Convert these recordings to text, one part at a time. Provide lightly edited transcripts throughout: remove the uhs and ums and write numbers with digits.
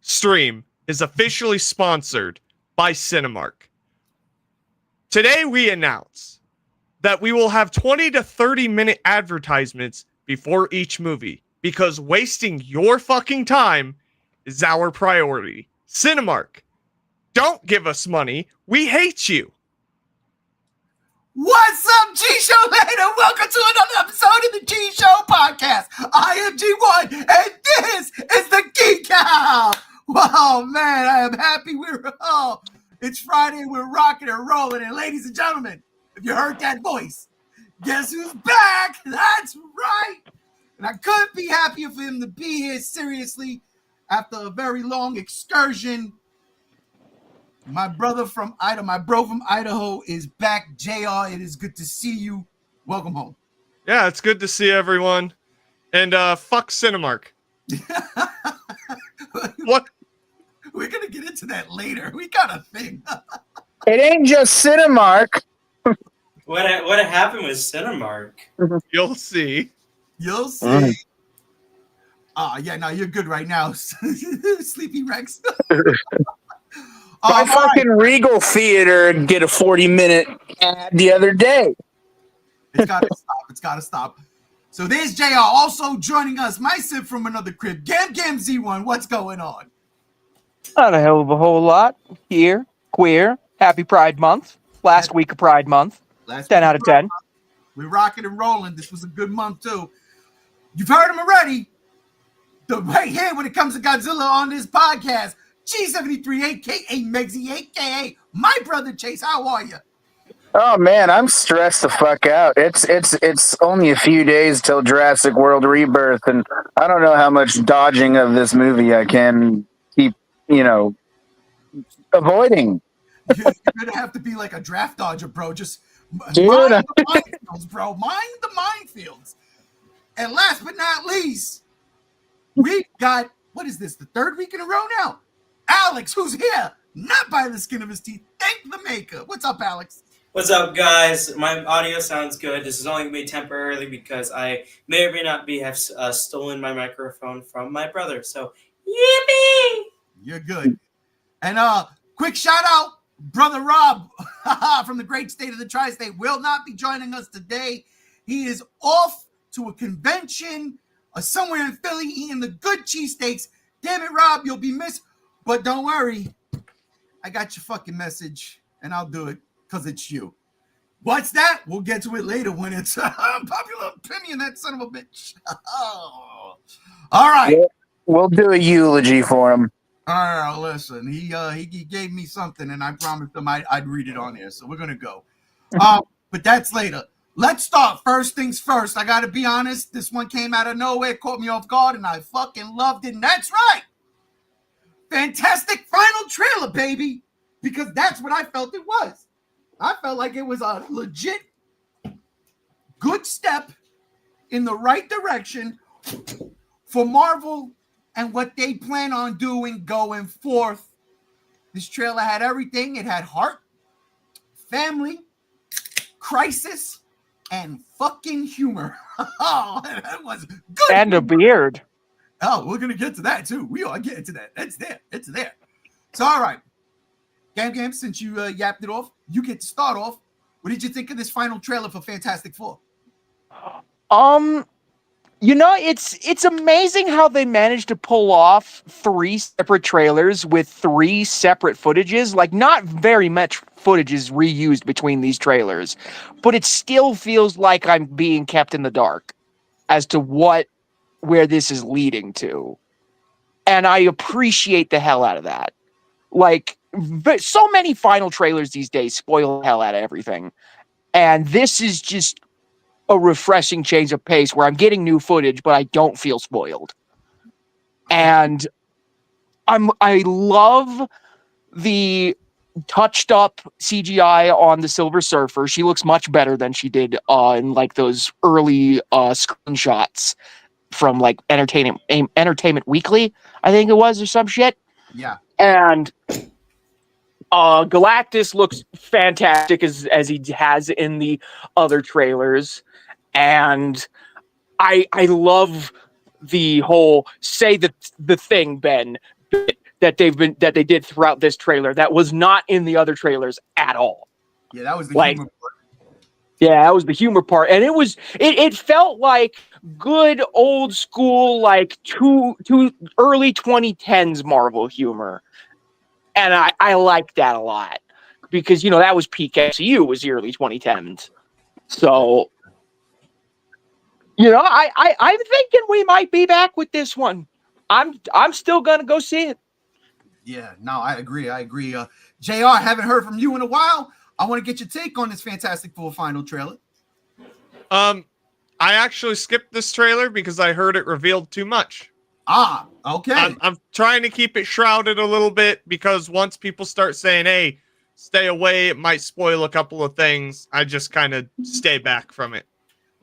stream is officially sponsored by Cinemark. Today we announce that we will have 20 to 30 minute advertisements before each movie because wasting your fucking time is our priority. Cinemark, don't give us money. We hate you. What's up, G-Show Later? Welcome to another episode of the G-Show Podcast. I am G1, and this is the Geek Out. Wow, man, I am happy it's Friday, we're rocking and rolling, and ladies and gentlemen, if you heard that voice, guess who's back? That's right. And I couldn't be happier for him to be here, seriously, after a very long excursion. My bro from Idaho is back. JR, it is good to see you. Welcome home. Yeah, it's good to see everyone. And fuck Cinemark. What? We're going to get into that later. We got a thing. It ain't just Cinemark. What happened with Cinemark? You'll see. You'll see. Yeah, no, you're good right now. Sleepy Rex. My fucking Regal Theater get a 40-minute ad the other day. It's got to stop. It's got to stop. So there's JR also joining us. My sip from another crib. Gam Z1, what's going on? Not a hell of a whole lot here. Queer. Happy Pride Month. Last week of Pride Month. 10 out of 10. We're rocking and rolling. This was a good month, too. You've heard him already. The right here when it comes to Godzilla on this podcast. G73, a.k.a. Megzy, a.k.a. my brother Chase. How are you? Oh man, I'm stressed the fuck out. It's only a few days till Jurassic World Rebirth, and I don't know how much dodging of this movie I can keep, avoiding. You're gonna have to be like a draft dodger, bro. Just mind Dude. the minefields, bro. Mind the minefields. And last but not least, we've got, what is this, the third week in a row now? Alex, who's here, not by the skin of his teeth. Thank the maker. What's up, Alex? What's up, guys? My audio sounds good. This is only going to be temporarily because I may or may not have stolen my microphone from my brother. So, yippee! You're good. And quick shout out, brother Rob from the great state of the Tri-State will not be joining us today. He is off to a convention somewhere in Philly eating the good cheesesteaks. Damn it, Rob, you'll be missed. But don't worry, I got your fucking message, and I'll do it because it's you. What's that? We'll get to it later when it's popular opinion, that son of a bitch. All right. Yeah, we'll do a eulogy for him. All right, listen, he gave me something, and I promised him I'd read it on here, so we're going to go. But that's later. Let's start. First things first. I got to be honest, this one came out of nowhere, caught me off guard, and I fucking loved it, and that's right. Fantastic final trailer, baby, because that's what I felt it was. I felt like it was a legit good step in the right direction for Marvel and what they plan on doing going forth. This trailer had everything. It had heart, family, crisis, and fucking humor. Oh, that was good. And a beard. Oh, we're going to get to that, too. We are getting to that. It's there. It's there. So, all right. Gam, since you yapped it off, you get to start off. What did you think of this final trailer for Fantastic Four? It's amazing how they managed to pull off 3 separate trailers with 3 separate footages. Like, not very much footage is reused between these trailers, but it still feels like I'm being kept in the dark as to where this is leading to. And I appreciate the hell out of that. Like, so many final trailers these days spoil the hell out of everything. And this is just a refreshing change of pace where I'm getting new footage, but I don't feel spoiled. And I love the touched up CGI on the Silver Surfer. She looks much better than she did in like those early screenshots from like Entertainment Weekly, I think it was, or some shit. Yeah. And Galactus looks fantastic as he has in the other trailers. And I love the whole say the thing, Ben. that they did throughout this trailer that was not in the other trailers at all. Yeah, that was the Like, humor part. Yeah, that was the humor part, and it felt like good old school, like two early 2010s Marvel humor, and I liked that a lot because that was peak MCU, was the early 2010s. So I'm thinking we might be back with this one. I'm still gonna go see it. Yeah, no, I agree. JR, haven't heard from you in a while. I want to get your take on this Fantastic Four final trailer. I actually skipped this trailer because I heard it revealed too much. Okay. I'm trying to keep it shrouded a little bit because once people start saying, hey, stay away, it might spoil a couple of things, I just kind of stay back from it.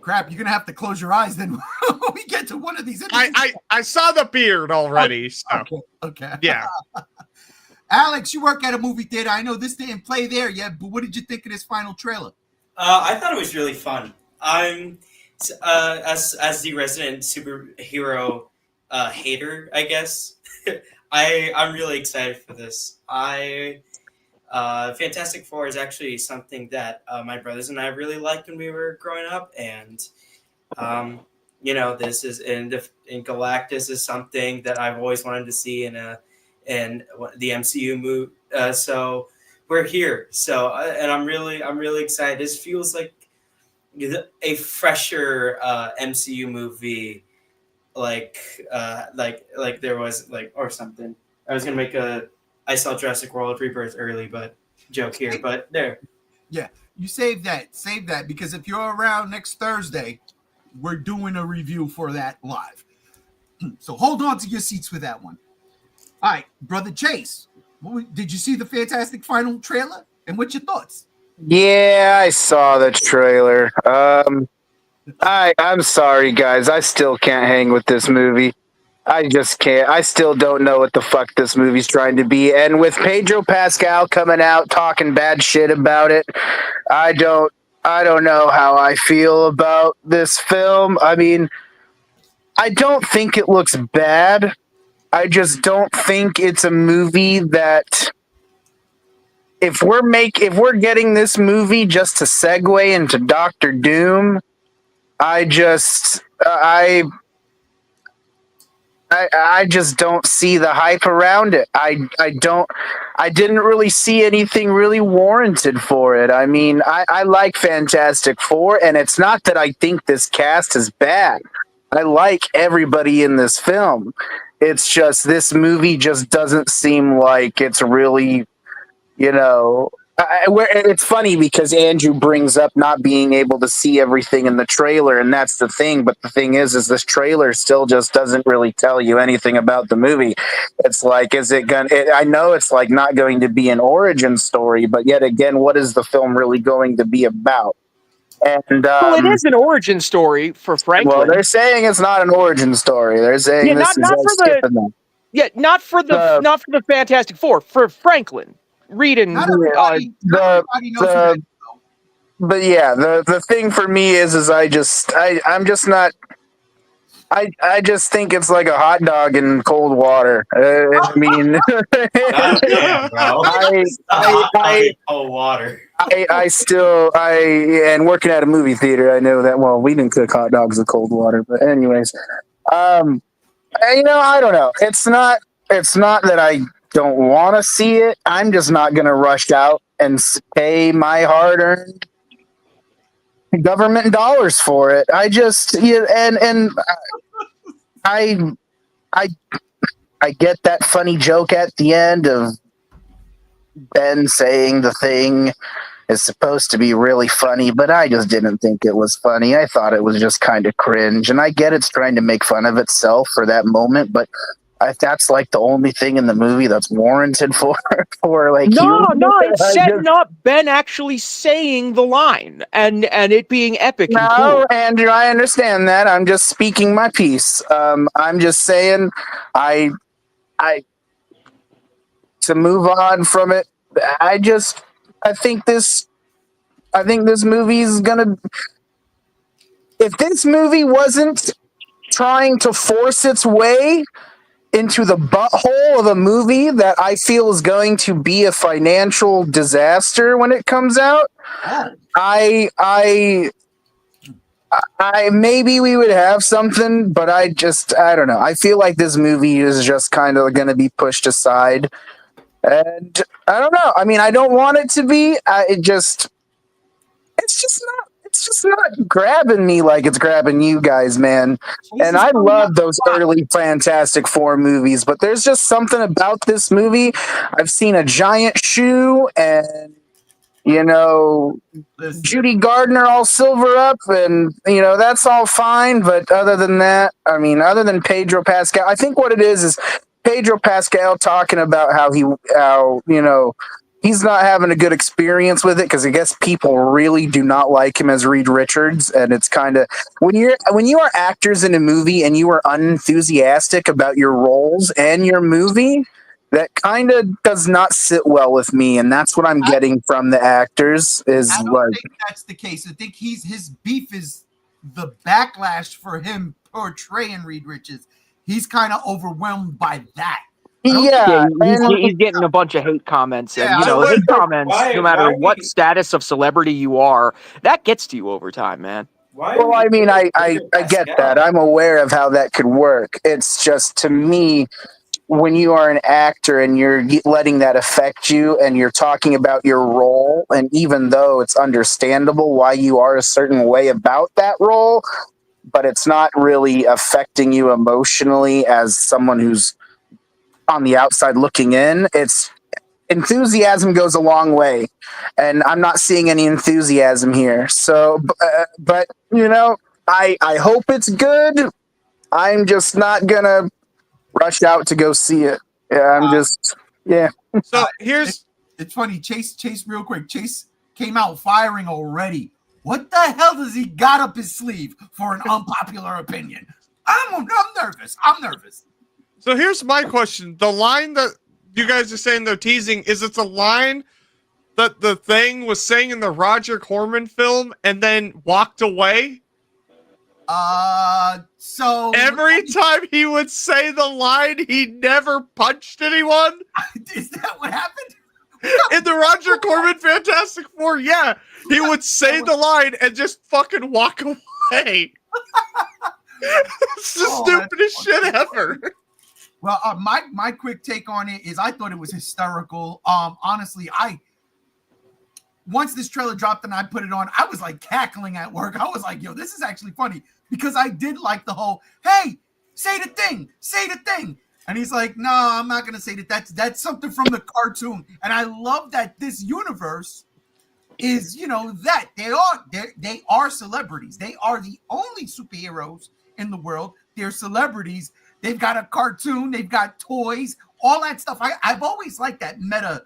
Crap, you're going to have to close your eyes then when we get to one of these. I saw the beard already. So. Okay. Yeah. Alex, you work at a movie theater. I know this didn't play there yet, but what did you think of this final trailer? I thought it was really fun. I'm as the resident superhero hater, I guess. I'm really excited for this. Fantastic Four is actually something that my brothers and I really liked when we were growing up, and this is in Galactus is something that I've always wanted to see in the MCU movie. So we're here. So and I'm really excited. This feels like a fresher MCU movie, like there was or something. I was gonna make I saw Jurassic World Rebirth early, but joke here. But there. Yeah, you save that because if you're around next Thursday, we're doing a review for that live. So hold on to your seats for that one. All right, Brother Chase, did you see the Fantastic final trailer? And what's your thoughts? Yeah, I saw the trailer. I'm sorry, guys. I still can't hang with this movie. I just can't. I still don't know what the fuck this movie's trying to be. And with Pedro Pascal coming out talking bad shit about it, I don't know how I feel about this film. I mean, I don't think it looks bad. I just don't think it's a movie that if we're getting this movie just to segue into Doctor Doom, I just don't see the hype around it. I didn't really see anything really warranted for it. I mean, I like Fantastic Four, and it's not that I think this cast is bad. I like everybody in this film. It's just this movie just doesn't seem like it's really, it's funny because Andrew brings up not being able to see everything in the trailer, and that's the thing. But the thing is this trailer still just doesn't really tell you anything about the movie. It's like, I know it's like not going to be an origin story, but yet again, what is the film really going to be about? And well, it is an origin story for Franklin. Well, they're saying it's not an origin story. They're saying not for the Fantastic Four, for Franklin. Reading not everybody knows who that is, though. But yeah, the thing for me is I just think it's like a hot dog in cold water. I mean, cold water. And working at a movie theater, I know that. Well, we didn't cook hot dogs in cold water, but anyways, I don't know. It's not that I don't want to see it. I'm just not going to rush out and pay my hard-earned government dollars for it. I just I get that funny joke at the end of Ben saying the thing is supposed to be really funny, but I just didn't think it was funny. I thought it was just kind of cringe, and I get it's trying to make fun of itself for that moment, but that's like the only thing in the movie that's warranted for like no, it's setting up Ben actually saying the line and it being epic. No, and cool. Andrew, I understand that. I'm just speaking my piece. I'm just saying, I to move on from it. I think this movie's gonna. If this movie wasn't trying to force its way into the butthole of a movie that I feel is going to be a financial disaster when it comes out, Oh, I maybe we would have something, but I don't know. I feel like this movie is just kind of going to be pushed aside, and I don't know. I mean, I don't want it to be. It's just not grabbing me like it's grabbing you guys, man. And I love those early Fantastic Four movies, but there's just something about this movie. I've seen a giant shoe and, you know, listen. Judy Gardner all silver up, and, you know, that's all fine. But other than that, I mean, other than Pedro Pascal, I think what it is Pedro Pascal talking about how you know, he's not having a good experience with it because I guess people really do not like him as Reed Richards, and it's kind of when you are actors in a movie and you are unenthusiastic about your roles and your movie, that kind of does not sit well with me, and that's what I'm getting from the actors. Is I don't like, think that's the case. I think his beef is the backlash for him portraying Reed Richards. He's kind of overwhelmed by that. yeah, he's getting a bunch of hate comments, and Yeah, you know, I hate would- comments, why- no matter why what we- status of celebrity you are, that gets to you over time, man. Why? well, I mean, I get Pascal? that. I'm aware of how that could work. It's just, to me, when you are an actor and you're letting that affect you and you're talking about your role, and even though it's understandable why you are a certain way about that role, but it's not really affecting you emotionally as someone who's on the outside looking in, it's enthusiasm goes a long way, and I'm not seeing any enthusiasm here. So, but you know, I hope it's good. I'm just not gonna rush out to go see it. Yeah, I'm just yeah. So here's It's funny. Chase, real quick. Chase came out firing already. What the hell does he got up his sleeve for an unpopular opinion? I'm nervous. I'm nervous. So here's my question. The line that you guys are saying they're teasing, is it the line that the Thing was saying in the Roger Corman film and then walked away? So Every time he would say the line, he never punched anyone? is that what happened? In the Roger Corman Fantastic Four, yeah. He would say the line and just fucking walk away. It's the Oh, stupidest shit ever. Well, my quick take on it is I thought it was hysterical. Honestly, once this trailer dropped and I put it on, I was like cackling at work. I was like, yo, this is actually funny because I did like the whole, hey, say the thing. And he's like, no, I'm not gonna say that. That's something from the cartoon. And I love that this universe is, you know, that they are celebrities. They are the only superheroes in the world. They're celebrities. They've got a cartoon. They've got toys. All that stuff. I've always liked that meta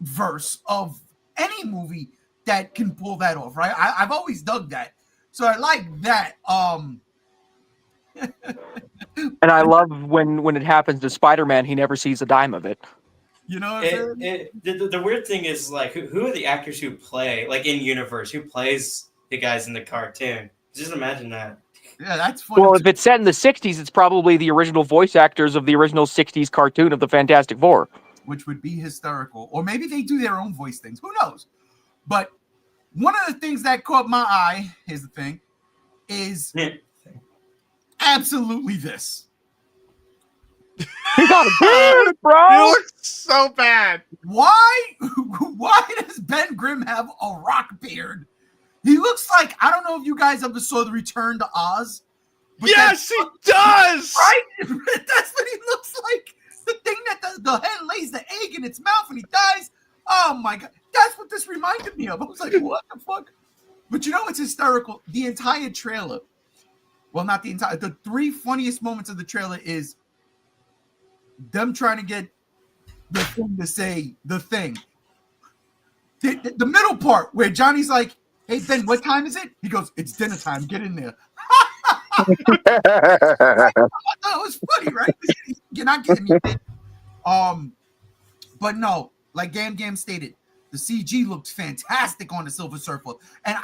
verse of any movie that can pull that off. Right. I've always dug that. So I like that. And I love when it happens to Spider-Man, he never sees a dime of it. You know what I'm saying? The weird thing is, like, who are the actors who play, like, in universe, who plays the guys in the cartoon? Just imagine that. Yeah, that's funny. Well, if it's set in the 60s, it's probably the original voice actors of the original 60s cartoon of the Fantastic Four. Which would be hysterical. Or maybe they do their own voice things. Who knows? But one of the things that caught my eye, here's the thing, is absolutely this. He got a beard, He bro! looks so bad. Why does Ben Grimm have a rock beard? He looks like, I don't know if you guys ever saw The Return to Oz. But Yes, he does. right? That's what he looks like. The thing that the hen lays the egg in its mouth and he dies. Oh my God. That's what this reminded me of. I was like, what the fuck? But you know what's hysterical? The entire trailer. Well, not the entire. The three funniest moments of the trailer is them trying to get the thing to say the thing. The middle part where Johnny's like, hey, Ben, what time is it? He goes, it's dinner time. Get in there. I thought it was funny, right? You're not getting me. But no, like Gam stated, the CG looked fantastic on the Silver Surfer. And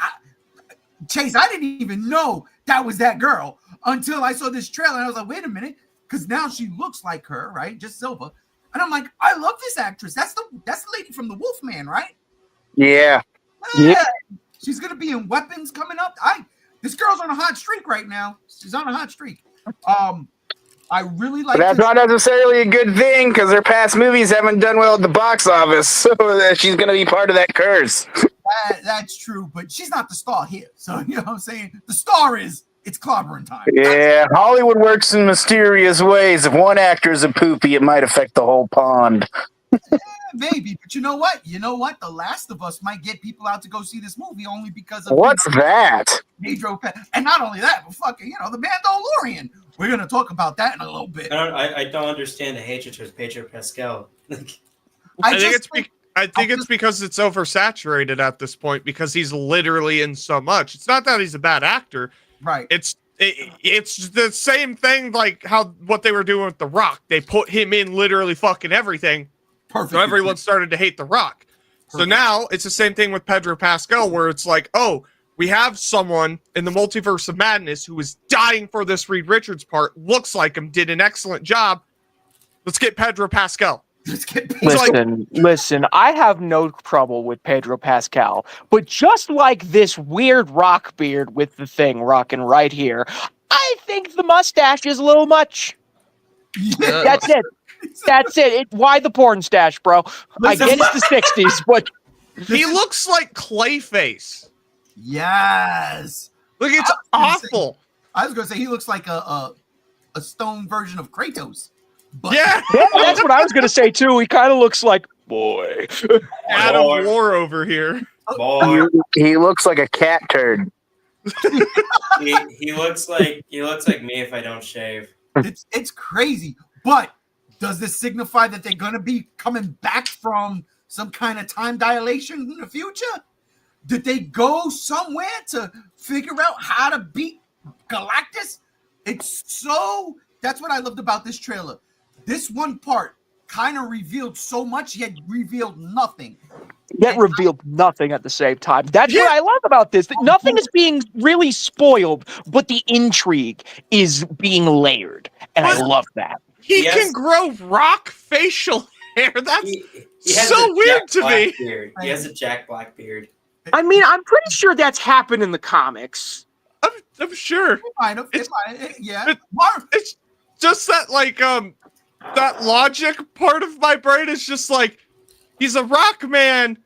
Chase, I didn't even know that was that girl until I saw this trailer. And I was like, wait a minute, because now she looks like her, right? Just Silva. And I'm like, I love this actress. That's the lady from the Wolfman, right? Yeah. Yeah. She's gonna be in Weapons coming up. This girl's on a hot streak right now. She's on a hot streak. I really like. But that's not necessarily a good thing because her past movies haven't done well at the box office. So she's going to be part of that curse. That's true, but she's not the star here. So you know what I'm saying? The star is it's clobbering time. Yeah, Hollywood works in mysterious ways. If one actor is a poopy, it might affect the whole pond. Yeah, maybe, but you know what? The Last of Us might get people out to go see this movie only because of What's that? Pedro and not only that, but fucking the Mandalorian. We're gonna talk about that in a little bit. I don't understand the hatred towards Pedro Pascal. I think it's because it's oversaturated at this point because he's literally in so much. It's not that he's a bad actor, right? It's the same thing like what they were doing with The Rock. They put him in literally fucking everything. Perfect. So everyone started to hate The Rock. Perfect. So now it's the same thing with Pedro Pascal, where it's like, oh, we have someone in the Multiverse of Madness who is dying for this Reed Richards part. Looks like him, did an excellent job. Let's get Pedro Pascal. Listen, I have no trouble with Pedro Pascal, but just like this weird rock beard with the thing rocking right here, I think the mustache is a little much. Yeah. That's it. That's it. Why the porn stash, bro? I get it's the 60s, but he looks like Clayface. Yes. Look, it's awful. I was gonna say he looks like a stone version of Kratos. But yeah, that's what I was gonna say too. He kind of looks like Adam War over here. He looks like a cat turd. he looks like me if I don't shave. It's crazy. But does this signify that they're gonna be coming back from some kind of time dilation in the future? Did they go somewhere to figure out how to beat Galactus? That's what I loved about this trailer. This one part kind of revealed so much, yet revealed nothing. Yet revealed nothing at the same time. That's what I love about this. Nothing is being really spoiled, but the intrigue is being layered. And I love that. He can grow rock facial hair. That's so weird to me. Beard. He has a Jack Black beard. I mean, I'm pretty sure that's happened in the comics. I'm sure. It's just that, like, that logic part of my brain is just like, he's a rock man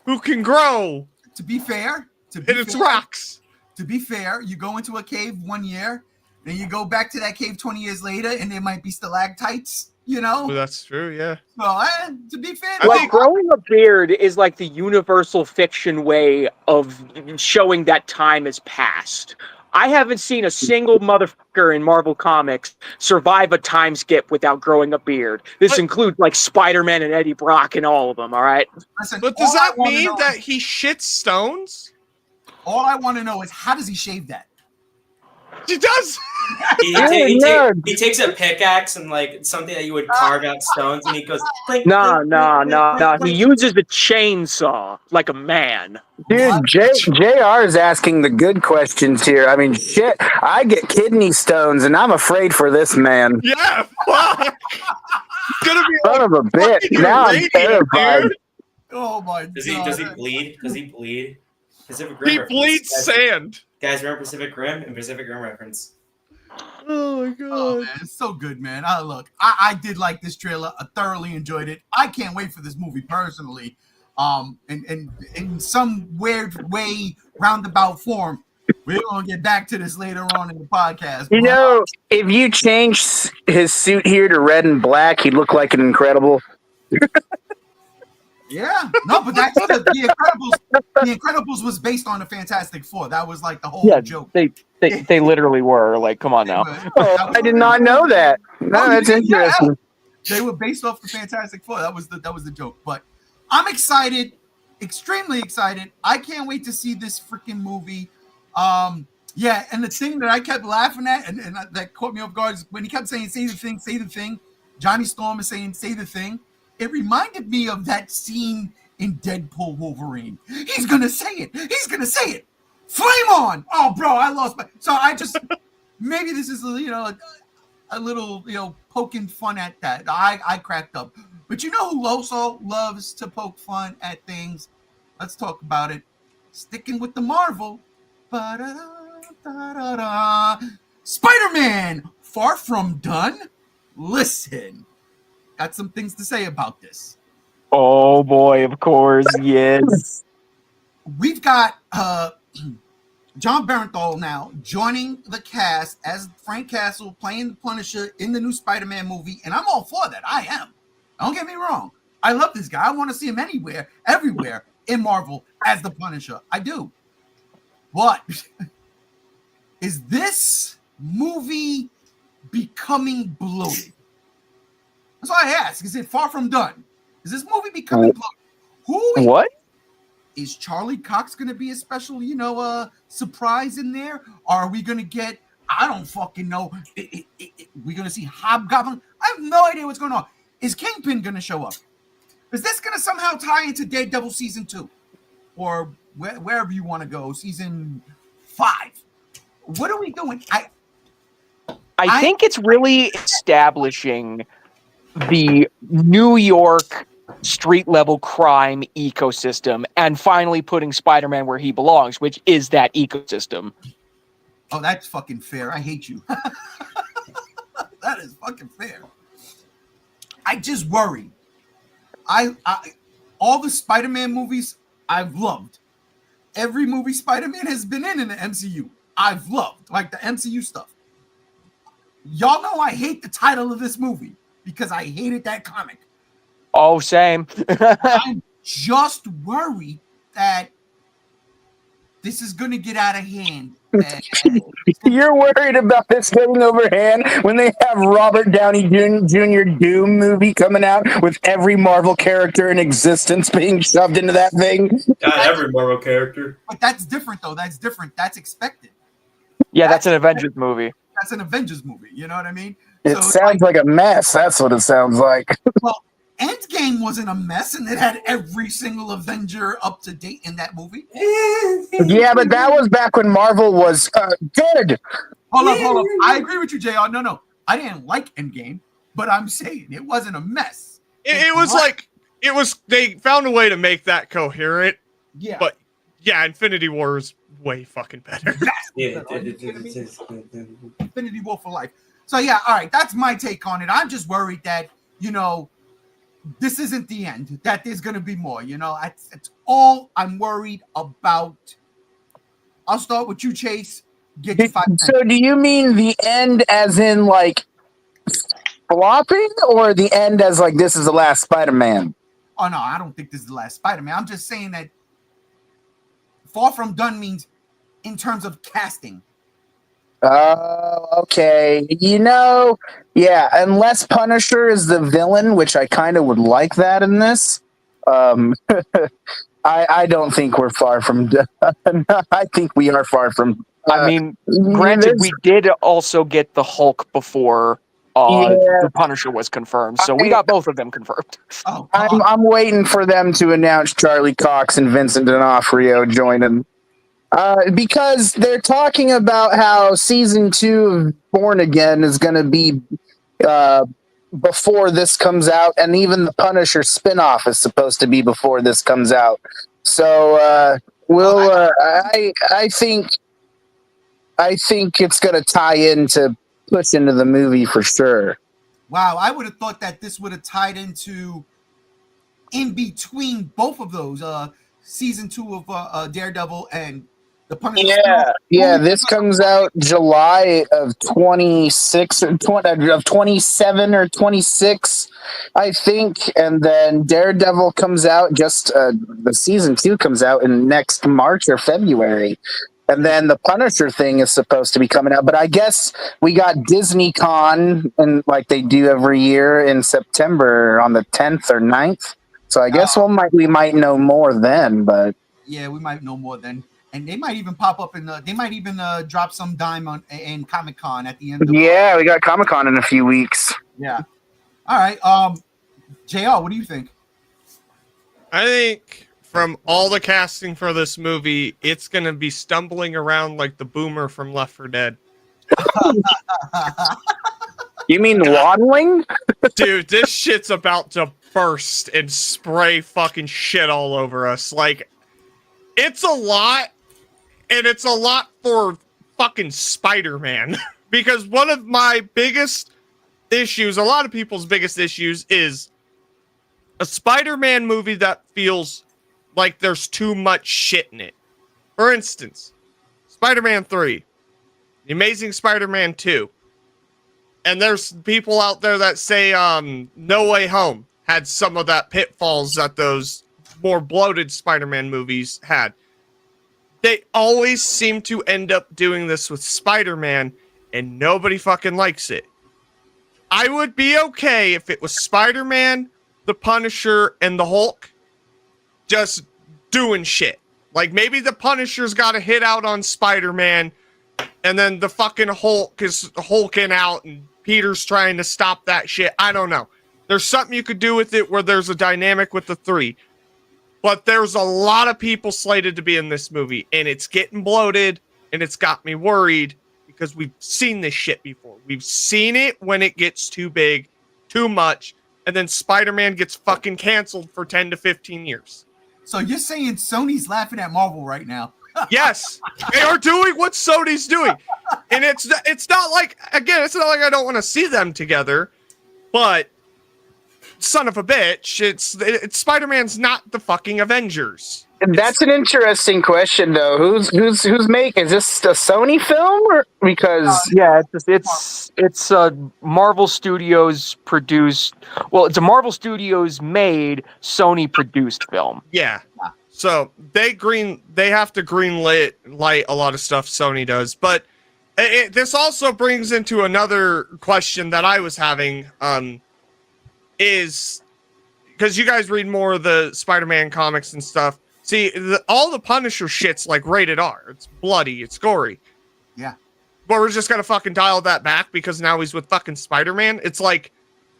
who can grow. To be fair, it's rocks. To be fair, you go into a cave 1 year, then you go back to that cave 20 years later, and there might be stalactites. Well, that's true, yeah. Well, to be fair, growing a beard is like the universal fiction way of showing that time has passed. I haven't seen a single motherfucker in Marvel Comics survive a time skip without growing a beard. This includes like Spider-Man and Eddie Brock and all of them, all right? Listen, but does that mean that he shits stones? All I want to know is how does he shave that? He does. He takes a pickaxe and like something that you would carve out stones, and he goes. No. He uses the chainsaw like a man. Dude, JR is asking the good questions here. I mean, shit, I get kidney stones, and I'm afraid for this man. Yeah, fuck. It's gonna be son of a bitch. Now I'm terrified. Dude. Oh my god. Does he bleed? Does he bleed? Pacific Rim. He bleeds sand. Guys, remember Pacific Rim and Pacific Rim reference. Oh my god. Oh, man, it's so good, man. Look, I did like this trailer. I thoroughly enjoyed it. I can't wait for this movie personally. And in some weird way, roundabout form. We're gonna get back to this later on in the podcast. You know, if you change his suit here to red and black, he'd look like an Incredible. Yeah, no, but that's the Incredibles. The Incredibles was based on the Fantastic Four. That was like the whole joke. They literally were. Like, come on now. I did not know that. No, that's interesting. They were based off the Fantastic Four. That was the joke. But I'm excited, extremely excited. I can't wait to see this freaking movie. Yeah, and the thing that I kept laughing at and that caught me off guard is when he kept saying, say the thing. Johnny Storm is saying, say the thing. It reminded me of that scene in Deadpool Wolverine. He's going to say it. Flame on. Oh, bro, I lost my... So I just... Maybe this is, a a little, poking fun at that. I cracked up. But you know who also loves to poke fun at things? Let's talk about it. Sticking with the Marvel. Spider-Man, Far From Done. Listen, got some things to say about this. Oh boy, of course, yes. We've got John Bernthal now joining the cast as Frank Castle playing the Punisher in the new Spider-Man movie, and I'm all for that. I am. Don't get me wrong. I love this guy. I want to see him everywhere in Marvel as the Punisher. I do. But is this movie becoming bloated? That's why I ask. Is it far from done? Is this movie becoming bloated? What? Is Charlie Cox going to be a special, surprise in there? Or are we going to get, I don't fucking know. We're going to see Hobgoblin? I have no idea what's going on. Is Kingpin going to show up? Is this going to somehow tie into Daredevil season 2? Or wherever you want to go, season 5? What are we doing? I think it's really establishing the New York street level crime ecosystem and finally putting Spider-Man where he belongs, which is that ecosystem. Oh, that's fucking fair. I hate you. That is fucking fair. I just worry. I all the Spider-Man movies I've loved. Every movie Spider-Man has been in the MCU, I've loved, like the MCU stuff. Y'all know I hate the title of this movie because I hated that comic. Oh, same. I'm just worried that this is going to get out of hand. You're worried about this getting overhand when they have Robert Downey Jr. Doom movie coming out with every Marvel character in existence being shoved into that thing? Not every Marvel character. But that's different, though. That's different. That's expected. Yeah, that's an Avengers movie. That's an Avengers movie. You know what I mean? It sounds like a mess. That's what it sounds like. Well, Endgame wasn't a mess, and it had every single Avenger up to date in that movie. Yeah, but that was back when Marvel was good. Hold up. I agree with you, JR. No. I didn't like Endgame, but I'm saying it wasn't a mess. It was they found a way to make that coherent. Yeah. But yeah, Infinity War is way fucking better. Yeah, Infinity War for life. So yeah, all right, that's my take on it. I'm just worried that, this isn't the end, that there's going to be more, That's all I'm worried about. I'll start with you, Chase. Get you 5 minutes. So do you mean the end as in, like, flopping, or the end as, like, this is the last Spider-Man? Oh, no, I don't think this is the last Spider-Man. I'm just saying that Far From Done means in terms of casting. Oh, okay. Yeah, unless Punisher is the villain, which I kind of would like that in this. I don't think we're far from done. I think we are far from. Granted, we did also get the Hulk before the Punisher was confirmed, so we got both of them confirmed. Oh, I'm waiting for them to announce Charlie Cox and Vincent D'Onofrio joining. Because they're talking about how season 2 of Born Again is going to be before this comes out, and even the Punisher spinoff is supposed to be before this comes out. So I think it's going to tie into push into the movie for sure. Wow, I would have thought that this would have tied into in between both of those season 2 of Daredevil and the Punisher. Yeah. This comes out July of 26 or 20, of 27 or 26, I think, and then Daredevil comes out just the season 2 comes out in next March or February, and then the Punisher thing is supposed to be coming out. But I guess we got Disney Con, and like they do every year in September on the 10th or 9th. So I guess we might know more then. But yeah, we might know more then. And they might even pop up they might even drop some dime in Comic-Con at the end of we got Comic-Con in a few weeks. Yeah. All right. JR, what do you think? I think from all the casting for this movie, it's going to be stumbling around like the boomer from Left 4 Dead. You mean waddling? Dude, this shit's about to burst and spray fucking shit all over us. Like, it's a lot, and it's a lot for fucking Spider-Man. Because one of my biggest issues, a lot of people's biggest issues, is a Spider-Man movie that feels like there's too much shit in it. For instance, Spider-Man 3, The Amazing Spider-Man 2. And there's people out there that say No Way Home had some of that pitfalls that those more bloated Spider-Man movies had. They always seem to end up doing this with Spider-Man, and nobody fucking likes it. I would be okay if it was Spider-Man, the Punisher, and the Hulk just doing shit. Like, maybe the Punisher's got a hit out on Spider-Man, and then the fucking Hulk is hulking out, and Peter's trying to stop that shit. I don't know. There's something you could do with it where there's a dynamic with the three. But there's a lot of people slated to be in this movie, and it's getting bloated, and it's got me worried because we've seen this shit before. We've seen it when it gets too big, too much, and then Spider-Man gets fucking canceled for 10 to 15 years. So you're saying Sony's laughing at Marvel right now? Yes, they are doing what Sony's doing. And it's not like, again, it's not like I don't want to see them together, but son of a bitch, it's Spider-Man's not the fucking Avengers. That's an interesting question, though. Who's making? Is this a Sony film, or because Yeah, it's a Marvel Studios produced. Well, it's a Marvel Studios made, Sony produced film. Yeah. So they have to light a lot of stuff Sony does, but this also brings into another question that I was having. Is because you guys read more of the Spider-Man comics and stuff. See, all the Punisher shit's like rated R. It's bloody. It's gory. Yeah. But we're just gonna fucking dial that back because now he's with fucking Spider-Man. It's like,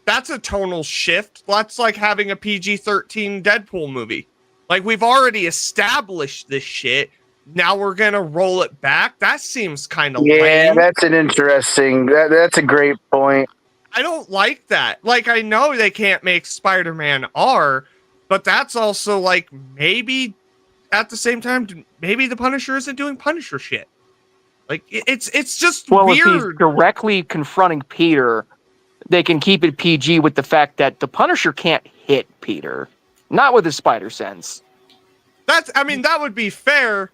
that's a tonal shift. That's like having a PG-13 Deadpool movie. Like, we've already established this shit. Now we're gonna roll it back. That seems kind of lame. Yeah, that's an interesting. That's a great point. I don't like that. Like, I know they can't make Spider-Man R, but that's also like, maybe at the same time, maybe the Punisher isn't doing Punisher shit. Like, it's just Well, if he's weird. directly confronting Peter, they can keep it PG with the fact that the Punisher can't hit Peter, not with his spider sense. That would be fair,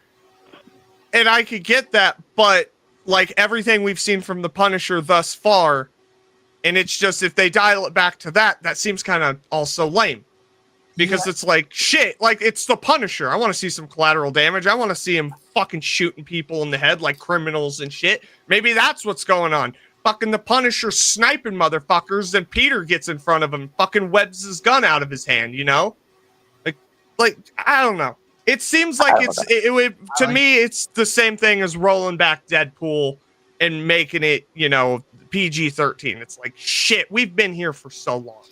and I could get that, but like everything we've seen from the Punisher thus far, and it's just, if they dial it back to that seems kind of also lame. Because it's like, shit, like, it's the Punisher. I want to see some collateral damage. I want to see him fucking shooting people in the head like criminals and shit. Maybe that's what's going on. Fucking the Punisher sniping motherfuckers, then Peter gets in front of him, fucking webs his gun out of his hand, you know? Like I don't know. It seems like it would, to me, it's the same thing as rolling back Deadpool and making it, PG-13. It's like, shit, we've been here for so long,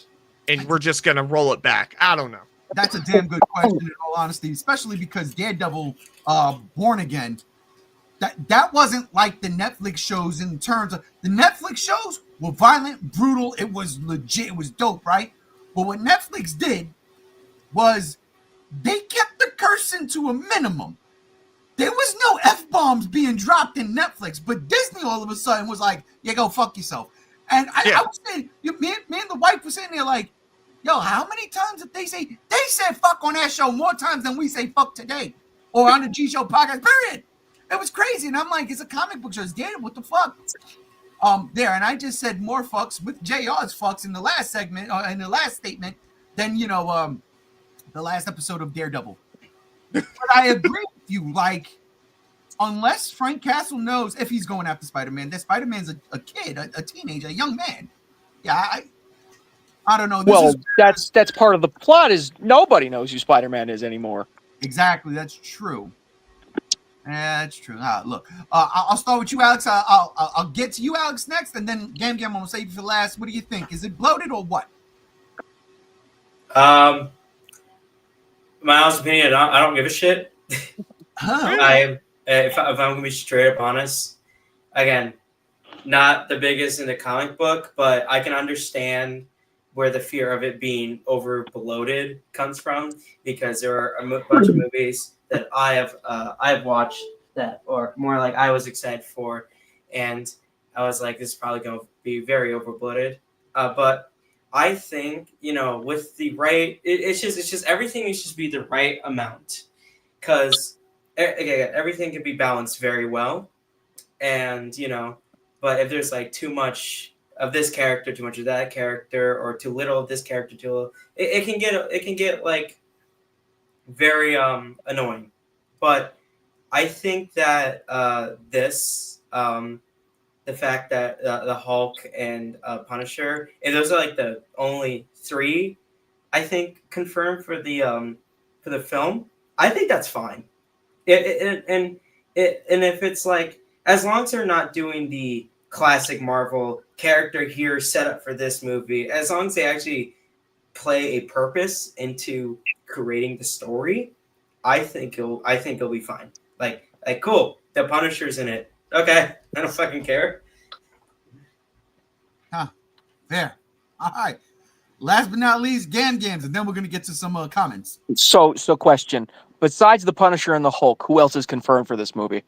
and we're just gonna roll it back. I don't know. That's a damn good question, in all honesty, especially because Daredevil, Born Again, that wasn't like the Netflix shows in terms of, the Netflix shows were violent, brutal. It was legit. It was dope, right? But what Netflix did was they kept the cursing to a minimum. There was no F-bombs being dropped in Netflix, but Disney all of a sudden was like, yeah, go fuck yourself. And I was saying, me and the wife was sitting there like, yo, how many times did they say? They said fuck on that show more times than we say fuck today. Or on the G-Show podcast, period. It was crazy. And I'm like, it's a comic book show. It's Daredevil, what the fuck? There, and I just said more fucks with JR's fucks in the last segment, in the last statement, than, the last episode of Daredevil. But I agree with you. Like, unless Frank Castle knows, if he's going after Spider-Man, that Spider-Man's a kid, a teenager, a young man. Yeah, I don't know. That's part of the plot, is nobody knows who Spider-Man is anymore. Exactly, that's true. That's true. Look, I'll start with you, Alex. I'll get to you, Alex, next, and then Gam, I'm gonna save you for last. What do you think? Is it bloated or what? My honest opinion, I don't give a shit. Huh? If I'm gonna be straight up honest, again, not the biggest in the comic book, but I can understand where the fear of it being over bloated comes from, because there are a bunch of movies that I have watched that, or more like I was excited for, and I was like, this is probably going to be very over bloated. But I think, with the right, it's just everything needs to be the right amount, because again, everything can be balanced very well, and but if there's like too much of this character, too much of that character, or too little of this character, too little, it can get like very annoying. But I think that the fact that the Hulk and Punisher, and those are like the only three I think confirmed for the film, I think that's fine. And if it's like, as long as they're not doing the classic Marvel character here set up for this movie, as long as they actually play a purpose into creating the story, I think it'll be fine. Like cool, the Punisher's in it. Okay, I don't fucking care. There. All right. Last but not least, Gams, and then we're gonna get to some comments. So question. Besides the Punisher and the Hulk, who else is confirmed for this movie?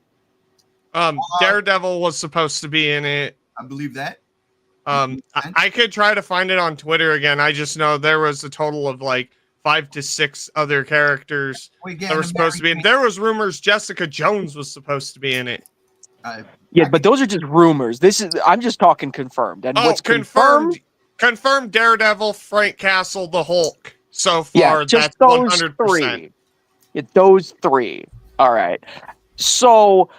Daredevil was supposed to be in it. I believe that. I could try to find it on Twitter again. I just know there was a total of like 5 to 6 other characters that were supposed to be in. There was rumors Jessica Jones was supposed to be in it. Yeah, but those are just rumors. I'm just talking confirmed. And what's confirmed? Confirmed Daredevil, Frank Castle, the Hulk. So far, yeah, just that's those 100%. Three. Yeah, those three. All right. So,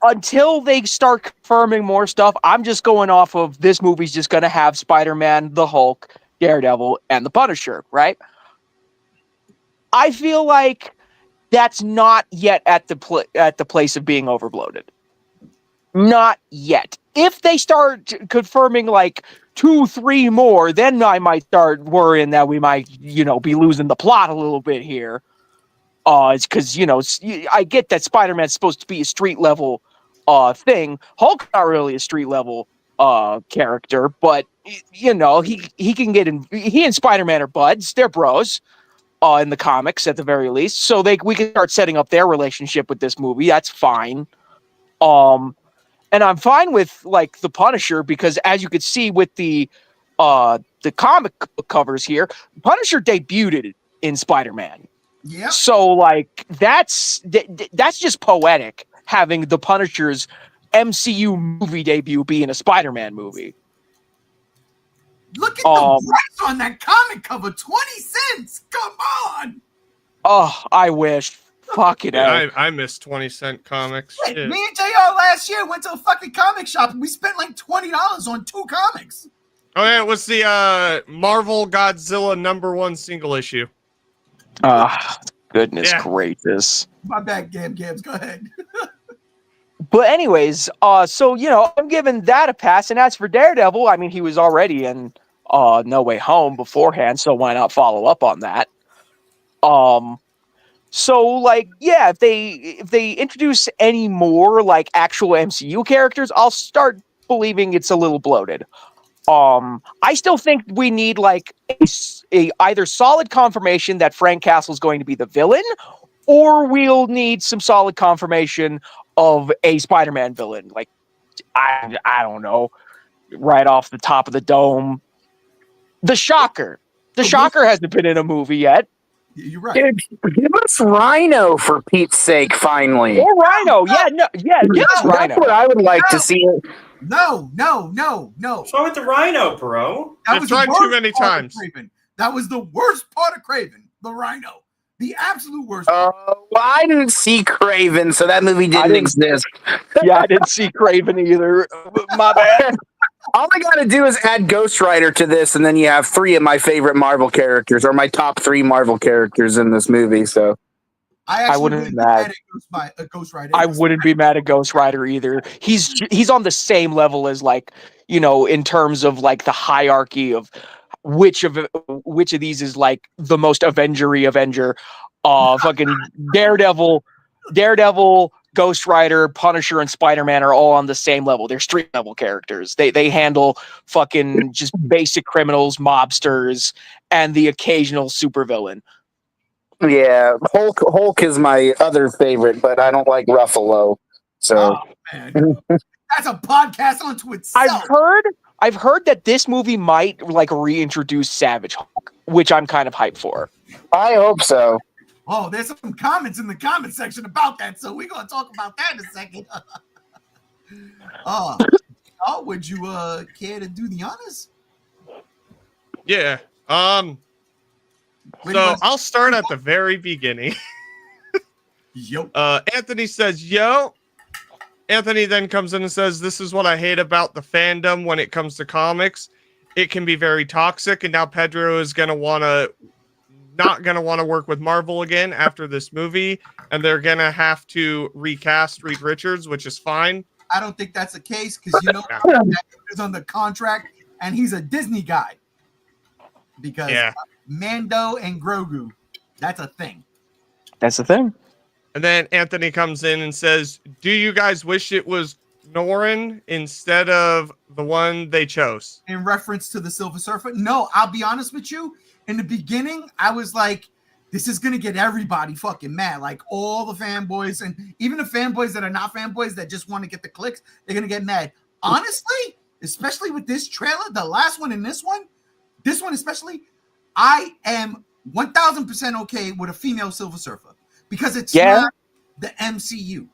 until they start confirming more stuff, I'm just going off of this movie's just going to have Spider-Man, the Hulk, Daredevil, and the Punisher, right? I feel like that's not yet at the place of being overbloated. Not yet. If they start confirming like 2-3 more, then I might start worrying that we might, be losing the plot a little bit here. It's because, I get that Spider-Man's supposed to be a street level thing. Hulk's not really a street level character, but he can get in. He and Spider-Man are buds. They're bros in the comics at the very least. So we can start setting up their relationship with this movie. That's fine. And I'm fine with like the Punisher, because as you could see with the comic covers here, Punisher debuted in Spider-Man. Yeah. So like that's just poetic, having the Punisher's MCU movie debut be in a Spider-Man movie. Look at the price on that comic cover, 20 cents. Come on. Oh, I wish. Fuck it. Yeah, I miss 20-cent comics. Shit, me and JR last year went to a fucking comic shop and we spent like $20 on 2 comics. Oh yeah, it was the Marvel Godzilla #1 single issue. Goodness gracious. My bad, Gams. Go ahead. But anyways, so I'm giving that a pass. And as for Daredevil, I mean, he was already in No Way Home beforehand, so why not follow up on that? So like, yeah, if they introduce any more like actual MCU characters, I'll start believing it's a little bloated. I still think we need like a either solid confirmation that Frank Castle's going to be the villain, or we'll need some solid confirmation of a Spider-Man villain. Like, I don't know, right off the top of the dome, the Shocker. The Shocker hasn't been in a movie yet. You're right. Dude, give us Rhino for Pete's sake, finally. Or Rhino, give us Rhino. That's what I would like to see. No. What's wrong with the Rhino, bro? It's tried too many times. That was the worst part of Kraven, the Rhino. The absolute worst. Well, I didn't see Kraven, so that movie didn't exist. Yeah, I didn't see Kraven either. My bad. All I gotta do is add Ghost Rider to this, and then you have 3 of my favorite Marvel characters, or my top 3 Marvel characters in this movie. So I wouldn't be mad at Ghost Rider. I wouldn't be mad at Ghost Rider either. He's on the same level as like, in terms of like the hierarchy of which of these is like the most Avenger. Fucking Daredevil, Ghost Rider, Punisher, and Spider-Man are all on the same level. They're street level characters. They handle fucking just basic criminals, mobsters, and the occasional supervillain. Yeah, Hulk is my other favorite, but I don't like Ruffalo. So Oh man, that's a podcast unto itself. I've heard that this movie might like reintroduce Savage Hulk, which I'm kind of hyped for. I hope so. Oh, there's some comments in the comment section about that, so we're gonna talk about that in a second. Oh, would you care to do the honors? Yeah. So I'll start at the very beginning. Yo. Anthony says, yo. Anthony then comes in and says, this is what I hate about the fandom when it comes to comics. It can be very toxic, and now Pedro is not gonna want to work with Marvel again after this movie, and they're gonna have to recast Reed Richards, which is fine. I don't think that's the case because that is on the contract, and he's a Disney guy. Because Mando and Grogu, that's a thing. That's the thing. And then Anthony comes in and says, do you guys wish it was Norrin instead of the one they chose? In reference to the Silver Surfer? No, I'll be honest with you. In the beginning, I was like, this is going to get everybody fucking mad. Like all the fanboys and even the fanboys that are not fanboys that just want to get the clicks, they're going to get mad. Honestly, especially with this trailer, the last one and this one especially, I am 1000% okay with a female Silver Surfer because it's not the MCU.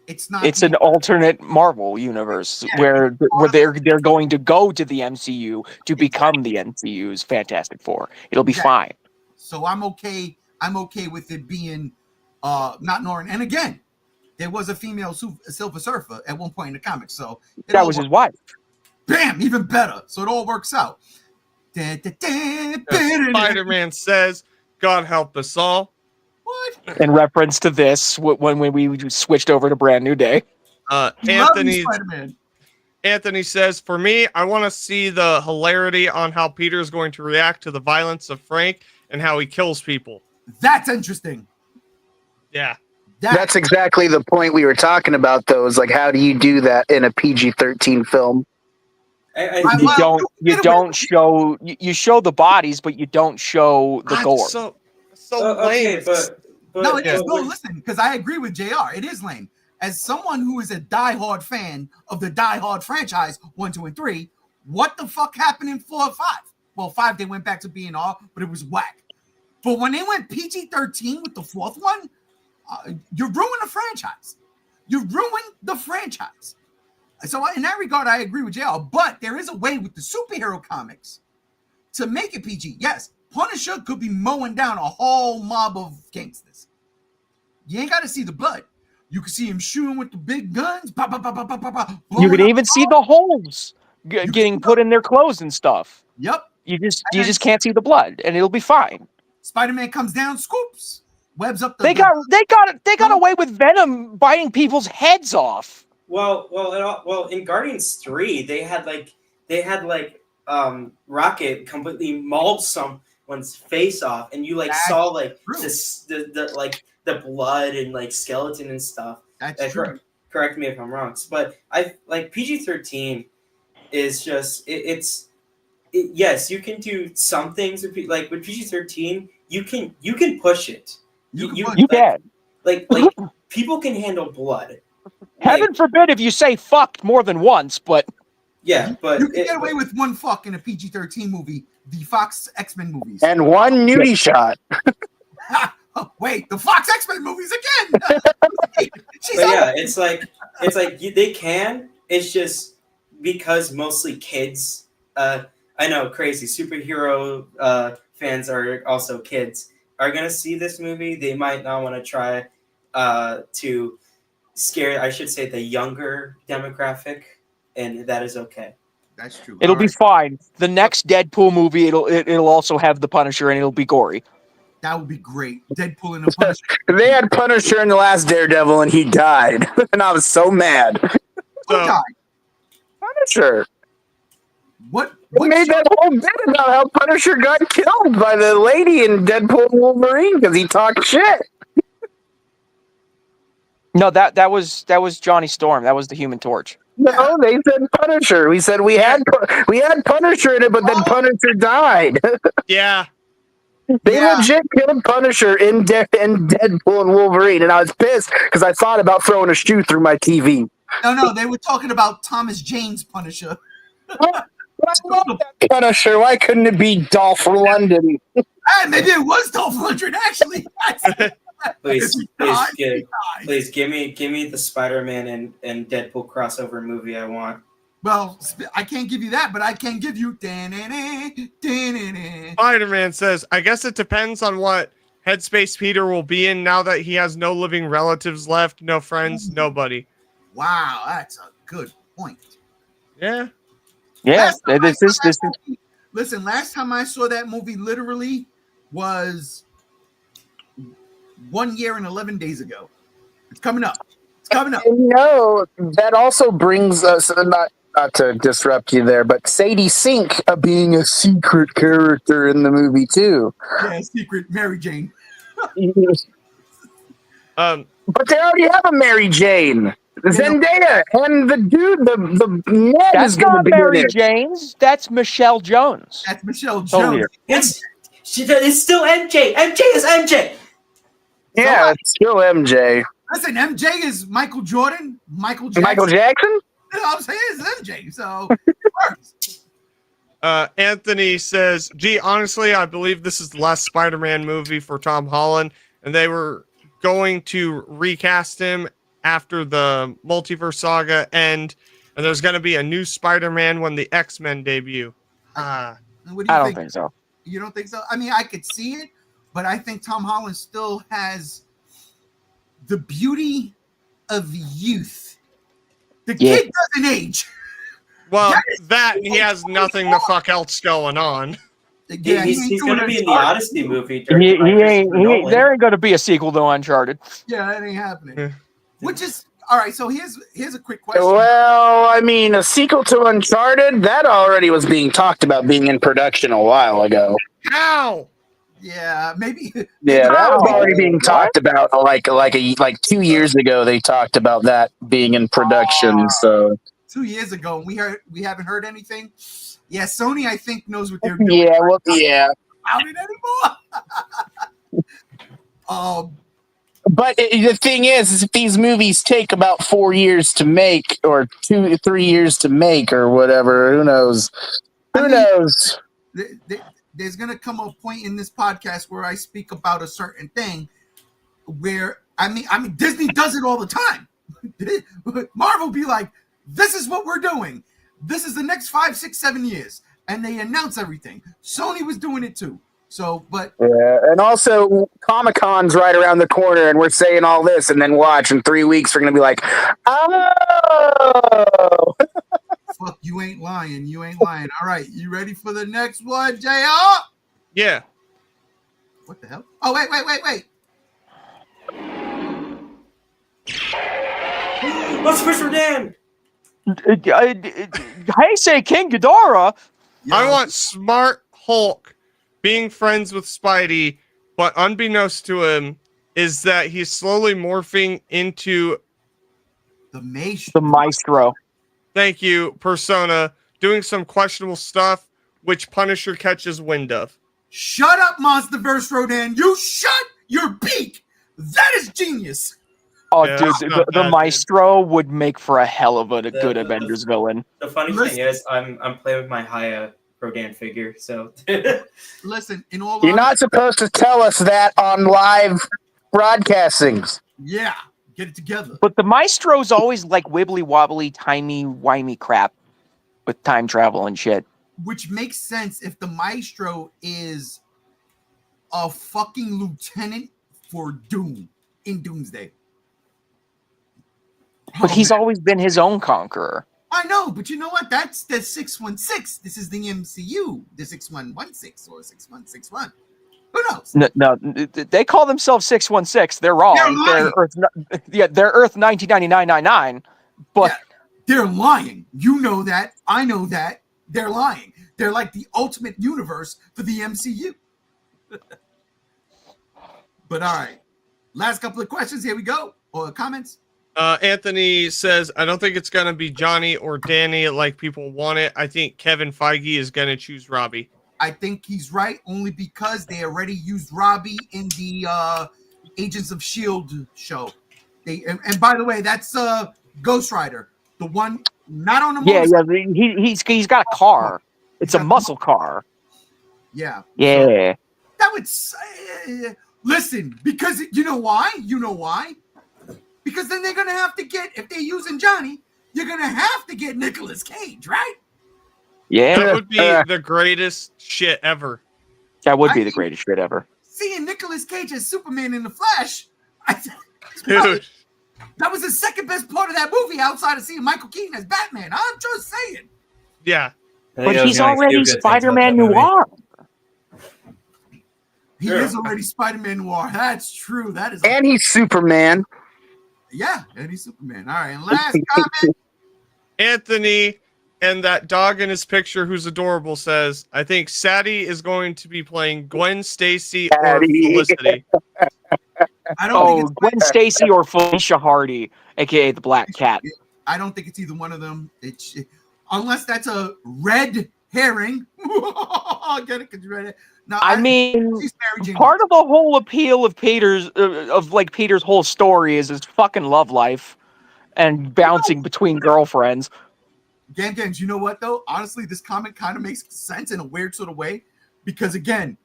It's not. It's an alternate Marvel universe where they're going to go to the MCU to become the MCU's Fantastic Four. It'll be fine. So I'm okay. I'm okay with it being not Norrin. And again, there was a female Silver Surfer at one point in the comics. So that was his wife. Bam, even better. So it all works out. Spider-Man says, God help us all. What? In reference to this, when we switched over to Brand New Day. Anthony says, for me, I want to see the hilarity on how Peter's going to react to the violence of Frank and how he kills people. That's interesting. Yeah. That's exactly the point we were talking about, though, is like, how do you do that in a PG-13 film? You show the bodies, but you don't show the gore. So lame. No, it is. No, listen, because I agree with JR. It is lame. As someone who is a diehard fan of the diehard franchise 1, 2, and 3, what the fuck happened in 4 and 5? Well, 5 they went back to being R, but it was whack. But when they went PG-13 with the 4th one, you ruined the franchise. You ruined the franchise. So in that regard, I agree with JR. But there is a way with the superhero comics to make it PG. Yes, Punisher could be mowing down a whole mob of gangsters. You ain't got to see the blood. You can see him shooting with the big guns. You can even see the holes getting put in their clothes and stuff. Yep. You just can't see the blood, and it'll be fine. Spider-Man comes down, scoops, webs up the. They got away with Venom biting people's heads off. Well, in Guardians 3, they had Rocket completely mauled someone's face off, and you saw like the blood and like skeleton and stuff. That's true. Correct me if I'm wrong, but I like PG-13 is just yes, you can do some things with with PG-13. You can push it. You can. Like people can handle blood. Heaven forbid if you say fucked more than once, but yeah, but you can get away with one fuck in a PG-13 movie, the Fox X-Men movies, and one nudie shot. Wait, the Fox X-Men movies again? It's like they can. It's just because mostly kids. I know, crazy superhero fans are also kids. Are gonna see this movie. They might not want to try to scare, I should say, the younger demographic, and that is okay. That's true. It'll be fine. The next Deadpool movie, it'll also have the Punisher, and it'll be gory. That would be great. Deadpool and the Punisher. They had Punisher in the last Daredevil, and he died, and I was so mad. Who died? Punisher. What made that whole bit about how Punisher got killed by the lady in Deadpool and Wolverine because he talked shit? No, that was Johnny Storm. That was the Human Torch. No, they said Punisher. We said we had Punisher in it, but then Punisher died. Yeah. They legit killed Punisher in Deadpool and Wolverine, and I was pissed because I thought about throwing a shoe through my TV. No, they were talking about Thomas Jane's Punisher. I love that Punisher. Why couldn't it be Dolph Lundgren? Maybe it was Dolph Lundgren, actually. Please give me the Spider-Man and Deadpool crossover movie I want. Well, I can't give you that, but I can give you. Spider-Man says, I guess it depends on what headspace Peter will be in now that he has no living relatives left, no friends, nobody. Wow, that's a good point. Yeah. Yeah. Listen, last time I saw that movie literally was 1 year and 11 days ago. It's coming up. That also brings us, not to disrupt you there, but Sadie Sink being a secret character in the movie too. Yeah, secret Mary Jane. But they already have a Mary Jane. Zendaya and the dude, the Ned is going to be Mary in it. Jane's. That's Michelle Jones. That's Michelle Jones. It's still MJ. MJ is MJ. Yeah, it's still MJ. Listen, MJ is Michael Jordan. Michael Jackson. Michael Jackson? You know what I'm saying? It's MJ. So Anthony says, gee, honestly, I believe this is the last Spider-Man movie for Tom Holland, and they were going to recast him after the multiverse saga end, and there's going to be a new Spider-Man when the X-Men debut. I don't think so. You don't think so? I mean, I could see it, but I think Tom Holland still has the beauty of youth. The kid doesn't age. Well, he has nothing the fuck else going on. Yeah, he's going to be in the Odyssey movie. There ain't going to be a sequel to Uncharted. Yeah, that ain't happening. Which is all right. So here's a quick question. Well, I mean, a sequel to Uncharted that already was being talked about being in production a while ago. How? Yeah, maybe. Yeah, that was already being talked about. Like 2 years ago, they talked about that being in production. So 2 years ago, we haven't heard anything. Yeah, Sony, I think, knows what they're doing. Yeah, well, yeah. Out it anymore. But the thing is if these movies take about 4 years to make, or 3 years to make, or whatever, who knows? Who knows? There's gonna come a point in this podcast where I speak about a certain thing where I mean Disney does it all the time. Marvel be like, this is what we're doing. This is the next 5, 6, 7 years, and they announce everything. Sony was doing it too. So, but yeah, and also Comic-Con's right around the corner, and we're saying all this, and then watch in 3 weeks we're gonna be like, oh. Fuck, you ain't lying. You ain't lying. All right, you ready for the next one, JR? Yeah. What the hell? Oh, wait. What's Fisher Dan? I say King Ghidorah. I want Smart Hulk being friends with Spidey, but unbeknownst to him is that he's slowly morphing into the Maestro. Thank you, Persona, doing some questionable stuff, which Punisher catches wind of. Shut up, Monsterverse Rodan. You shut your beak. That is genius. Oh, yeah, dude, the Maestro would make for a hell of a good Avengers villain. The funny thing is, I'm playing with my Haya Rodan figure, so... Listen, in all You're not supposed to tell us that on live broadcastings. Yeah. Get it together. But the Maestro's always like wibbly wobbly, timey-wimey crap with time travel and shit. Which makes sense if the Maestro is a fucking lieutenant for Doom in Doomsday. But he's always been his own conqueror. I know, but you know what? That's the 616. This is the MCU, the 6116 or 6161. Who knows? No, they call themselves 616. They're wrong. They're Earth 1999. But they're lying. You know that. I know that. They're lying. They're like the ultimate universe for the MCU. But all right. Last couple of questions. Here we go. Or comments. Anthony says, I don't think it's going to be Johnny or Danny like people want it. I think Kevin Feige is going to choose Robbie. I think he's right, only because they already used Robbie in the Agents of S.H.I.E.L.D. show. And by the way, that's Ghost Rider, the one not on the motorcycle. Yeah. He's got a car. It's a muscle car. Yeah. Yeah. So that would say, listen, because you know why? Because then they're gonna have to get, if they're using Johnny, you're gonna have to get Nicolas Cage, right? Yeah. That would be the greatest shit ever. That would be the greatest shit ever. Seeing Nicolas Cage as Superman in the Flash, Dude. that was the second best part of that movie outside of seeing Michael Keaton as Batman. I'm just saying. Yeah. But he's already Spider-Man Noir. He is already Spider-Man Noir. That's true. That is. And he's Superman. Yeah, and he's Superman. All right, and last comment. Anthony and that dog in his picture who's adorable says, I think Sadie is going to be playing Gwen Stacy or Felicity. I don't think it's Gwen Stacy or Felicia Hardy, aka the Black Cat. I don't think it's either one of them. Unless that's a red herring. I get it because you read it. No, I mean, she's Mary Jane. part of the whole appeal of Peter's Peter's whole story is his fucking love life and bouncing between girlfriends. Games, you know what though? Honestly, this comment kind of makes sense in a weird sort of way because again,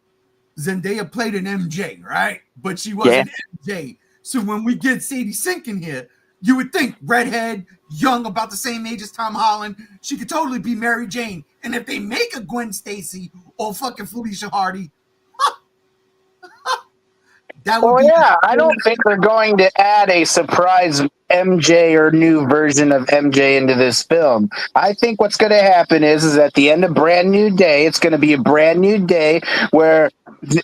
Zendaya played an MJ, right? But she wasn't MJ. So when we get Sadie Sink in here, you would think redhead, young, about the same age as Tom Holland, she could totally be Mary Jane. And if they make a Gwen Stacy or fucking Felicia Hardy, that would be. Yeah, I don't think they're going to add a surprise MJ or new version of MJ into this film. I think what's going to happen is at the end of Brand New Day, it's going to be a brand new day where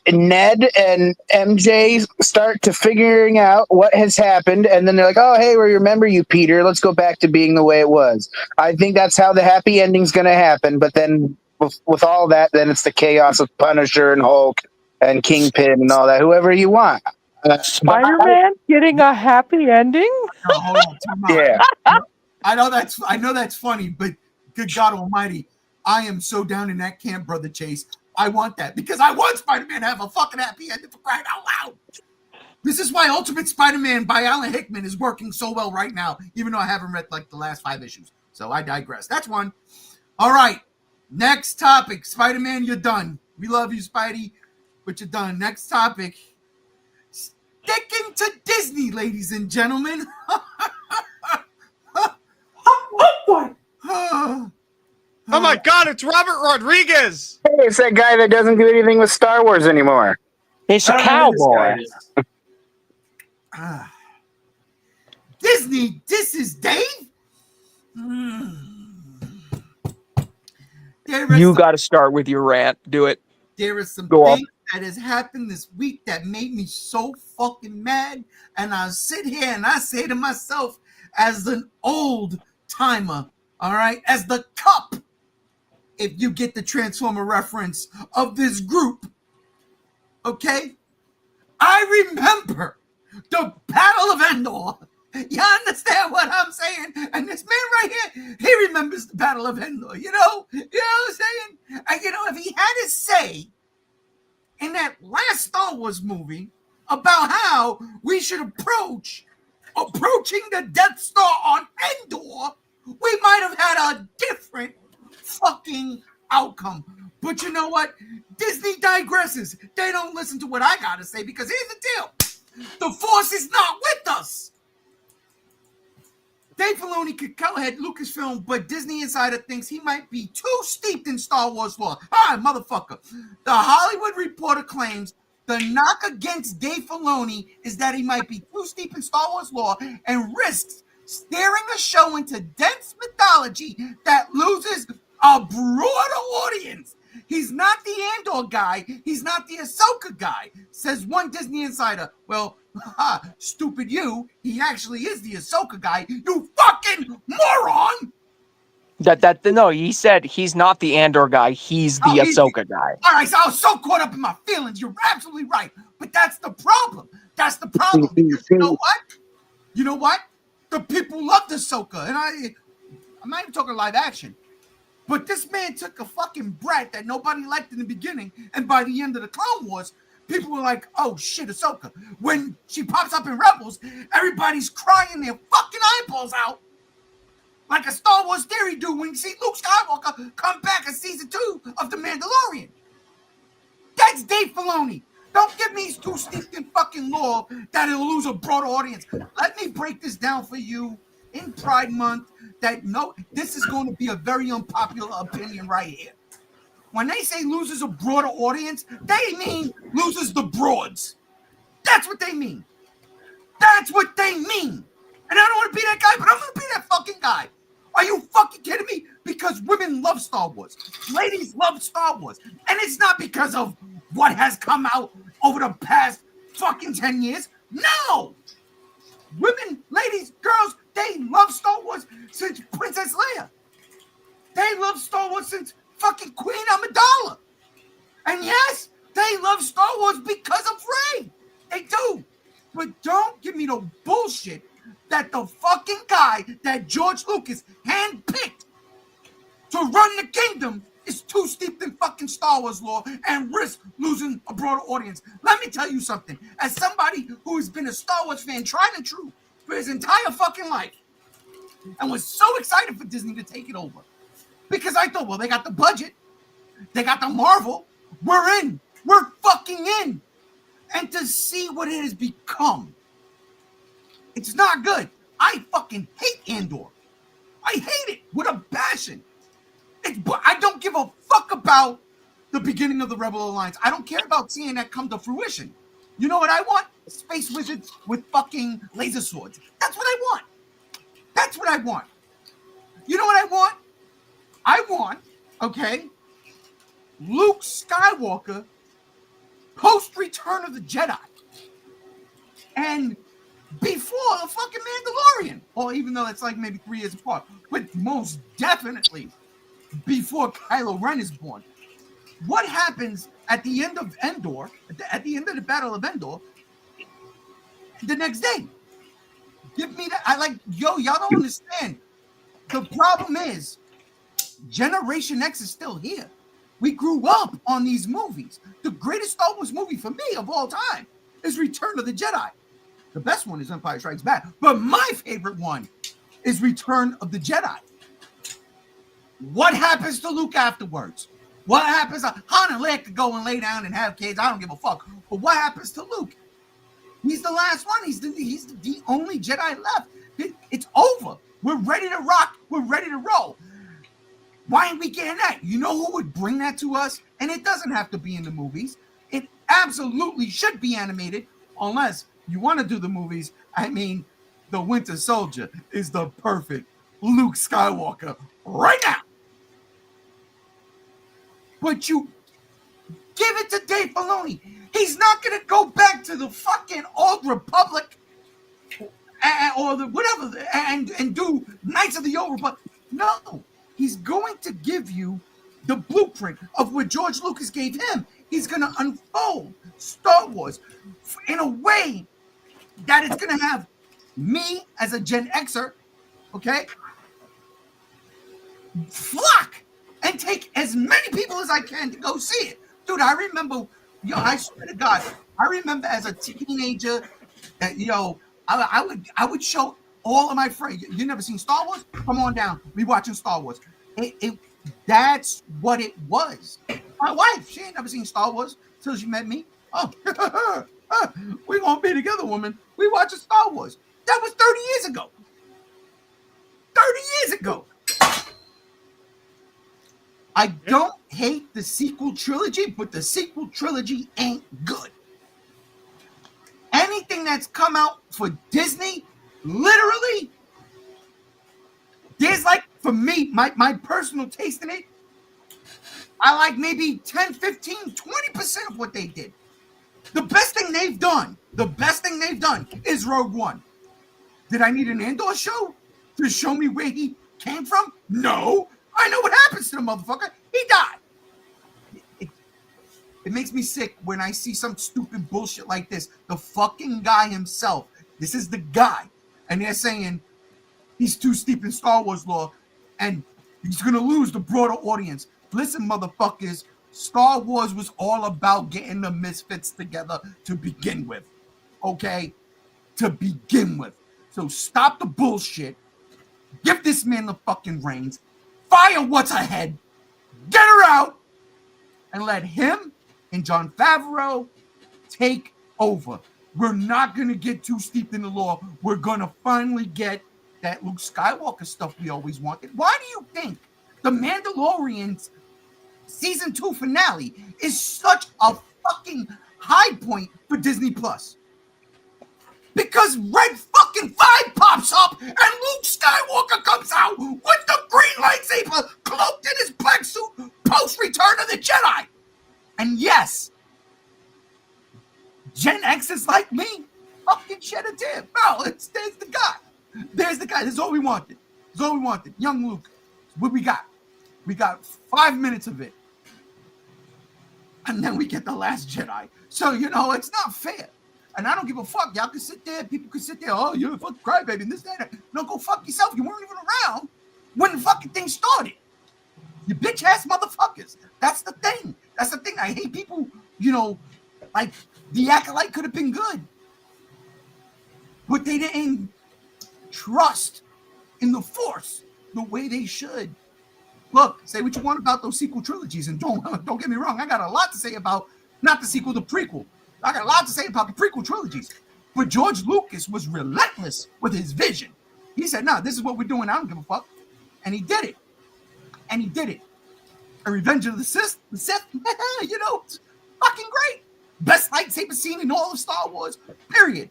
Ned and MJ start to figuring out what has happened, and then they're like, oh, hey, we remember you, Peter. Let's go back to being the way it was. I think that's how the happy ending's going to happen, but then with all that, then it's the chaos of Punisher and Hulk and Kingpin and all that, whoever you want. Spider-Man getting a happy ending? No, hold on, time out. Yeah. I know that's funny, but good God Almighty, I am so down in that camp, brother Chase. I want that because I want Spider-Man to have a fucking happy ending for crying out loud. This is why Ultimate Spider-Man by Alan Hickman is working so well right now, even though I haven't read like the last 5 issues. So I digress. That's one. All right. Next topic. Spider-Man, you're done. We love you, Spidey, but you're done. Next topic. Sticking to Disney, ladies and gentlemen. Oh my God, it's Robert Rodriguez. Hey, it's that guy that doesn't do anything with Star Wars anymore. It's a cowboy. Disney, this is Dave. You got to start with your rant. Do it. There is some Go on. things that has happened this week that made me so fucking mad. And I sit here and I say to myself, as an old timer, all right, as the cup, if you get the Transformer reference of this group, okay, I remember the Battle of Endor. You understand what I'm saying? And this man right here, he remembers the Battle of Endor. You know what I'm saying? And if he had to say in that last Star Wars movie about how we should approaching the Death Star on Endor, we might have had a different fucking outcome. But you know what? Disney digresses. They don't listen to what I gotta say because here's the deal. The Force is not with us. Dave Filoni could go ahead, Lucasfilm, but Disney Insider thinks he might be too steeped in Star Wars lore. All right, motherfucker. The Hollywood Reporter claims the knock against Dave Filoni is that he might be too steep in Star Wars lore and risks steering a show into dense mythology that loses a broader audience. He's not the Andor guy. He's not the Ahsoka guy, says one Disney Insider. Well, stupid you. He actually is the Ahsoka guy. You fucking moron! No, he said he's not the Andor guy. He's the Ahsoka guy. All right, so I was so caught up in my feelings. You're absolutely right, but that's the problem. That's the problem. Because you know what? You know what? The people loved Ahsoka, and I'm not even talking live action. But this man took a fucking brat that nobody liked in the beginning, and by the end of the Clone Wars, people were like, "Oh shit, Ahsoka!" When she pops up in Rebels, everybody's crying their fucking eyeballs out, like a Star Wars theory do when you see Luke Skywalker come back in season 2 of The Mandalorian. That's Dave Filoni. Don't get me too steeped in fucking lore that it'll lose a broader audience. Let me break this down for you in Pride Month. This is going to be a very unpopular opinion right here. When they say loses a broader audience, they mean loses the broads. That's what they mean. That's what they mean. And I don't want to be that guy, but I'm going to be that fucking guy. Are you fucking kidding me? Because women love Star Wars. Ladies love Star Wars. And it's not because of what has come out over the past fucking 10 years. No! Women, ladies, girls, they love Star Wars since Princess Leia. They love Star Wars since fucking Queen Amidala. And yes, they love Star Wars because of Rey. They do. But don't give me the bullshit that the fucking guy that George Lucas handpicked to run the kingdom is too steeped in fucking Star Wars lore and risk losing a broader audience. Let me tell you something. As somebody who has been a Star Wars fan, tried and true, for his entire fucking life, and was so excited for Disney to take it over, because I thought, well, they got the budget, they got the Marvel, we're in, we're fucking in. And to see what it has become, it's not good. I fucking hate Andor. I hate it with a passion. I don't give a fuck about the beginning of the Rebel Alliance. I don't care about seeing that come to fruition. You know what I want? Space wizards with fucking laser swords. That's what I want. That's what I want. You know what I want? I want, okay, Luke Skywalker post Return of the Jedi. And before the fucking Mandalorian. Or even though it's like maybe 3 years apart. But most definitely before Kylo Ren is born. What happens at the end of Endor, at the end of the Battle of Endor, the next day? Give me that. Y'all don't understand. The problem is, Generation X is still here. We grew up on these movies. The greatest Star Wars movie for me of all time is Return of the Jedi. The best one is Empire Strikes Back. But my favorite one is Return of the Jedi. What happens to Luke afterwards? What happens? Han and Leia could go and lay down and have kids. I don't give a fuck. But what happens to Luke? He's the last one. He's the only Jedi left. It's over. We're ready to rock. We're ready to roll. Why ain't we getting that? You know who would bring that to us? And it doesn't have to be in the movies. It absolutely should be animated, unless you want to do the movies. I mean, the Winter Soldier is the perfect Luke Skywalker right now. But you give it to Dave Filoni. He's not going to go back to the fucking Old Republic or the whatever and do Knights of the Old Republic. No, he's going to give you the blueprint of what George Lucas gave him. He's going to unfold Star Wars in a way that it's going to have me as a Gen Xer, okay, flock and take as many people as I can to go see it. Dude, I remember, I swear to God, I remember as a teenager that, I would show all of my friends, you never seen Star Wars? Come on down. We watching Star Wars. That's what it was. My wife, she ain't never seen Star Wars till she met me. Oh, we won't be together, woman. We watching Star Wars. That was 30 years ago. 30 years ago. I don't hate the sequel trilogy, but the sequel trilogy ain't good. Anything that's come out for Disney, literally, there's for me, my personal taste in it, I like maybe 10, 15, 20% of what they did. The best thing they've done is Rogue One. Did I need an Andor show to show me where he came from? No. I know what happens to the motherfucker. He died. It makes me sick when I see some stupid bullshit like this. The fucking guy himself. This is the guy. And they're saying he's too steep in Star Wars lore and he's going to lose the broader audience. Listen, motherfuckers. Star Wars was all about getting the misfits together to begin with. Okay? To begin with. So stop the bullshit. Give this man the fucking reins. Fire what's ahead. Get her out. And let him and Jon Favreau take over. We're not going to get too steep in the lore. We're going to finally get that Luke Skywalker stuff we always wanted. Why do you think The Mandalorian's season 2 finale is such a fucking high point for Disney Plus? Because Red fucking 5 pops up and Luke Skywalker comes out with the green lightsaber cloaked in his black suit post Return of the Jedi. And yes, Gen X is like me. Fucking shed a tear. No, there's the guy. There's the guy. This is all we wanted. This is all we wanted. Young Luke. What we got? We got 5 minutes of it. And then we get The Last Jedi. So, it's not fair. And I don't give a fuck. Y'all can sit there. People can sit there. Oh, you're a fucking crybaby. And this, that. No, go fuck yourself. You weren't even around when the fucking thing started. You bitch ass motherfuckers. That's the thing. That's the thing. I hate people, like the Acolyte could have been good. But they didn't trust in the Force the way they should. Look, say what you want about those sequel trilogies. And don't get me wrong. I got a lot to say about not the sequel, the prequel. I got a lot to say about the prequel trilogies. But George Lucas was relentless with his vision. He said, no, this is what we're doing. I don't give a fuck. And he did it. And Revenge of the Sith, it's fucking great. Best lightsaber scene in all of Star Wars, period.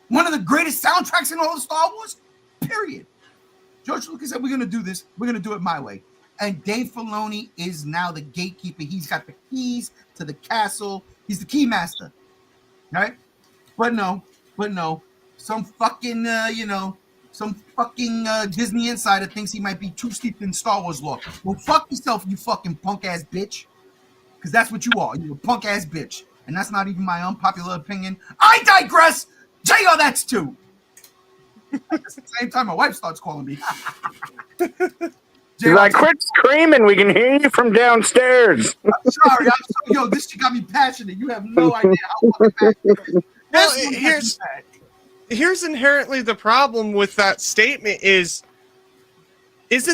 One of the greatest soundtracks in all of Star Wars, period. George Lucas said, we're going to do this. We're going to do it my way. And Dave Filoni is now the gatekeeper. He's got the keys to the castle. He's the key master, right? But no. Some fucking, Disney insider thinks he might be too steep in Star Wars lore. Well, fuck yourself, you fucking punk-ass bitch. Because that's what you are. You're a punk-ass bitch. And that's not even my unpopular opinion. I digress. JR, that's two. At the same time, my wife starts calling me. She's like, quit screaming. We can hear you from downstairs. I'm sorry. This shit got me passionate. You have no idea how fucking passionate. Well, here's inherently the problem with that statement isn't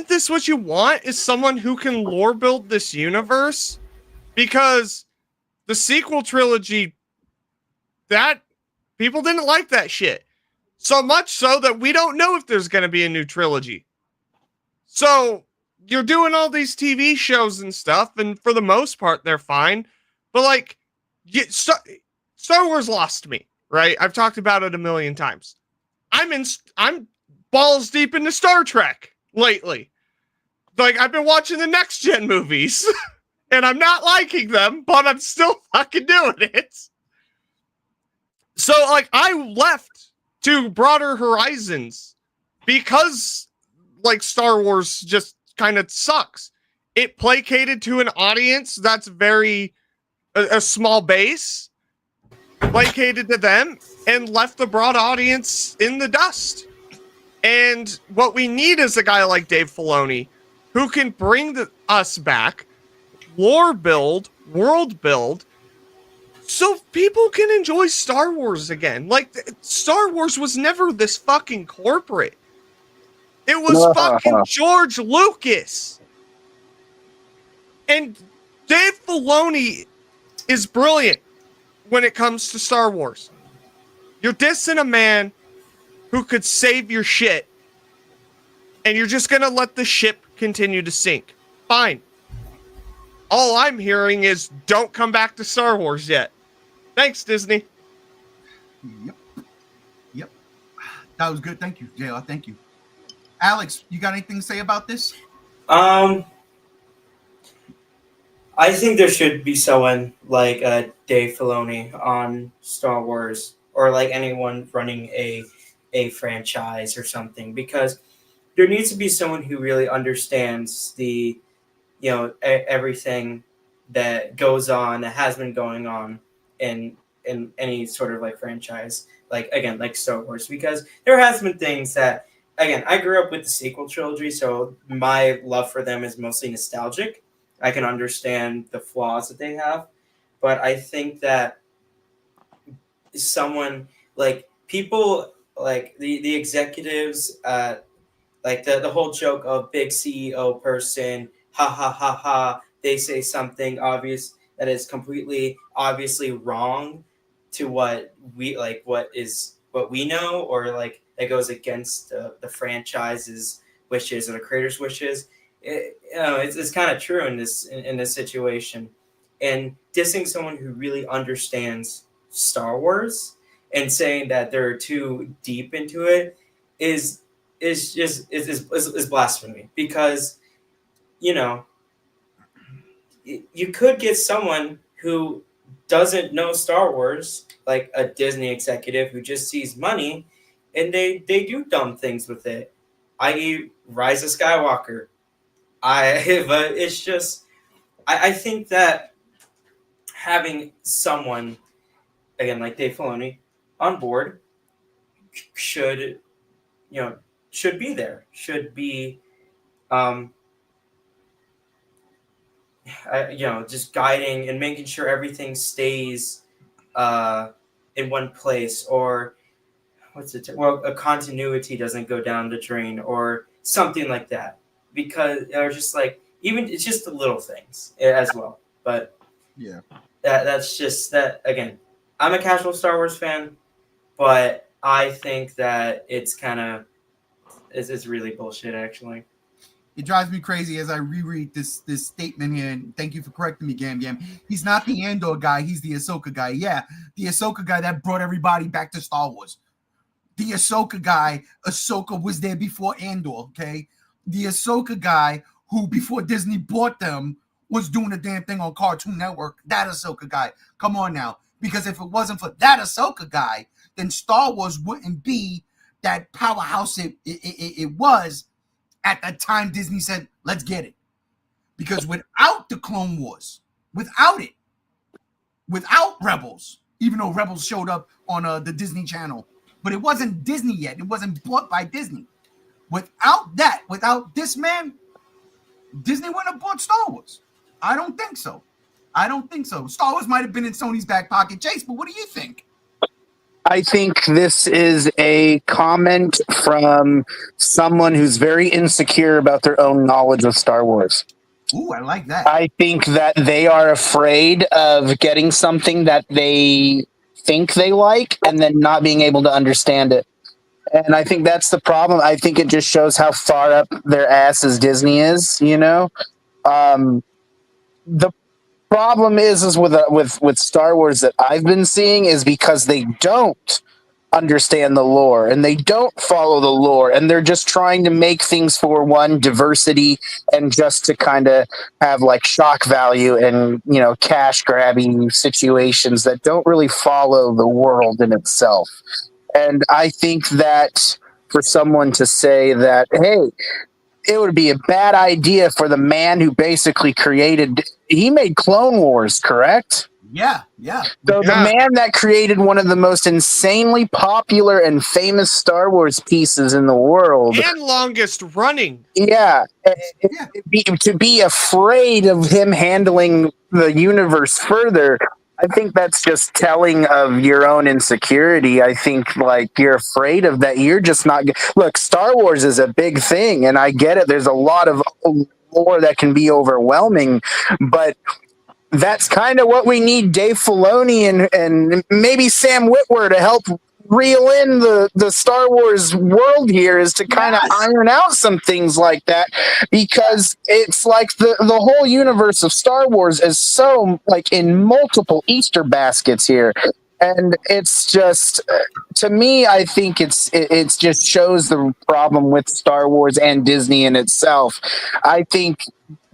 this what you want? Is someone who can lore build this universe? Because the sequel trilogy, that people didn't like that shit. So much so that we don't know if there's going to be a new trilogy. So you're doing all these TV shows and stuff, and for the most part, they're fine. But Star Wars lost me, right? I've talked about it a million times. I'm balls deep into Star Trek lately. Like, I've been watching the next gen movies, and I'm not liking them, but I'm still fucking doing it. So, I left to broader horizons because, Star Wars just kind of sucks. It placated to an audience that's very a small base, placated to them, and left the broad audience in the dust. And what we need is a guy like Dave Filoni who can bring us back, lore build, world build, so people can enjoy Star Wars again. Star Wars was never this fucking corporate. It was fucking George Lucas. And Dave Filoni is brilliant when it comes to Star Wars. You're dissing a man who could save your shit, and you're just going to let the ship continue to sink. Fine. All I'm hearing is don't come back to Star Wars yet. Thanks, Disney. Yep. That was good. Thank you, JR. Thank you. Alex, you got anything to say about this? I think there should be someone like Dave Filoni on Star Wars, or anyone running a franchise or something, because there needs to be someone who really understands the, everything that goes on, that has been going on in any sort of like franchise, like again, like Star Wars, because there has been things that, again, I grew up with the sequel trilogy, so my love for them is mostly nostalgic. I can understand the flaws that they have, but I think that someone like people like the executives, like the whole joke of big CEO person, ha ha ha ha, they say something obvious that is completely obviously wrong to what we like, what we know, or like that goes against the franchise's wishes or the creator's wishes. It's kind of true in this situation, and dissing someone who really understands Star Wars and saying that they're too deep into it is blasphemy, because you could get someone who doesn't know Star Wars, like a Disney executive who just sees money, and they do dumb things with it, i.e. Rise of Skywalker. But it's just, I think that having someone, again, like Dave Filoni on board should be there, should be just guiding and making sure everything stays in one place, or a continuity doesn't go down the drain or something like that, because or just like, even it's just the little things as well. But yeah, that's just that. Again, I'm a casual Star Wars fan, but I think that it's really bullshit, actually. it drives me crazy as I reread this statement here. And thank you for correcting me, Gam Gam. He's not the Andor guy. He's the Ahsoka guy. Yeah, the Ahsoka guy that brought everybody back to Star Wars. The Ahsoka guy. Ahsoka was there before Andor. Okay, the Ahsoka guy who, before Disney bought them, was doing the damn thing on Cartoon Network. That Ahsoka guy. Come on now, because if it wasn't for that Ahsoka guy, then Star Wars wouldn't be that powerhouse it was at the time Disney said, let's get it. Because without the Clone Wars, without Rebels, even though Rebels showed up on the Disney Channel, but it wasn't Disney yet. It wasn't bought by Disney. Without this man, Disney wouldn't have bought Star Wars. I don't think so. Star Wars might have been in Sony's back pocket, Chase, but what do you think? I think this is a comment from someone who's very insecure about their own knowledge of Star Wars. Ooh, I like that. I think that they are afraid of getting something that they think they like and then not being able to understand it. And I think that's the problem. I think it just shows how far up their asses Disney is, The problem is with Star Wars that I've been seeing is because they don't understand the lore and they don't follow the lore, and they're just trying to make things for one, diversity, and just to kind of have like shock value and cash grabbing situations that don't really follow the world in itself. And I think that for someone to say that, hey, it would be a bad idea for the man who basically he made Clone Wars, correct? Yeah. So the man that created one of the most insanely popular and famous Star Wars pieces in the world. And longest running. Yeah. To be afraid of him handling the universe further, I think that's just telling of your own insecurity. I think like you're afraid of that. You're just not. Look, Star Wars is a big thing, and I get it. There's a lot of lore that can be overwhelming, but that's kind of what we need Dave Filoni and maybe Sam Witwer to help reel in the Star Wars world here, is to kind of iron out some things like that, because it's like the whole universe of Star Wars is so like in multiple Easter baskets here. And it's just, to me, I think it's just shows the problem with Star Wars and Disney in itself. I think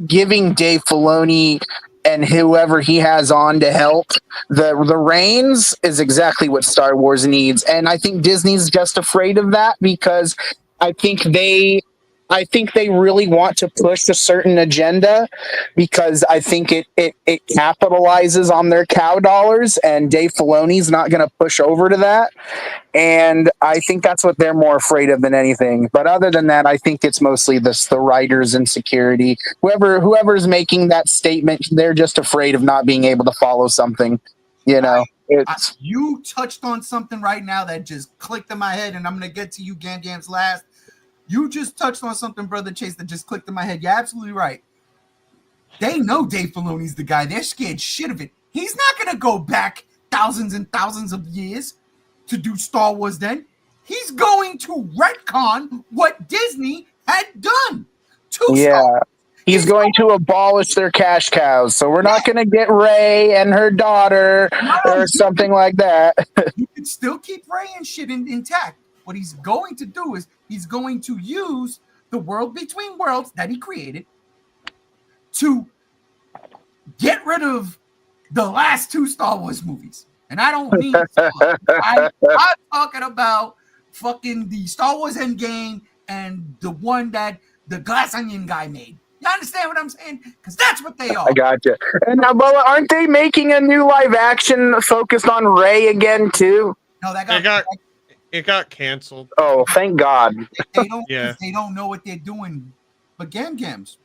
giving Dave Filoni and whoever he has on to help the reins is exactly what Star Wars needs. And I think Disney's just afraid of that, because I think they I think they really want to push a certain agenda because I think it capitalizes on their cow dollars, and Dave Filoni's not going to push over to that. And I think that's what they're more afraid of than anything. But other than that, I think it's mostly the writers' insecurity. Whoever's making that statement, they're just afraid of not being able to follow something. You know, you touched on something right now that just clicked in my head, and I'm going to get to you, Gams last. You just touched on something, Brother Chase, that just clicked in my head. You're absolutely right. They know Dave Filoni's the guy. They're scared shit of it. He's not going to go back thousands and thousands of years to do Star Wars then. He's going to retcon what Disney had done to Star Wars. He's going to abolish their cash cows. So we're not going to get Rey and her daughter or something like that. You can still keep Rey and shit intact. What he's going to do is he's going to use the world between worlds that he created to get rid of the last 2 Star Wars movies. And I don't mean I'm talking about fucking the Star Wars Endgame and the one that the Glass Onion guy made. You understand what I'm saying? Because that's what they are. I gotcha. And now, Boa, aren't they making a new live action focused on Rey again too? No, it got canceled. Oh, thank God. They don't know what they're doing. But Gams,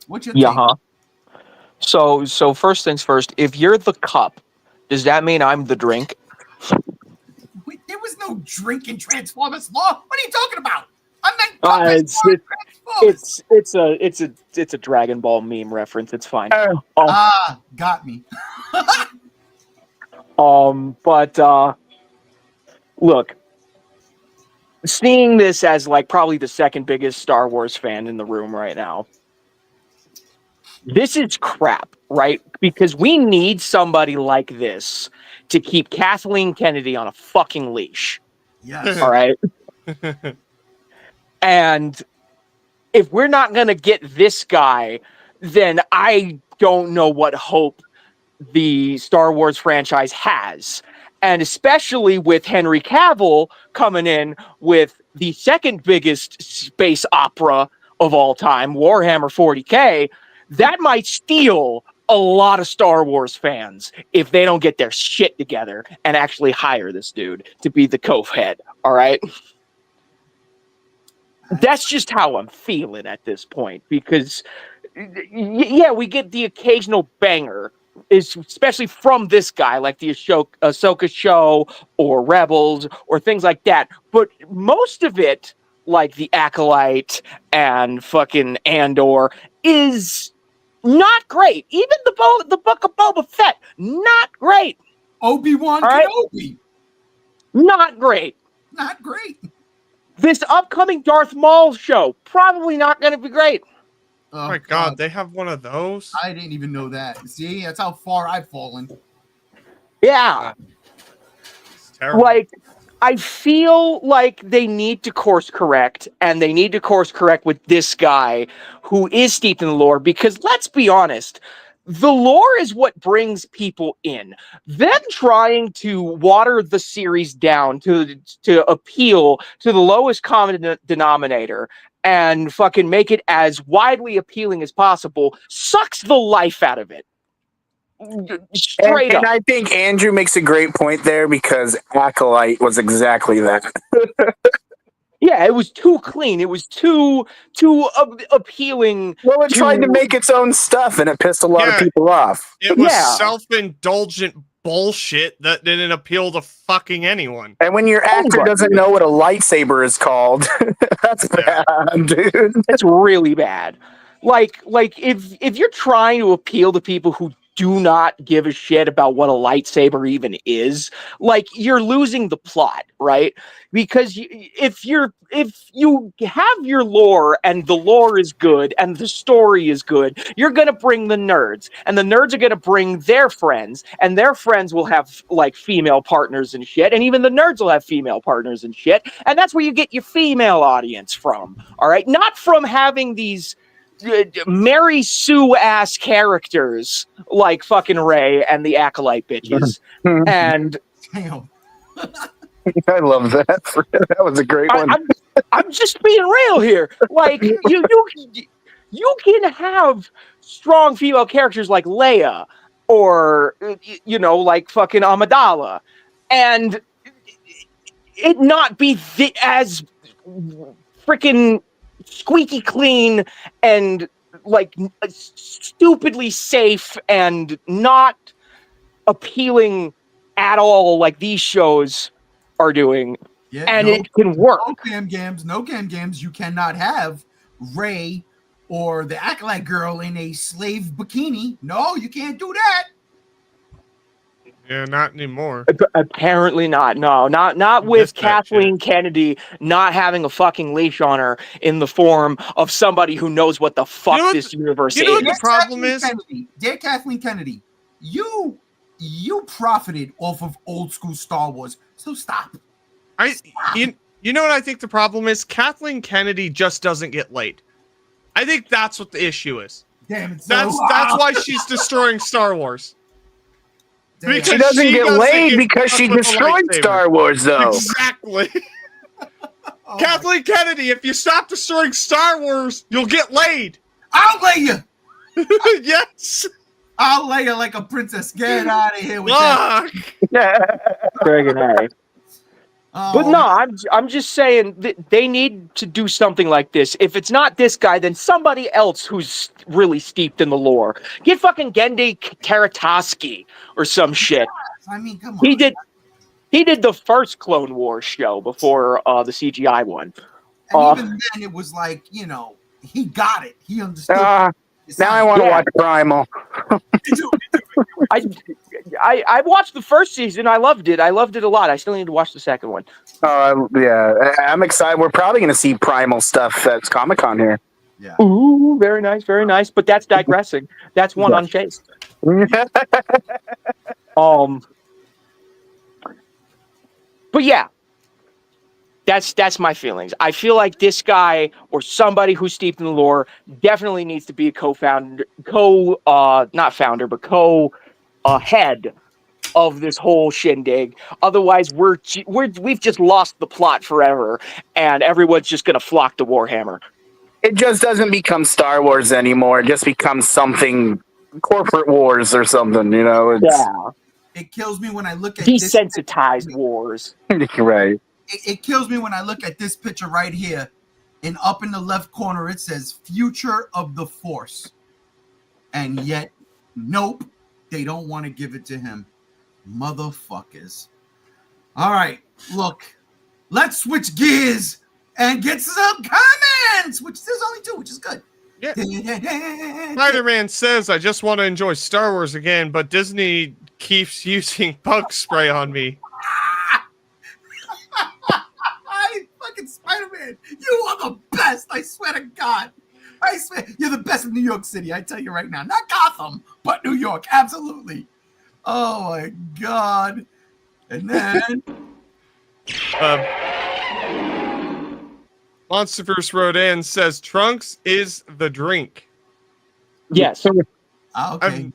what's your take? So first things first, if you're the cup, does that mean I'm the drink? Wait, there was no drink in Transformers Law. What are you talking about? I meant it's a Dragon Ball meme reference. It's fine. Got me. But look, seeing this as like probably the second biggest Star Wars fan in the room right now, this is crap, right? Because we need somebody like this to keep Kathleen Kennedy on a fucking leash. Yes. All right. And if we're not going to get this guy, then I don't know what hope the Star Wars franchise has. And especially with Henry Cavill coming in with the second biggest space opera of all time, Warhammer 40K, that might steal a lot of Star Wars fans if they don't get their shit together and actually hire this dude to be the Cove head. All right. That's just how I'm feeling at this point, because we get the occasional banger, especially from this guy, like the Ahsoka show or Rebels or things like that. But most of it, like the Acolyte and fucking Andor, is not great. Even the Book of Boba Fett, not great. Obi-Wan Kenobi, not great. Not great. This upcoming Darth Maul show, probably not going to be great. Oh my God, they have one of those? I didn't even know that. See, that's how far I've fallen. Yeah. It's terrible. Like, I feel like they need to course correct, and they need to course correct with this guy who is steeped in the lore, because let's be honest, the lore is what brings people in. Them trying to water the series down to appeal to the lowest common denominator and fucking make it as widely appealing as possible sucks the life out of it. Straight up. And I think Andrew makes a great point there, because Acolyte was exactly that. Yeah, it was too clean. It was too appealing. Well, it tried to make its own stuff, and it pissed a lot of people off. It was self-indulgent bullshit that didn't appeal to fucking anyone. And when your actor doesn't know what a lightsaber is called, that's bad, dude. That's really bad. Like if you're trying to appeal to people who do not give a shit about what a lightsaber even is, like, you're losing the plot, right? Because if you have your lore and the lore is good and the story is good, you're gonna bring the nerds, and the nerds are gonna bring their friends, and their friends will have like female partners and shit, and even the nerds will have female partners and shit, and that's where you get your female audience from. All right, not from having these Mary Sue ass characters like fucking Rey and the Acolyte bitches. And Damn. I love that. That was a great one. I'm just being real here. Like you can have strong female characters like Leia or like fucking Amidala, and it not be as freaking squeaky clean and like stupidly safe and not appealing at all like these shows are doing. Yeah, and it can work. No cam games. You cannot have Rey or the Acolyte girl in a slave bikini. No, you can't do that. Yeah, not anymore. Apparently not. No, not with Kathleen Kennedy not having a fucking leash on her in the form of somebody who knows what the fuck this universe is. You know what the problem is? Dear Kathleen Kennedy, you profited off of old school Star Wars, so stop. You know what I think the problem is? Kathleen Kennedy just doesn't get laid. I think that's what the issue is. Damn it! That's why she's destroying Star Wars. Because she doesn't get laid because she destroyed Star Wars, though. Exactly. Kathleen Kennedy, if you stop destroying Star Wars, you'll get laid. I'll lay you. Yes. I'll lay you like a princess. Get out of here with that. Friggin' A. But no, I'm just saying they need to do something like this. If it's not this guy, then somebody else who's really steeped in the lore. Get fucking Genndy Tartakovsky or some shit. I mean, come on. He did the first Clone Wars show before the CGI one. And even then, it was like, he got it. He understood. Now I want to watch Primal. I watched the first season. I loved it. I loved it a lot. I still need to watch the second one. Yeah, I'm excited. We're probably going to see Primal stuff at Comic-Con here. Yeah. Ooh, very nice, very nice. But that's digressing. That's one on Chase. But yeah, that's my feelings. I feel like this guy or somebody who's steeped in the lore definitely needs to be a co-head of this whole shindig. Otherwise, we've just lost the plot forever, and everyone's just gonna flock to Warhammer. It just doesn't become Star Wars anymore. It just becomes something corporate wars or something. It kills me when I look at desensitized wars. Right. It kills me when I look at this picture right here, and up in the left corner it says "Future of the Force," and yet, nope, they don't want to give it to him, motherfuckers. All right, look, let's switch gears and get some comments, which there's only 2, which is good. Yeah. Spider-Man says, "I just want to enjoy Star Wars again, but Disney keeps using bug spray on me." Fucking Spider-Man, you are the best. I swear to God. I swear, you're the best in New York City. I tell you right now. Not Gotham, but New York. Absolutely. Oh, my God. And then... Monsterverse Rodan says, "Trunks is the drink." Yes. Okay.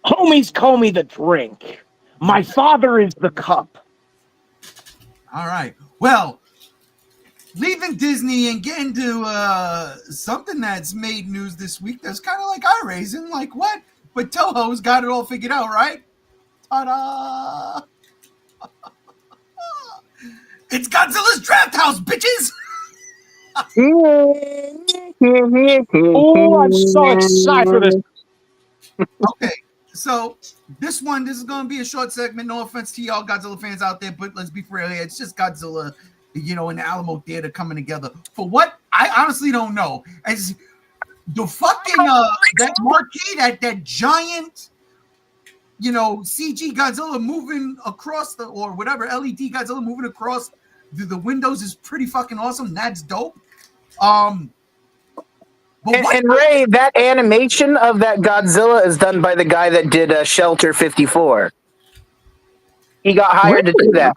Homies call me the drink. My father is the cup. All right. Well, leaving Disney and getting to something that's made news this week that's kind of like eye-raising. Like, what? But Toho's got it all figured out, right? Ta-da! It's Godzilla's Drafthouse, bitches! Oh, I'm so excited for this. Okay, so this is going to be a short segment. No offense to y'all Godzilla fans out there, but let's be for real here. It's just Godzilla, in the Alamo Theater coming together. For what? I honestly don't know. As the fucking, that marquee, that giant, CG Godzilla moving across or whatever, LED Godzilla moving across the windows is pretty fucking awesome. That's dope. And Ray, that animation of that Godzilla is done by the guy that did Shelter 54. He got hired to do that.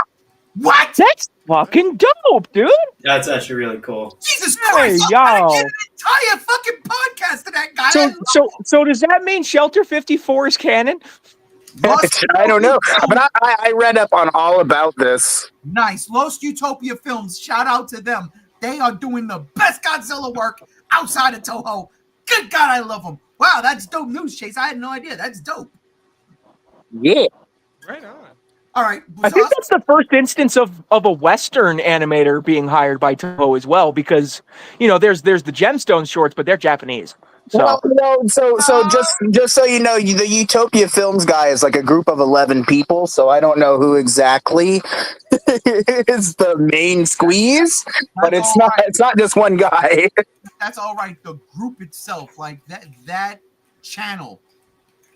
What? That's fucking dope, dude. That's actually really cool. Jesus Christ! Hey, I'm gonna get an entire fucking podcast to that guy. So does that mean Shelter 54 is canon? Lost I don't know, Utopia but Films. I read up on all about this. Nice. Lost Utopia Films. Shout out to them. They are doing the best Godzilla work outside of Toho. Good God, I love them. Wow, that's dope news, Chase. I had no idea. That's dope. Yeah. Right on. All right. I think that's the first instance of a Western animator being hired by Toho as well, because there's the Gemstone shorts, but they're Japanese. So Well, no, so just so you know, the Utopia Films guy is like a group of 11 people, so I don't know who exactly is the main squeeze, but That's it's all not right. it's not just one guy. That's all right. The group itself, like that channel,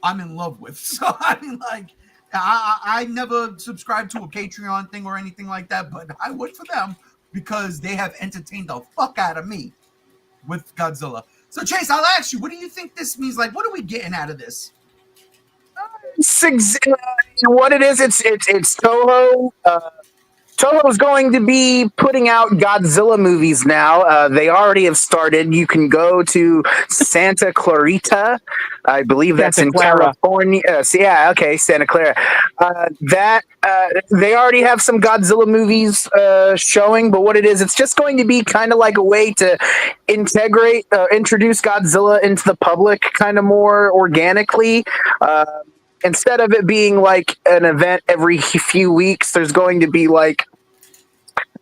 I'm in love with. So I mean, like, I never subscribed to a Patreon thing or anything like that, but I would for them because they have entertained the fuck out of me with Godzilla. So Chase, I'll ask you, what do you think this means? Like, what are we getting out of this? What it is, it's Toho. Toho's going to be putting out Godzilla movies now. They already have started. You can go to Santa Clarita. I believe that's Santa in Clara. California. Santa Clara. They already have some Godzilla movies showing, but what it is, it's just going to be kind of like a way to introduce Godzilla into the public kind of more organically. Instead of it being like an event every few weeks, there's going to be like,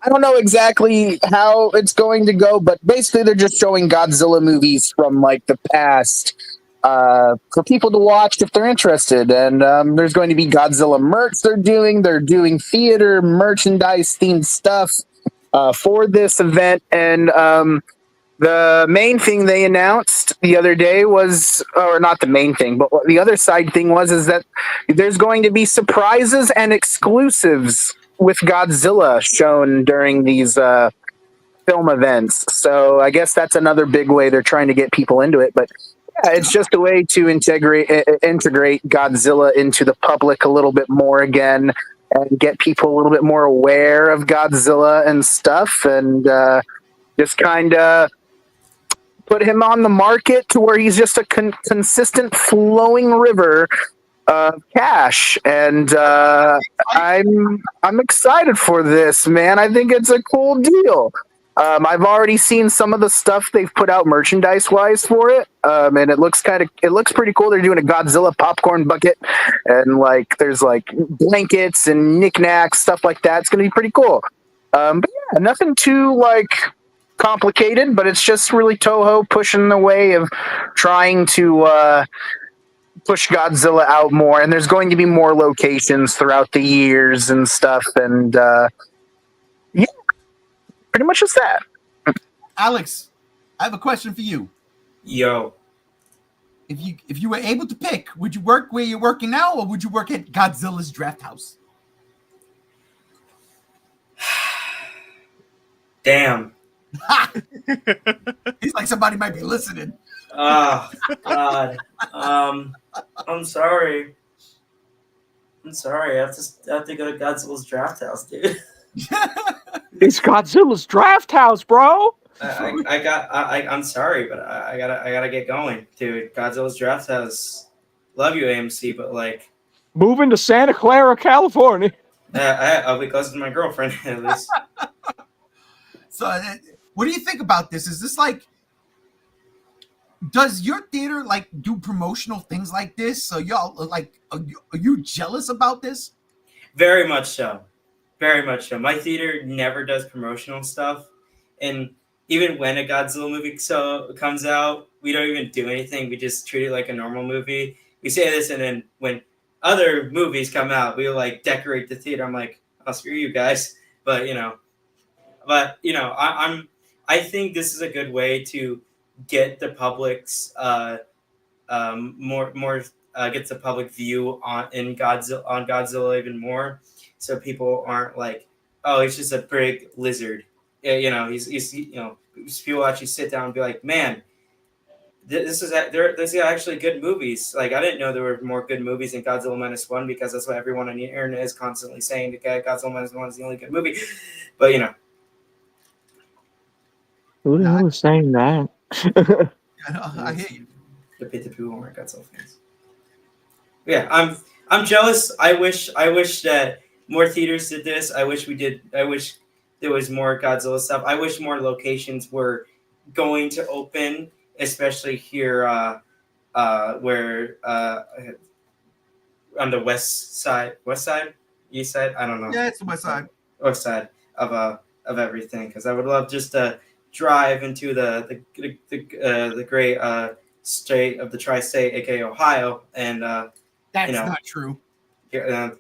I don't know exactly how it's going to go, but basically they're just showing Godzilla movies from like the past for people to watch if they're interested. And there's going to be Godzilla merch they're doing theater merchandise themed stuff for this event. And the main thing they announced the other day was, or not the main thing, but what the other side thing is that there's going to be surprises and exclusives with Godzilla shown during these film events. So I guess that's another big way they're trying to get people into it. But yeah, it's just a way to integrate Godzilla into the public a little bit more again and get people a little bit more aware of Godzilla and stuff, and just kind of put him on the market to where he's just a consistent flowing river of cash. And I'm excited for this, man. I think it's a cool deal. I've already seen some of the stuff they've put out merchandise wise for it, and it looks pretty cool. They're doing a Godzilla popcorn bucket, and like there's like blankets and knickknacks, stuff like that. It's gonna be pretty cool. But yeah, nothing too like complicated, but it's just really Toho pushing the way of trying to push Godzilla out more, and there's going to be more locations throughout the years and stuff, and yeah, pretty much just that. Alex, I have a question for you. Yo, If you were able to pick, would you work where you're working now, or would you work at Godzilla's Drafthouse? damn. He's like, somebody might be listening. Oh God. I'm sorry. I have to go to Godzilla's Drafthouse, dude. it's Godzilla's Drafthouse, bro. I'm sorry, but I gotta get going, dude. Godzilla's Drafthouse. Love you, AMC, but like, Moving to Santa Clara, California. I'll be closer to my girlfriend at least. So, what do you think about this? Is this like, does your theater like do promotional things like this? So y'all like, are you jealous about this? Very much so. Very much so. My theater never does promotional stuff, and even when a Godzilla movie comes out, we don't even do anything. We just treat it like a normal movie. We say this, and then when other movies come out, we like decorate the theater. I'm like, oh, screw you guys. But I think this is a good way to get the public's gets the public view on Godzilla even more, so people aren't like, oh, he's just a big lizard. He's people actually sit down and be like, man, these are actually good movies. Like, I didn't know there were more good movies than Godzilla -1, because that's what everyone on the internet is constantly saying. That Godzilla -1 is the only good movie, but Who the hell is saying that? I hear you. the people who aren't Godzilla fans. Yeah, I'm jealous. I wish that more theaters did this. I wish there was more Godzilla stuff. I wish more locations were going to open, especially here where on the west side, east side. I don't know. Yeah, it's the west side. West side of everything, because I would love just to drive into the great state of the tri-state, aka Ohio, and That's not true. yeah.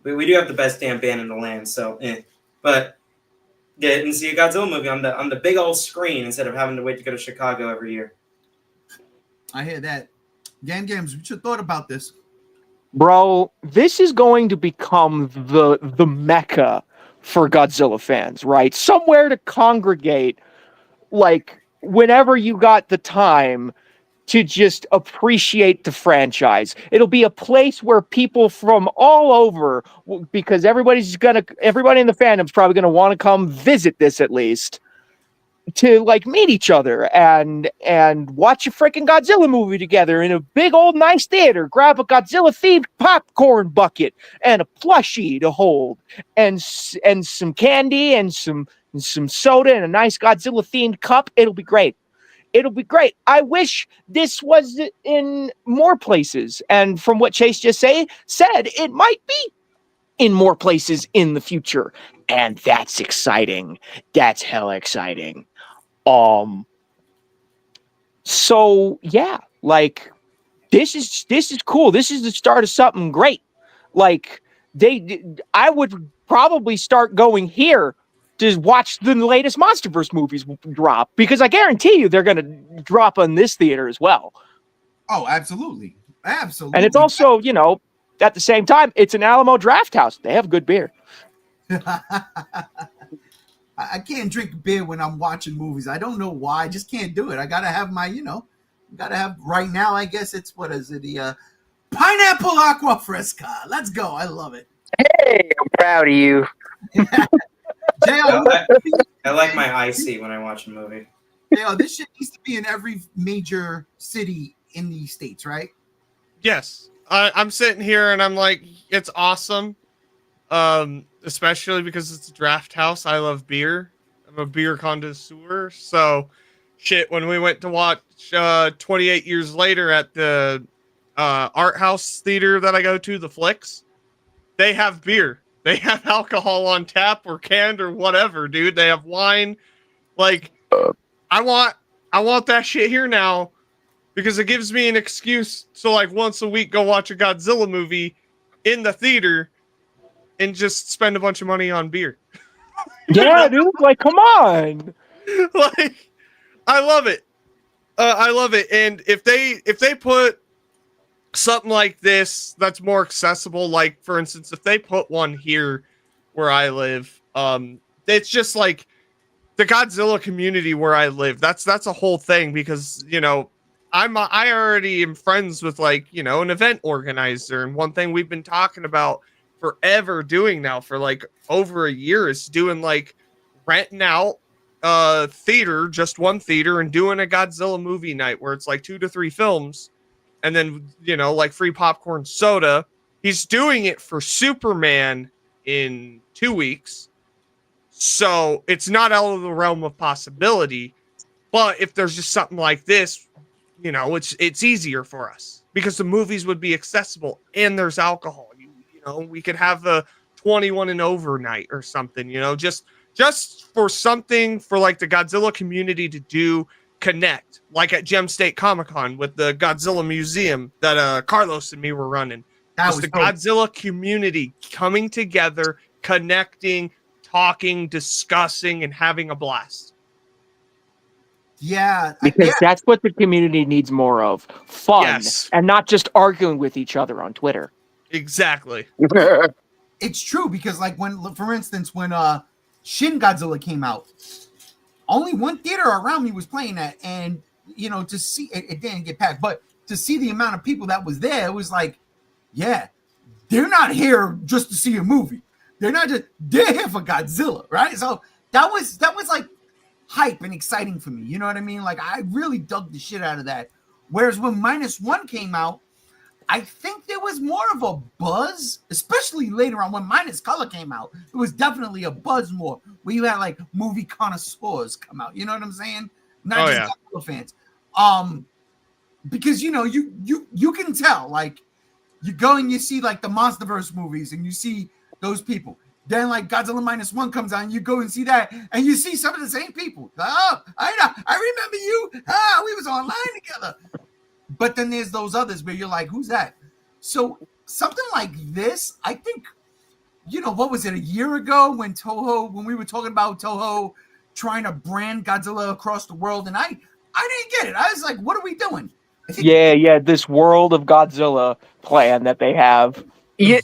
We do have the best damn band in the land, so but get and see a Godzilla movie on the big old screen instead of having to wait to go to Chicago every year. I hear that. Games, what your thought about this? Bro, this is going to become the mecca for Godzilla fans, right? Somewhere to congregate, like whenever you got the time to just appreciate the franchise. It'll be a place where people from all over, because everybody in the fandom's probably gonna want to come visit this at least, to like meet each other and watch a freaking Godzilla movie together in a big old nice theater. Grab a Godzilla themed popcorn bucket and a plushie to hold, and some candy and some soda and a nice Godzilla themed cup. It'll be great. It'll be great. I wish this was in more places. And from what Chase just said, it might be in more places in the future. And that's exciting. That's hella exciting. So yeah, like this is cool. This is the start of something great. Like I would probably start going here to watch the latest MonsterVerse movies drop, because I guarantee you they're going to drop on this theater as well. Oh, absolutely. Absolutely. And it's also, at the same time, it's an Alamo Drafthouse. They have good beer. I can't drink beer when I'm watching movies. I don't know why. I just can't do it. I got to have my, right now, I guess it's, what is it? The pineapple aqua fresca. Let's go. I love it. Hey, I'm proud of you. I like my IC when I watch a movie. This shit needs to be in every major city in the States, right? Yes. I'm sitting here and I'm like, it's awesome. Especially because it's a draft house. I love beer. I'm a beer connoisseur. So, shit, when we went to watch 28 Years Later at the art house theater that I go to, the Flicks, they have beer. They have alcohol on tap or canned or whatever, dude. They have wine. Like, I want that shit here now, because it gives me an excuse to, like, once a week go watch a Godzilla movie in the theater and just spend a bunch of money on beer. Yeah, dude. Like, come on. Like, I love it. I love it. And if they put something like this that's more accessible, like, for instance, if they put one here where I live, it's just like the Godzilla community where I live. That's a whole thing, because I already am friends with, like, an event organizer, and one thing we've been talking about forever doing now for like over a year is doing, like, renting out theater, just one theater, and doing a Godzilla movie night where it's like 2 to 3 films. And then, like, free popcorn, soda. He's doing it for Superman in 2 weeks. So it's not out of the realm of possibility. But if there's just something like this, it's easier for us, because the movies would be accessible and there's alcohol. We could have a 21 and over night or something, just for something for, like, the Godzilla community to do. Connect, like at Gem State Comic-Con with the Godzilla Museum that Carlos and me were running. That was the Godzilla community coming together, connecting, talking, discussing, and having a blast. Yeah, because that's what the community needs more of. Fun, and not just arguing with each other on Twitter. Exactly. It's true, because, like, for instance, when Shin Godzilla came out, only one theater around me was playing that, and to see it didn't get packed, but to see the amount of people that was there, it was like, yeah, they're not here just to see a movie. They're here for Godzilla, right? So that was like hype and exciting for me. You know what I mean? Like, I really dug the shit out of that. Whereas when -1 came out, I think there was more of a buzz, especially later on when Minus Color came out. It was definitely a buzz more, where you had like movie connoisseurs come out. You know what I'm saying? Not just Godzilla fans. Because you can tell, like, you go and you see like the MonsterVerse movies and you see those people. Then like Godzilla -1 comes out and you go and see that and you see some of the same people. Oh, I remember you. We was online together. But then there's those others where you're like, who's that? So something like this, I think, what was it, a year ago when we were talking about Toho trying to brand Godzilla across the world, and I didn't get it. I was like, what are we doing? Yeah, this World of Godzilla plan that they have. And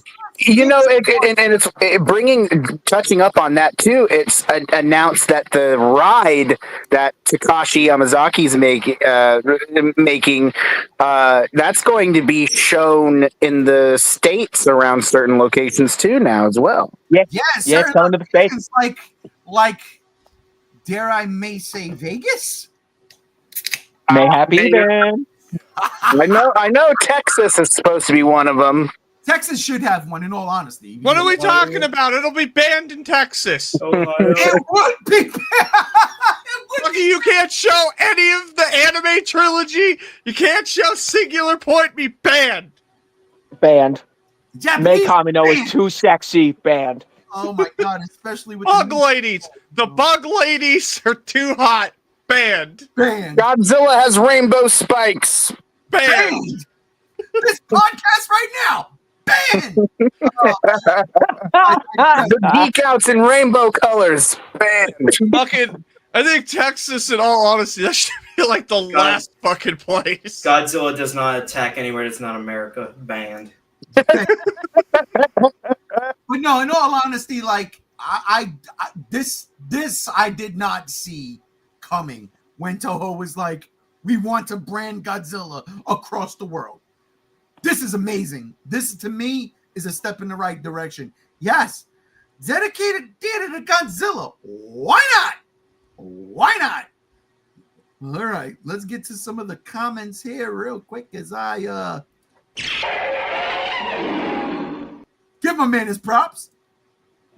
it's touching up on that too. It's announced that the ride that Takashi Yamazaki's making, that's going to be shown in the States around certain locations too now as well. Yeah, it's coming to the States. Like, dare I may say Vegas? Mayhaps even. I know Texas is supposed to be one of them. Texas should have one, in all honesty. What are we talking about? It'll be banned in Texas. It would be banned. You can't show any of the anime trilogy. You can't show Singular Point. Be banned. Banned. Japanese Kamino is too sexy. Banned. Oh my god, especially with Bug ladies. The bug ladies are too hot. Banned. Godzilla has rainbow spikes. Banned. This podcast right now. Banned. The Geek Outs in rainbow colors. Banned. Fucking, I think Texas, in all honesty, that should be like the last fucking place. Godzilla does not attack anywhere that's not America. Banned. But no, in all honesty, like this I did not see coming when Toho was like, we want to brand Godzilla across the world. This is amazing. This, to me, is a step in the right direction. Yes, dedicated theater to Godzilla. Why not? Why not? All right, let's get to some of the comments here real quick as I give my man his props.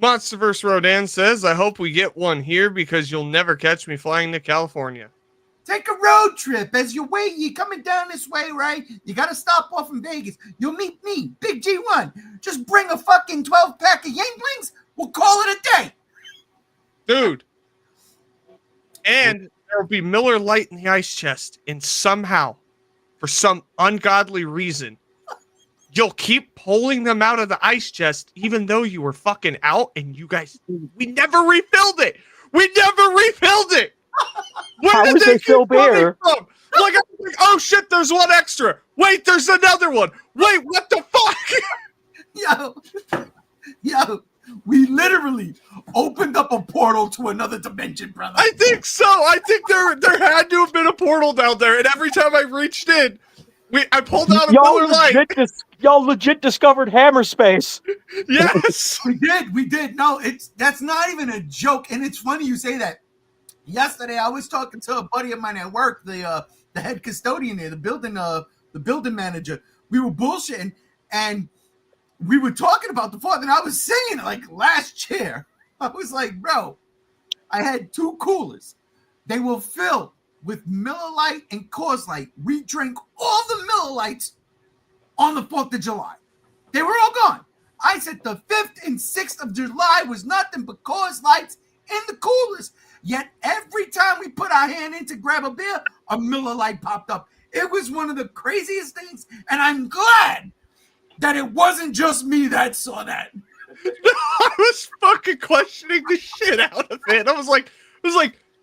Monsterverse Rodan says, I hope we get one here because you'll never catch me flying to California. Take a road trip. As you're coming down this way, right? You got to stop off in Vegas. You'll meet me, Big G1. Just bring a fucking 12-pack of Yanklings. We'll call it a day. Dude. And there will be Miller Lite in the ice chest. And somehow, for some ungodly reason, you'll keep pulling them out of the ice chest even though you were fucking out and you guys, we never refilled it. How would they fill beer? Like, I'm like, oh shit, there's one extra. Wait, there's another one. Wait, what the fuck? Yo, we literally opened up a portal to another dimension, brother. I think so. I think there had to have been a portal down there, and every time I reached in, I pulled out a Miller Lite. Y'all legit discovered hammer space. Yes. We did. No, that's not even a joke. And it's funny you say that. Yesterday, I was talking to a buddy of mine at work, the head custodian there, the building manager. We were bullshitting, and we were talking about the fault, and I was saying, like, last chair, I was like, bro, I had 2 coolers. They were filled with Miller Lite and Coors Light. We drank all the Miller Lights on the 4th of July. They were all gone. I said the 5th and 6th of July was nothing but Coors Lights in the coolers. Yet every time we put our hand in to grab a beer, a Miller Lite popped up. It was one of the craziest things, and I'm glad that it wasn't just me that saw that. I was fucking questioning the shit out of it. I was like,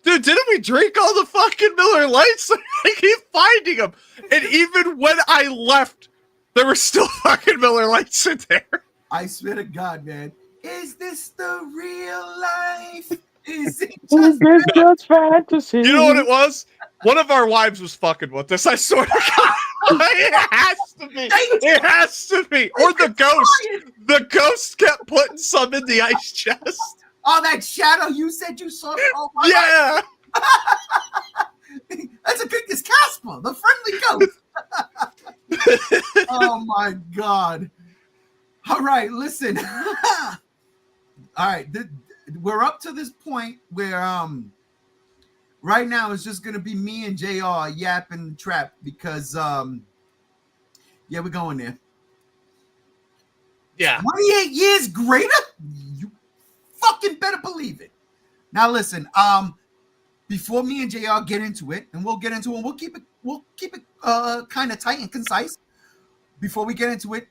dude, didn't we drink all the fucking Miller Lights? I keep finding them. And even when I left, there were still fucking Miller Lights in there. I swear to God, man. Is this the real life? Is it just fantasy? You know what it was? One of our wives was fucking with us. I swear to God. It has to be. It has to be. Or the ghost. The ghost kept putting some in the ice chest. Oh, that shadow you said you saw? Oh, my yeah. God. That's a good. It's Casper, the friendly ghost. Oh my God. All right, listen. All right, we're up to this point where right now it's just gonna be me and JR yapping trap because yeah, we're going there. Yeah. 28 years greater? You fucking better believe it. Now listen, before me and JR get into it, and we'll get into it, we'll keep it kind of tight and concise. Before we get into it,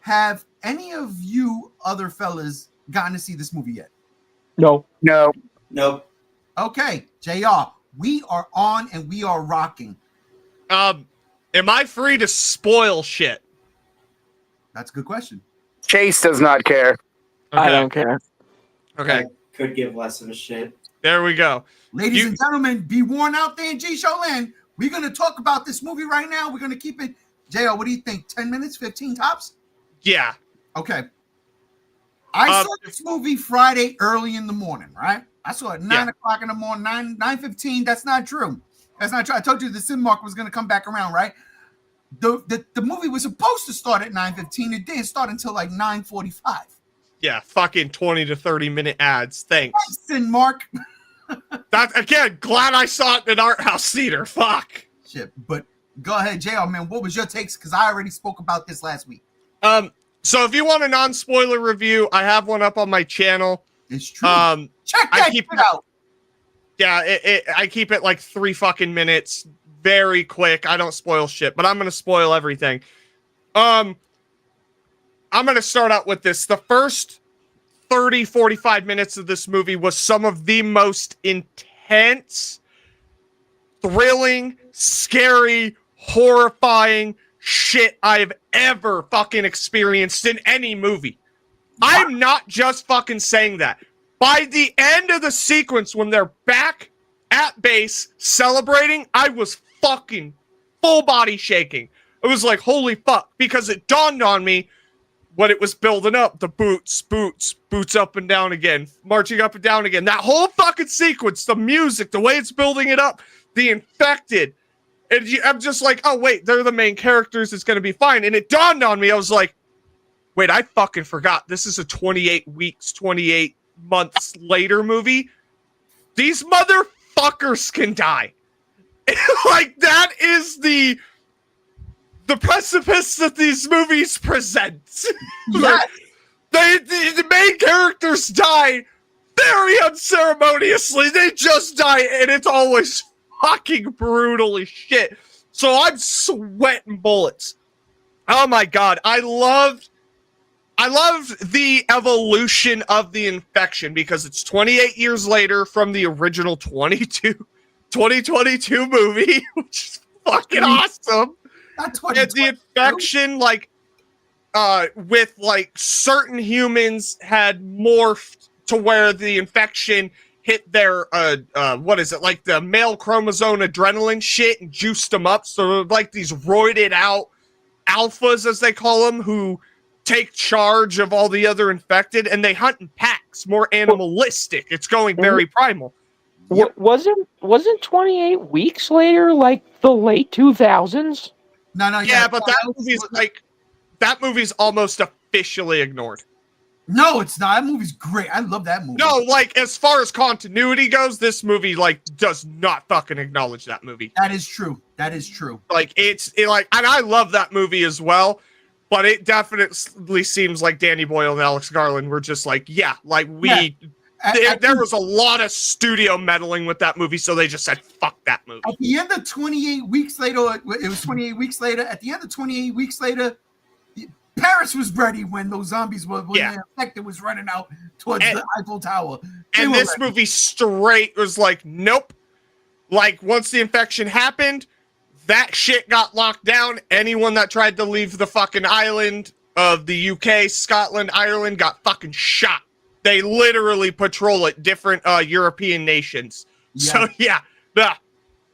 have any of you other fellas gotten to see this movie yet? No. No. Nope. Okay, JR, we are on and we are rocking. Am I free to spoil shit? That's a good question. Chase does not care. I don't care. Okay. I could give less of a shit. There we go. Ladies and gentlemen, be warned out there in G-Show land. We're going to talk about this movie right now. We're going to keep it. JR, what do you think? 10 minutes, 15 tops? Yeah. Okay. I saw this movie Friday early in the morning, right? I saw it 9 o'clock in the morning, 9:15. That's not true. That's not true. I told you the Cinemark was going to come back around, right? The movie was supposed to start at 9:15. It didn't start until like 9:45. Yeah. Fucking 20 to 30 minute ads. Thanks. Cinemark. That again, glad I saw it in an art house theater. Fuck. Shit. But go ahead, JR, man. What was your takes? Because I already spoke about this last week. So if you want a non-spoiler review, I have one up on my channel. It's true. Check I that keep shit out. Yeah, I keep it like 3 fucking minutes, very quick. I don't spoil shit, but I'm gonna spoil everything. I'm gonna start out with this. The first 30, 45 minutes of this movie was some of the most intense, thrilling, scary, horrifying shit I've ever fucking experienced in any movie. I'm not just fucking saying that. By the end of the sequence, when they're back at base celebrating, I was fucking full body shaking. It was like, holy fuck, because it dawned on me when it was building up, the boots up and down again, marching up and down again. That whole fucking sequence, the music, the way it's building it up, the infected. And I'm just like, oh, wait, they're the main characters. It's going to be fine. And it dawned on me. I was like, wait, I fucking forgot. This is a 28 weeks, 28 months later movie. These motherfuckers can die. Like, that is the precipice that these movies present. Yes. The main characters die very unceremoniously. They just die, and it's always fucking brutal as shit. So I'm sweating bullets. Oh my god, I loved the evolution of the infection because it's 28 years later from the original 2022 movie, which is fucking awesome. Not And the infection, like, with like certain humans had morphed to where the infection hit their what is it, like the male chromosome adrenaline shit and juiced them up. So like these roided out alphas, as they call them, who take charge of all the other infected, and they hunt in packs, more animalistic. It's going very primal. Yep. Wasn't 28 weeks later like the late 2000s? No. Yeah, but that movie's almost officially ignored. No, it's not. That movie's great. I love that movie. No, like, as far as continuity goes, this movie, like, does not fucking acknowledge that movie. That is true. Like, and I love that movie as well, but it definitely seems like Danny Boyle and Alex Garland were just like, yeah, like, there was a lot of studio meddling with that movie, so they just said, fuck that movie. At the end of 28 weeks later, it was 28 weeks later, at the end of 28 weeks later, Paris was ready when those zombies were, when the infected was running out towards the Eiffel Tower. And this movie straight was like, nope. Like, once the infection happened, that shit got locked down. Anyone that tried to leave the fucking island of the UK, Scotland, Ireland got fucking shot. They literally patrol it, different European nations. Yeah. So, yeah,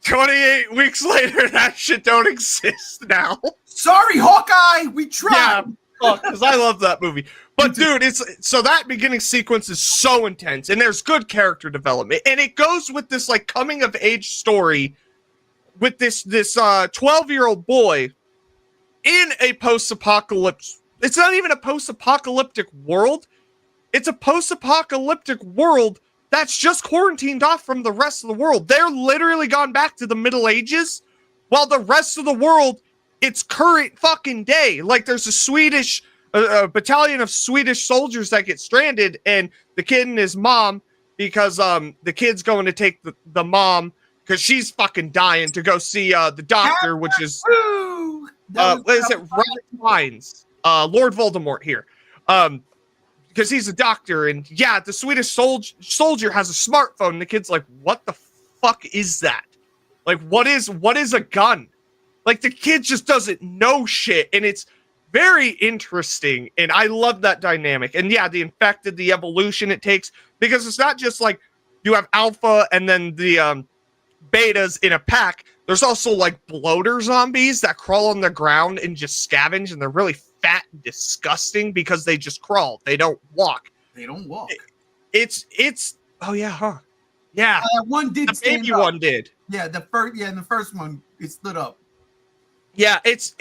28 weeks later, that shit don't exist now. Sorry, Hawkeye, we tried. Yeah, because I love that movie. But dude, so that beginning sequence is so intense, and there's good character development, and it goes with this like coming of age story with this 12-year-old boy in a post-apocalypse. It's not even a post-apocalyptic world. It's a post-apocalyptic world that's just quarantined off from the rest of the world. They're literally gone back to the Middle Ages, while the rest of the world, it's current fucking day. Like, there's a Swedish a battalion of Swedish soldiers that get stranded, and the kid and his mom, because the kid's going to take the mom because she's fucking dying to go see the doctor, which is what is it, Ralph Fiennes, Lord Voldemort here, because he's a doctor, and yeah, the Swedish soldier has a smartphone, and the kid's like, what the fuck is that? Like, what is a gun? Like, the kid just doesn't know shit, and it's very interesting, and I love that dynamic. And yeah, the infected, the evolution it takes, because it's not just like you have alpha and then the betas in a pack. There's also like bloater zombies that crawl on the ground and just scavenge, and they're really fat and disgusting because they just crawl. They don't walk. It's oh yeah, huh? Yeah, one did. The baby up. One did. Yeah, the first one it stood up. Yeah, it's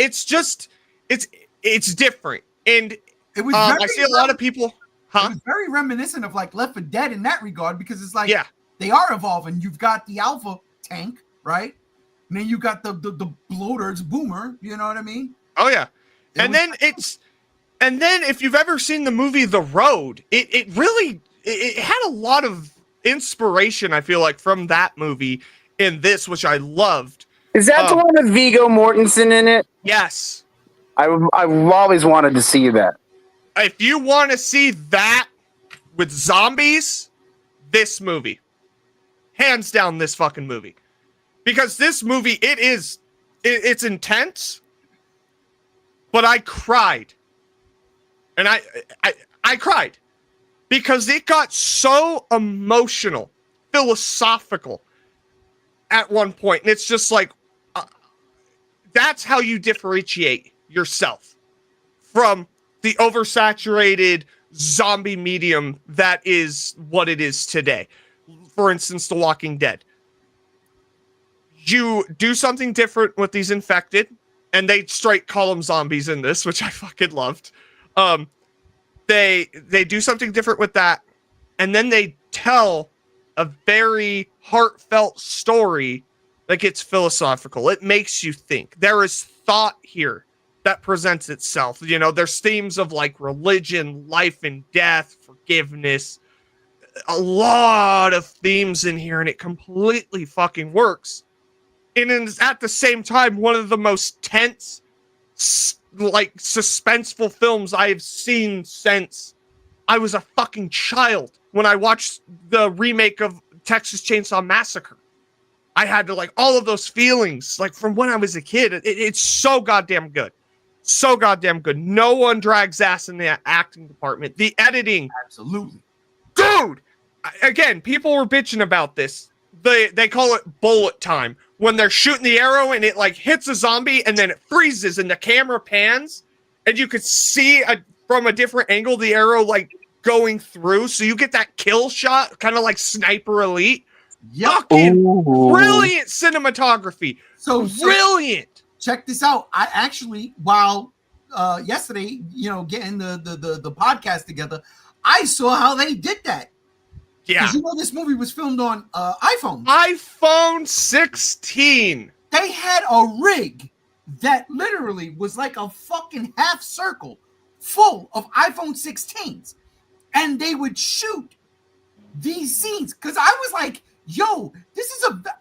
different, and it was. I see a lot of people. It was very reminiscent of like Left 4 Dead in that regard, because it's like, yeah, they are evolving. You've got the alpha tank, right? And then you got the bloaters, boomer. You know what I mean? Oh yeah, and then if you've ever seen the movie The Road, it really had a lot of inspiration, I feel like, from that movie in this, which I loved. Is that the one with Viggo Mortensen in it? Yes. I've always wanted to see that. If you want to see that with zombies, this movie. Hands down, this fucking movie. Because this movie, it's intense, but I cried. And I cried. Because it got so emotional, philosophical at one point. And it's just like, that's how you differentiate yourself from the oversaturated zombie medium that is what it is today. For instance, The Walking Dead. You do something different with these infected, and they straight call them zombies in this, which I fucking loved. They do something different with that, and then they tell a very heartfelt story that gets philosophical. It makes you think. There is thought here that presents itself. You know, there's themes of like religion, life and death, forgiveness, a lot of themes in here, and it completely fucking works. And it's at the same time one of the most tense, like suspenseful films I've seen since I was a fucking child. When I watched the remake of Texas Chainsaw Massacre, I had to like all of those feelings like from when I was a kid. It's so goddamn good. So goddamn good. No one drags ass in the acting department. The editing. Absolutely. Dude! Again, people were bitching about this. They call it bullet time. When they're shooting the arrow and it like hits a zombie and then it freezes and the camera pans and you could see from a different angle the arrow like going through. So you get that kill shot, kind of like Sniper Elite. Fucking brilliant cinematography. So brilliant. Check this out. I actually, while yesterday, getting the podcast together, I saw how they did that. Yeah. You know, this movie was filmed on iPhone. iPhone 16. They had a rig that literally was like a fucking half circle full of iPhone 16s. And they would shoot these scenes. Because I was like, yo,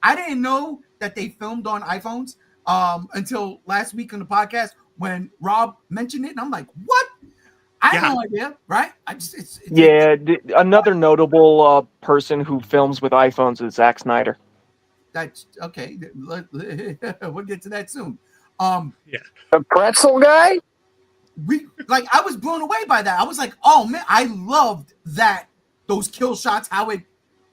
I didn't know that they filmed on iPhones until last week on the podcast when Rob mentioned it. And I'm like, what? I had no idea, right? Another notable person who films with iPhones is Zack Snyder. That's okay. We'll get to that soon. The pretzel guy? I was blown away by that. I was like, oh man, I loved those kill shots, how it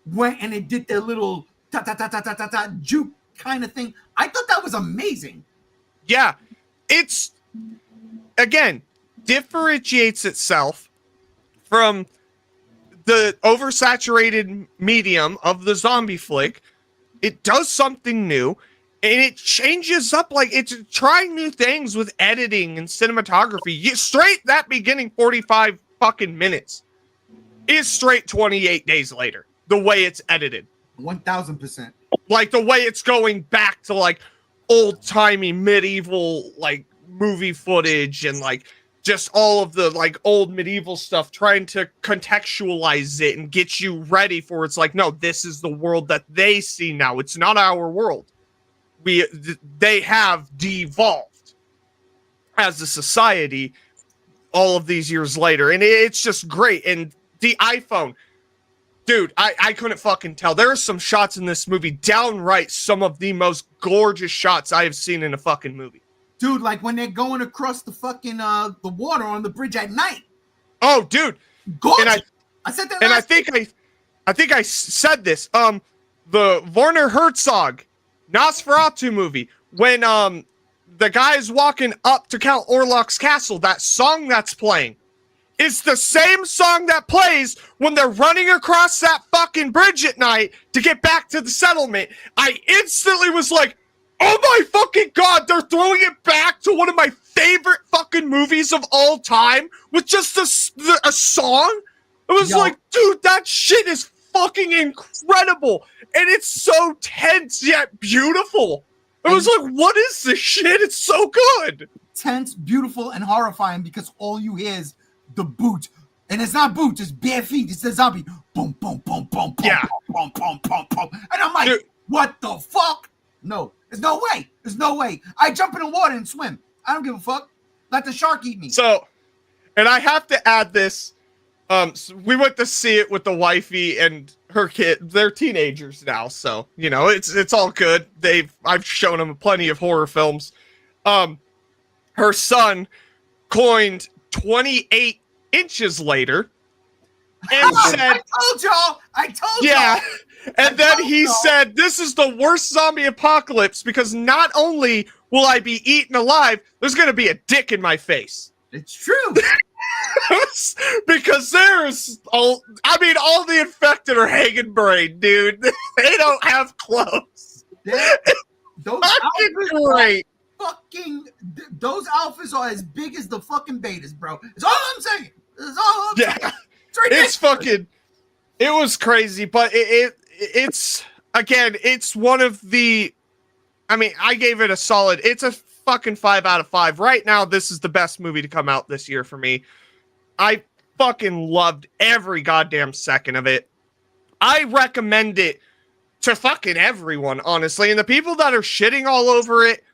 went and it did their little ta juke kind of thing. I thought that was amazing. Yeah. It's again differentiates itself from the oversaturated medium of the zombie flick. It does something new, And it changes up, like it's trying new things with editing and cinematography. Straight that beginning 45 fucking minutes is straight 28 days later. The way it's edited, 1000%. like the way it's going back to like old timey medieval like movie footage and like just all of the like old medieval stuff, trying to contextualize it and get you ready for it's like, no, this is the world that they see now. It's not our world. They have devolved as a society all of these years later, and it's just great. And the iPhone, dude, I couldn't fucking tell. There are some shots in this movie, downright some of the most gorgeous shots I have seen in a fucking movie. Dude, like when they're going across the fucking the water on the bridge at night. Oh, dude. Gorgeous. And I said that and last I think I said this. The Werner Herzog Nosferatu movie, when the guy is walking up to Count Orlok's castle, that song that's playing is the same song that plays when they're running across that fucking bridge at night to get back to the settlement. I instantly was like, oh my fucking god, they're throwing it back to one of my favorite fucking movies of all time with just a song. It was like, dude, that shit is fucking incredible. And it's so tense yet beautiful. It was like, what is this shit? It's so good. Tense, beautiful, and horrifying because all you hear is the boot. And it's not boot, it's bare feet. It's the zombie. Boom, boom, boom, boom, boom, Yeah. boom, boom, boom, boom. And I'm like, Dude. What the fuck? No, there's no way. There's no way. I jump in the water and swim. I don't give a fuck. Let the shark eat me. So, and I have to add this. So we went to see it with the wifey and her kid. They're teenagers now, so you know it's all good. I've shown them plenty of horror films. Her son coined 28 inches later and said, I told y'all. yeah. And then he said, this is the worst zombie apocalypse because not only will I be eaten alive, there's going to be a dick in my face. It's true. Because all the infected are hanging brain, dude. They don't have clothes. Those Great. Those alphas are as big as the fucking betas, bro. It's all I'm saying. It's all I'm saying. It's fucking, it was crazy, but it's again, it's one of the, I gave it a solid, it's a fucking 5 out of 5. Right now, this is the best movie to come out this year for me. I fucking loved every goddamn second of it. I recommend it to fucking everyone, honestly. And the people that are shitting all over it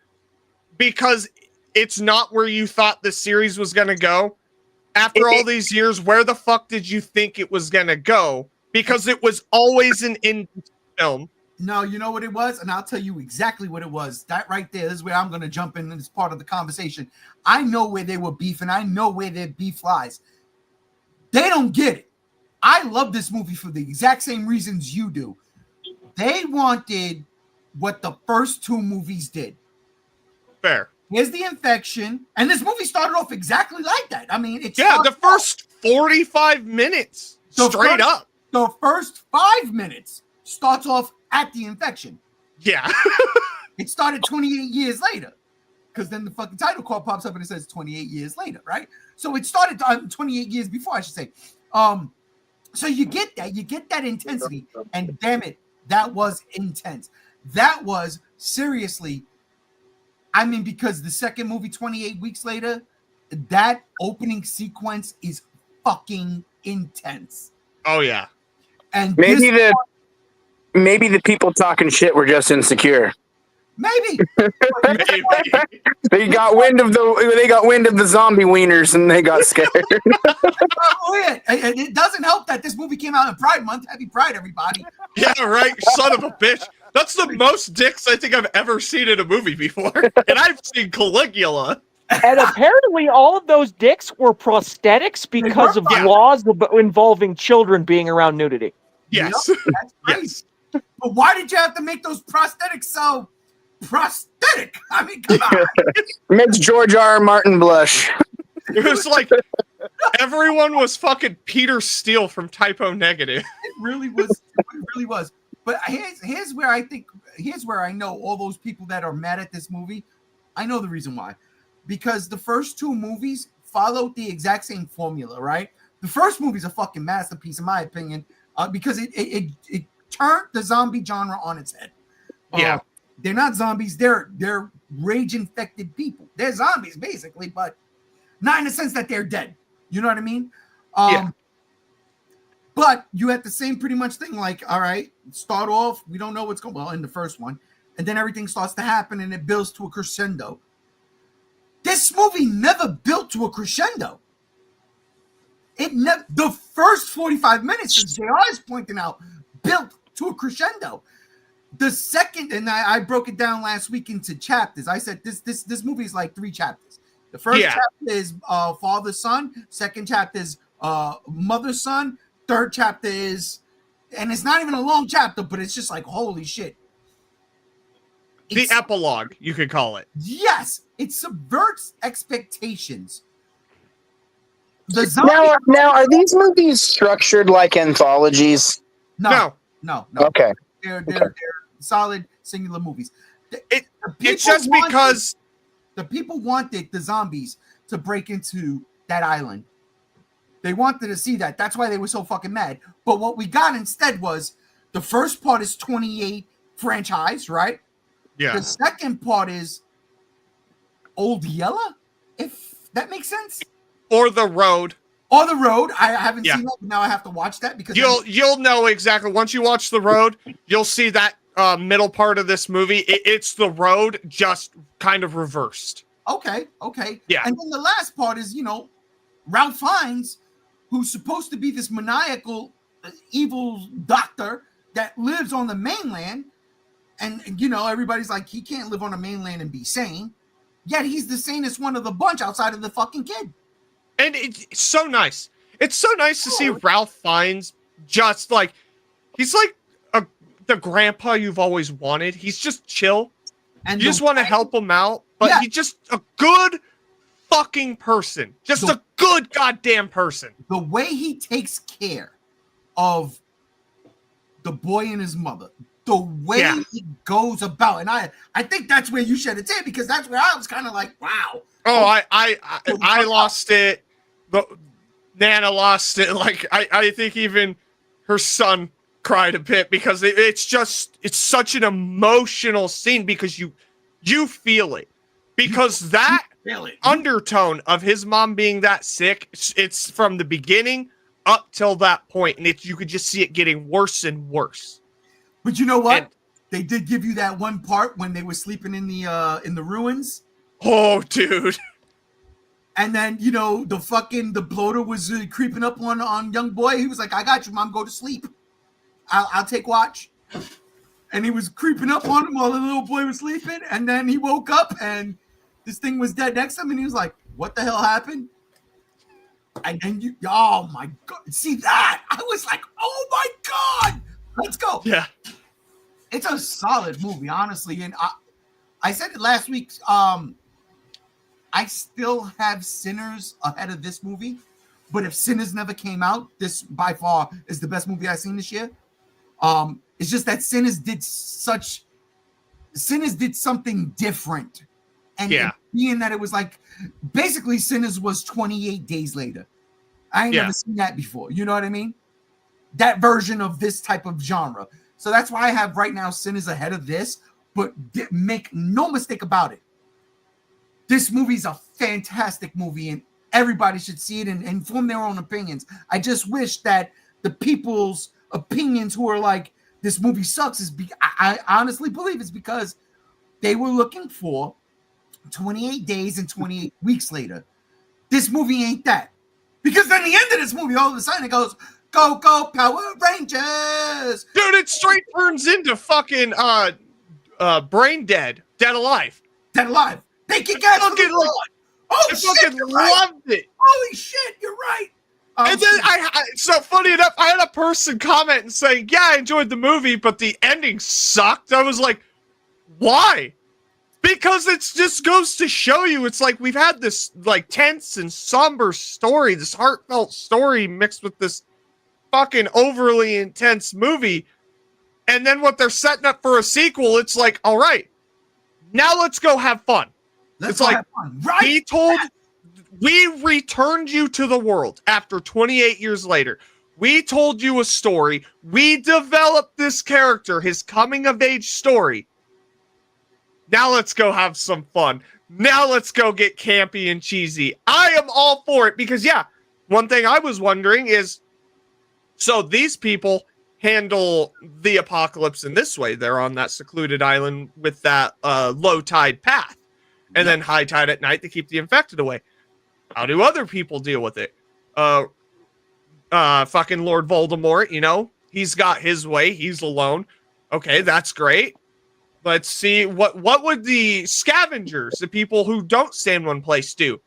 because it's not where you thought the series was going to go, after all these years, where the fuck did you think it was going to go? Because it was always an indie film. No, you know what it was? And I'll tell you exactly what it was. That right there is where I'm going to jump in as part of the conversation. I know where they were beefing. I know where their beef lies. They don't get it. I love this movie for the exact same reasons you do. They wanted what the first two movies did. Fair. Here's the infection. And this movie started off exactly like that. The first 45 minutes, straight up. The first 5 minutes starts off at the infection. Yeah. It started 28 years later. Because then the fucking title card pops up and it says 28 years later, right? So it started 28 years before, I should say. So you get that intensity, and damn it, that was intense. That was seriously, because the second movie, 28 weeks later, that opening sequence is fucking intense. Oh yeah. And maybe the people talking shit were just insecure. Maybe. They got wind of the zombie wieners and they got scared. And it doesn't help that this movie came out in Pride Month. Happy Pride, everybody. Yeah, right. Son of a bitch. That's the most dicks I think I've ever seen in a movie before. And I've seen Caligula. And apparently all of those dicks were prosthetics because of laws involving children being around nudity. Yes. Yep, that's crazy. Yes. But why did you have to make those prosthetics so prosthetic? Come on. Makes George R. Martin blush. It was like everyone was fucking Peter Steele from Typo Negative. It really was. It really was. But here's where I know all those people that are mad at this movie. I know the reason why. Because the first two movies followed the exact same formula, right? The first movie's a fucking masterpiece, in my opinion, because it turned the zombie genre on its head. Yeah. They're not zombies. They're rage-infected people. They're zombies, basically, but not in the sense that they're dead. You know what I mean? Yeah. But you had the same pretty much thing. Like, all right, start off. We don't know what's going. Well, in the first one, and then everything starts to happen, and it builds to a crescendo. This movie never built to a crescendo. The first 45 minutes, as JR is pointing out, built to a crescendo. The second, and I broke it down last week into chapters. I said this movie is like 3 chapters. The first chapter is father son. Second chapter is mother son. Third chapter is, and it's not even a long chapter, but it's just like holy shit. The epilogue, you could call it. Yes, it subverts expectations. Now, are these movies structured like anthologies? No. Okay. They're solid singular movies. It's just because the people wanted the zombies to break into that island. They wanted to see that. That's why they were so fucking mad. But what we got instead was the first part is 28 franchise, right? Yeah. The second part is Old Yella, if that makes sense. Or The Road. Or The Road. I haven't seen that, but now I have to watch that because you'll know exactly. Once you watch The Road, you'll see that middle part of this movie. It's The Road, just kind of reversed. Okay. Yeah. And then the last part is, Ralph Fiennes, who's supposed to be this maniacal, evil doctor that lives on the mainland. And, everybody's like, he can't live on the mainland and be sane. Yet he's the sanest one of the bunch outside of the fucking kid. And it's so nice. It's so nice to see Ralph Fiennes just like, he's like the grandpa you've always wanted. He's just chill. And you just want to help him out. But he's just a good fucking person. Just a good goddamn person. The way he takes care of the boy and his mother. The way he goes about, and I think that's where you shed a tear because that's where I was kind of like, wow. Oh, I lost it. Nana lost it. Like I think even her son cried a bit because it's such an emotional scene because you feel it because that undertone of his mom being that sick, it's from the beginning up till that point, and you could just see it getting worse and worse. But you know what? They did give you that one part when they were sleeping in the ruins. Oh, dude. And then, the bloater was creeping up on young boy. He was like, I got you, mom. Go to sleep. I'll take watch. And he was creeping up on him while the little boy was sleeping. And then he woke up and this thing was dead next to him. And he was like, what the hell happened? And then oh my God. See that? I was like, oh my God. Let's go. Yeah. It's a solid movie, honestly. And I said it last week. I still have Sinners ahead of this movie. But if Sinners never came out, this by far is the best movie I've seen this year. It's just that Sinners did something different. And being that it was like, basically Sinners was 28 days later. I ain't never seen that before. You know what I mean? That version of this type of genre. So that's why I have right now Sinners ahead of this. But make no mistake about it. This movie is a fantastic movie and everybody should see it and form their own opinions. I just wish that the people's opinions who are like, this movie sucks, I honestly believe it's because they were looking for 28 days and 28 weeks later. This movie ain't that. Because then the end of this movie, all of a sudden it goes, go, go, Power Rangers! Dude, it straight turns into fucking Brain Dead, Dead Alive. Dead Alive. They can get Oh, shit, you're loved it. Holy shit, you're right. And then so funny enough, I had a person comment and saying, yeah, I enjoyed the movie, but the ending sucked. I was like, why? Because it just goes to show you, it's like we've had this like tense and somber story, this heartfelt story mixed with this fucking overly intense movie. And then what they're setting up for a sequel, it's like, all right, now let's go have fun. Let's It's like, have fun. Right? he told, we returned you to the world after 28 years later. We told you a story. We developed this character, his coming of age story. Now let's go have some fun. Now let's go get campy and cheesy. I am all for it because, yeah, one thing I was wondering is, so these people handle the apocalypse in this way. They're on that secluded island with that low tide path, and then high tide at night to keep the infected away. How do other people deal with it? Fucking Lord Voldemort, you know, he's got his way. He's alone. Okay, that's great. Let's see what would the scavengers, the people who don't stay in one place, do?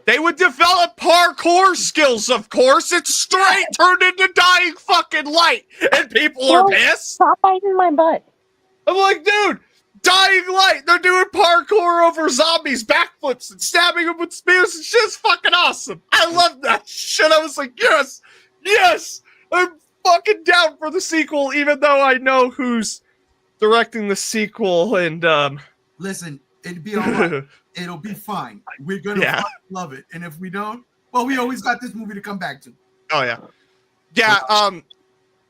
They would develop parkour skills, of course. It's straight turned into dying fucking light, and people are pissed. Stop biting my butt. I'm like, dude, dying light. They're doing parkour over zombies, backflips, and stabbing them with spears. And shit's fucking awesome. I love that shit. I was like, yes, I'm fucking down for the sequel, even though I know who's directing the sequel. And listen, it'd be all right. It'll be fine. We're gonna fucking love it. And if we don't, well, we always got this movie to come back to. Oh yeah.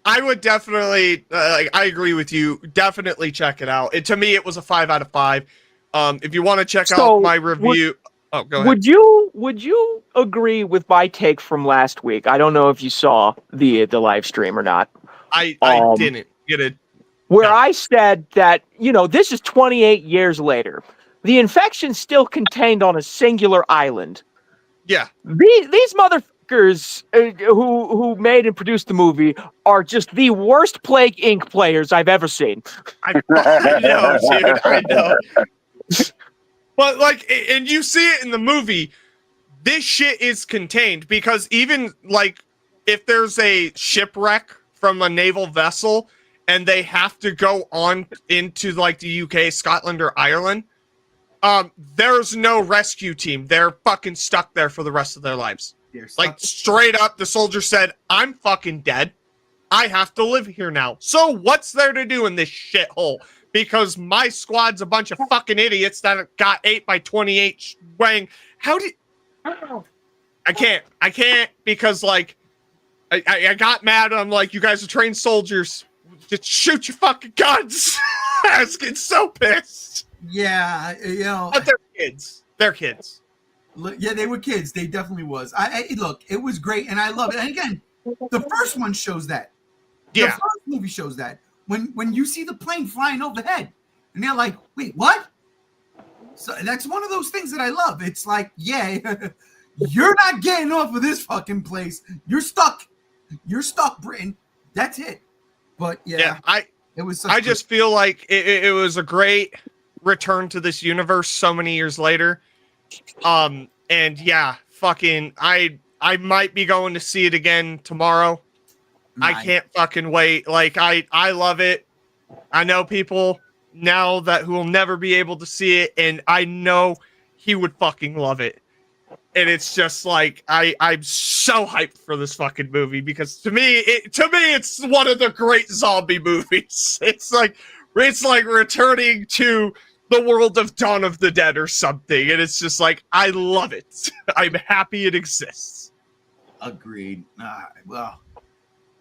I would definitely, I agree with you. Definitely check it out. To me, it was a 5 out of 5. If you want to check out my review, go ahead. Would you agree with my take from last week? I don't know if you saw the live stream or not. I didn't get it. Where I said that, you know, this is 28 years later. The infection's still contained on a singular island. Yeah. These motherfuckers who made and produced the movie are just the worst Plague Inc. players I've ever seen. I know, dude. I know. But, like, and you see it in the movie, this shit is contained because even, like, if there's a shipwreck from a naval vessel and they have to go on into, like, the UK, Scotland, or Ireland, there's no rescue team. They're fucking stuck there for the rest of their lives. Like, straight up, the soldier said, I'm fucking dead. I have to live here now. So what's there to do in this shithole? Because my squad's a bunch of fucking idiots that got 8 by 28 weighing. I can't because, like, I got mad. I'm like, you guys are trained soldiers. Just shoot your fucking guns. I was getting so pissed. Yeah, you know. But they're kids. They're kids. Yeah, they were kids. They definitely was. Look, it was great, and I love it. And again, the first one shows that. The first movie shows that. When you see the plane flying overhead, and they're like, wait, what? So that's one of those things that I love. It's like, yeah, you're not getting off of this fucking place. You're stuck. You're stuck, Britain. That's it. But yeah, it was. I just feel like it was a great return to this universe so many years later. And yeah, fucking, I might be going to see it again tomorrow. Nice. I can't fucking wait. Like, I love it. I know people now that who will never be able to see it, and I know he would fucking love it. And it's just like, I'm so hyped for this fucking movie because to me it's one of the great zombie movies. It's like returning to the world of Dawn of the Dead or something, and it's just like, I love it. I'm happy it exists. Agreed. Well,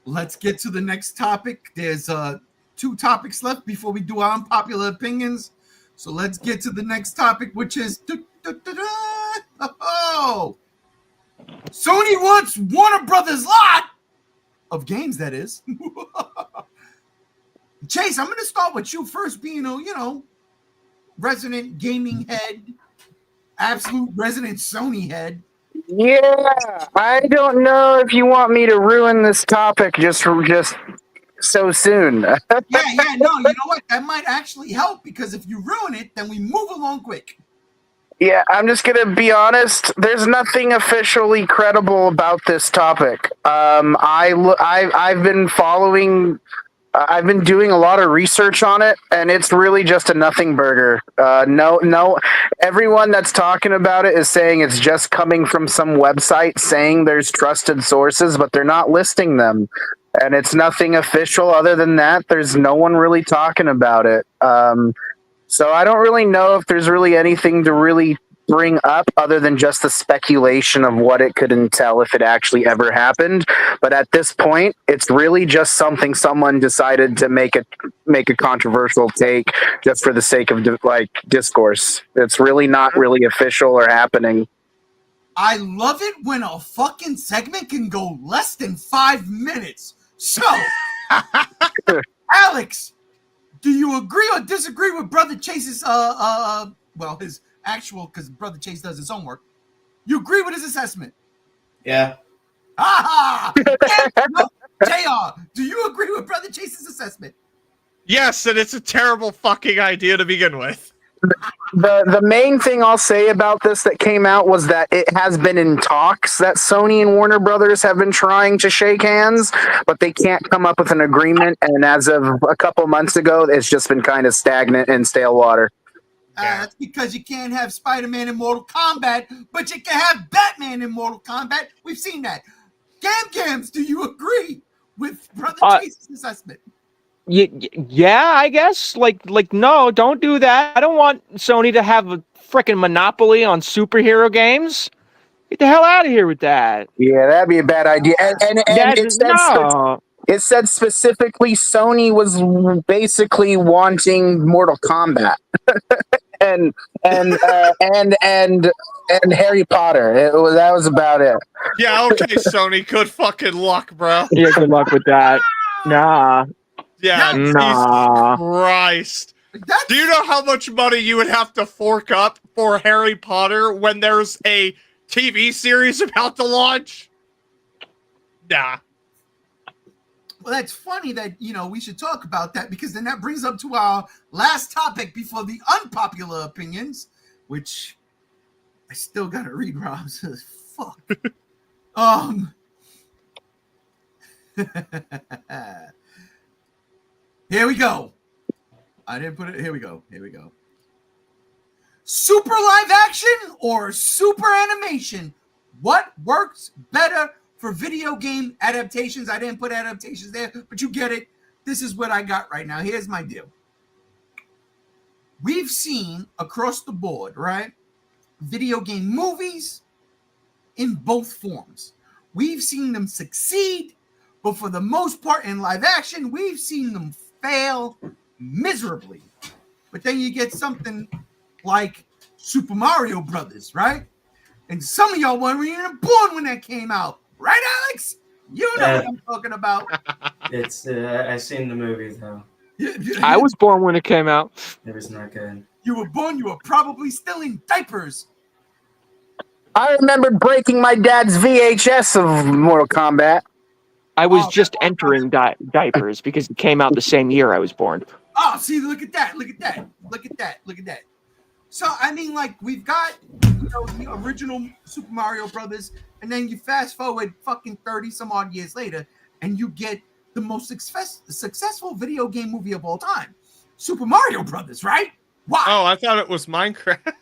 let's get to the next topic. There's 2 topics left before we do our unpopular opinions. So let's get to the next topic, which is Sony wants Warner Brothers lot of games, that is. Chase, I'm going to start with you first, being resident gaming head, absolute resident Sony head. Yeah, I don't know if you want me to ruin this topic just so soon. No, you know what? That might actually help because if you ruin it, then we move along quick. Yeah, I'm just gonna be honest. There's nothing officially credible about this topic. I've been following. I've been doing a lot of research on it, and it's really just a nothing burger. No. Everyone that's talking about it is saying it's just coming from some website saying there's trusted sources, but they're not listing them. and it's nothing official. Other than that, there's no one really talking about it. So I don't really know if there's really anything to really bring up other than just the speculation of what it could entail if it actually ever happened. But at this point, it's really just something someone decided to make a controversial take just for the sake of discourse. It's really not really official or happening. I love it when a fucking segment can go less than 5 minutes. So, Alex, do you agree or disagree with Brother Chase's his actual, because Brother Chase does his homework? You agree with his assessment? Yeah. Ah! JR, do you agree with Brother Chase's assessment? Yes, and it's a terrible fucking idea to begin with. The main thing I'll say about this that came out was that it has been in talks that Sony and Warner Brothers have been trying to shake hands, but they can't come up with an agreement. And as of a couple months ago, it's just been kind of stagnant and stale water. That's because you can't have Spider-Man in Mortal Kombat, but you can have Batman in Mortal Kombat. We've seen that. Gams, do you agree with Brother Chase's assessment? Yeah, I guess. Like, no, don't do that. I don't want Sony to have a freaking monopoly on superhero games. Get the hell out of here with that. Yeah, that'd be a bad idea. And it said specifically Sony was basically wanting Mortal Kombat and Harry Potter. That was about it. Yeah, okay, Sony. Good fucking luck, bro. Yeah, good luck with that. Nah. Yeah, nah. Jesus Christ. Do you know how much money you would have to fork up for Harry Potter when there's a TV series about to launch? Nah. Well, that's funny that, we should talk about that, because then that brings up to our last topic before the unpopular opinions, which I still got to read, Rob. Says, fuck. Here we go. I didn't put it. Here we go. Super live action or super animation? What works better for video game adaptations? I didn't put adaptations there, but you get it. This is what I got right now. Here's my deal. We've seen across the board, right? Video game movies in both forms. We've seen them succeed, but for the most part in live action, we've seen them fail miserably. But then you get something like Super Mario Brothers, right? And some of y'all weren't even born when that came out, right, Alex? You know what I'm talking about. It's I've seen the movie though. I was born when it came out. It was not good. You were born, you were probably still in diapers. I remember breaking my dad's VHS of Mortal Kombat. I was just entering diapers because it came out the same year I was born. Oh, see, look at that. So, I mean, like, we've got, the original Super Mario Brothers, and then you fast forward fucking 30 some odd years later, and you get the most successful video game movie of all time. Super Mario Brothers, right? Why? Oh, I thought it was Minecraft.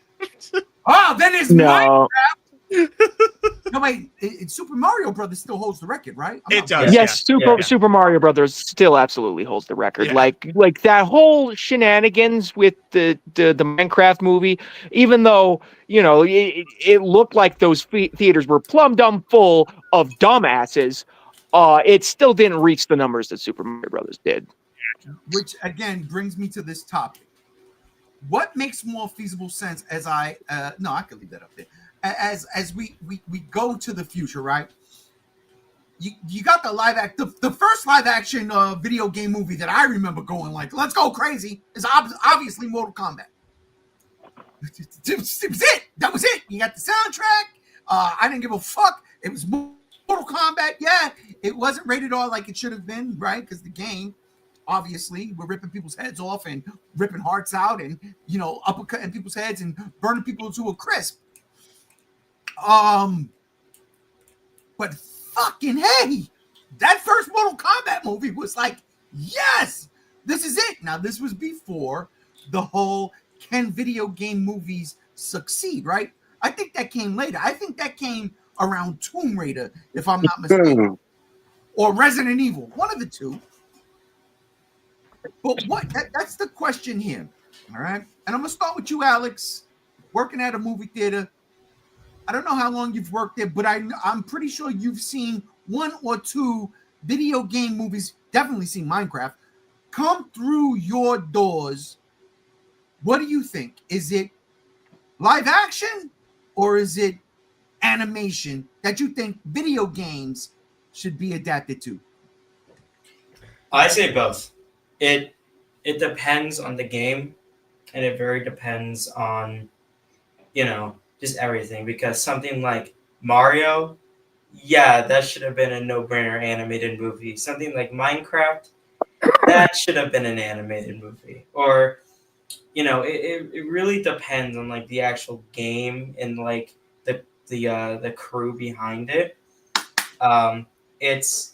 Oh, then it's No. Minecraft. No, wait. Super Mario Brothers still holds the record, right? It does. Yes, Super Mario Brothers still absolutely holds the record. Yeah. Like that whole shenanigans with the Minecraft movie, even though it looked like those theaters were plumb dumb full of dumbasses, it still didn't reach the numbers that Super Mario Brothers did. Which again brings me to this topic. What makes more feasible sense as I could leave that up there. As we go to the future, right? You got the live act. The first live action video game movie that I remember going like, let's go crazy, is obviously Mortal Kombat. It was it. That was it. You got the soundtrack. I didn't give a fuck. It was Mortal Kombat. Yeah, it wasn't rated R like it should have been, right? Because the game, obviously, we're ripping people's heads off and ripping hearts out and uppercutting people's heads and burning people to a crisp. But fucking hey, that first Mortal Kombat movie was like, yes, this is it. Now, this was before the whole can video game movies succeed, right? I think that came later. I think that came around Tomb Raider, if I'm not mistaken. or Resident Evil, one of the two. But that's the question here. All right. And I'm going to start with you, Alex, working at a movie theater. I don't know how long you've worked there, but I'm pretty sure you've seen one or two video game movies, definitely seen Minecraft, come through your doors. What do you think? Is it live action or is it animation that you think video games should be adapted to? I say both. It depends on the game, and it very depends on, just everything. Because something like Mario, yeah, that should have been a no-brainer animated movie. Something like Minecraft, that should have been an animated movie. Or, it really depends on like the actual game and like the crew behind it. It's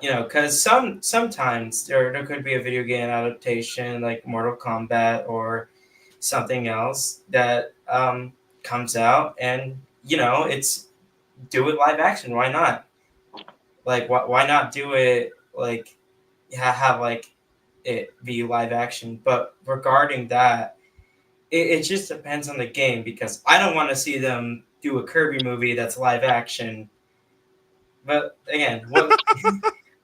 because sometimes there could be a video game adaptation like Mortal Kombat or something else that comes out, and it's do it live action. Why not? Like why not do it like have like it be live action? But regarding that, it just depends on the game, because I don't want to see them do a Kirby movie that's live action. But again,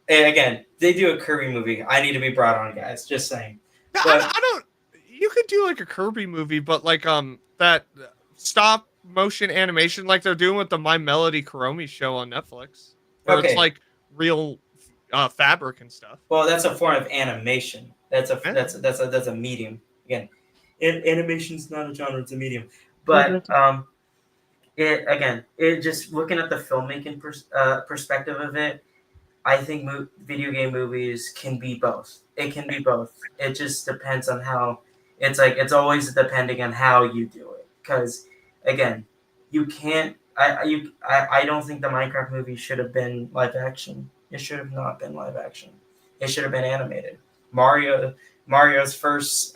again, they do a Kirby movie, I need to be brought on, guys. Just saying. No, But, I don't. You could do like a Kirby movie, but like that stop motion animation like they're doing with the My Melody Kuromi show on Netflix, where Okay. it's like real fabric and stuff. well, that's a form of animation. That's a medium. Again, animation's not a genre; it's a medium. But it just looking at the filmmaking perspective of it, I think video game movies can be both. It can be both. It just depends on how. It's always depending on how you do it. Because again, you can't. I don't think the Minecraft movie should have been live action. It should have not been live action. It should have been animated. Mario's first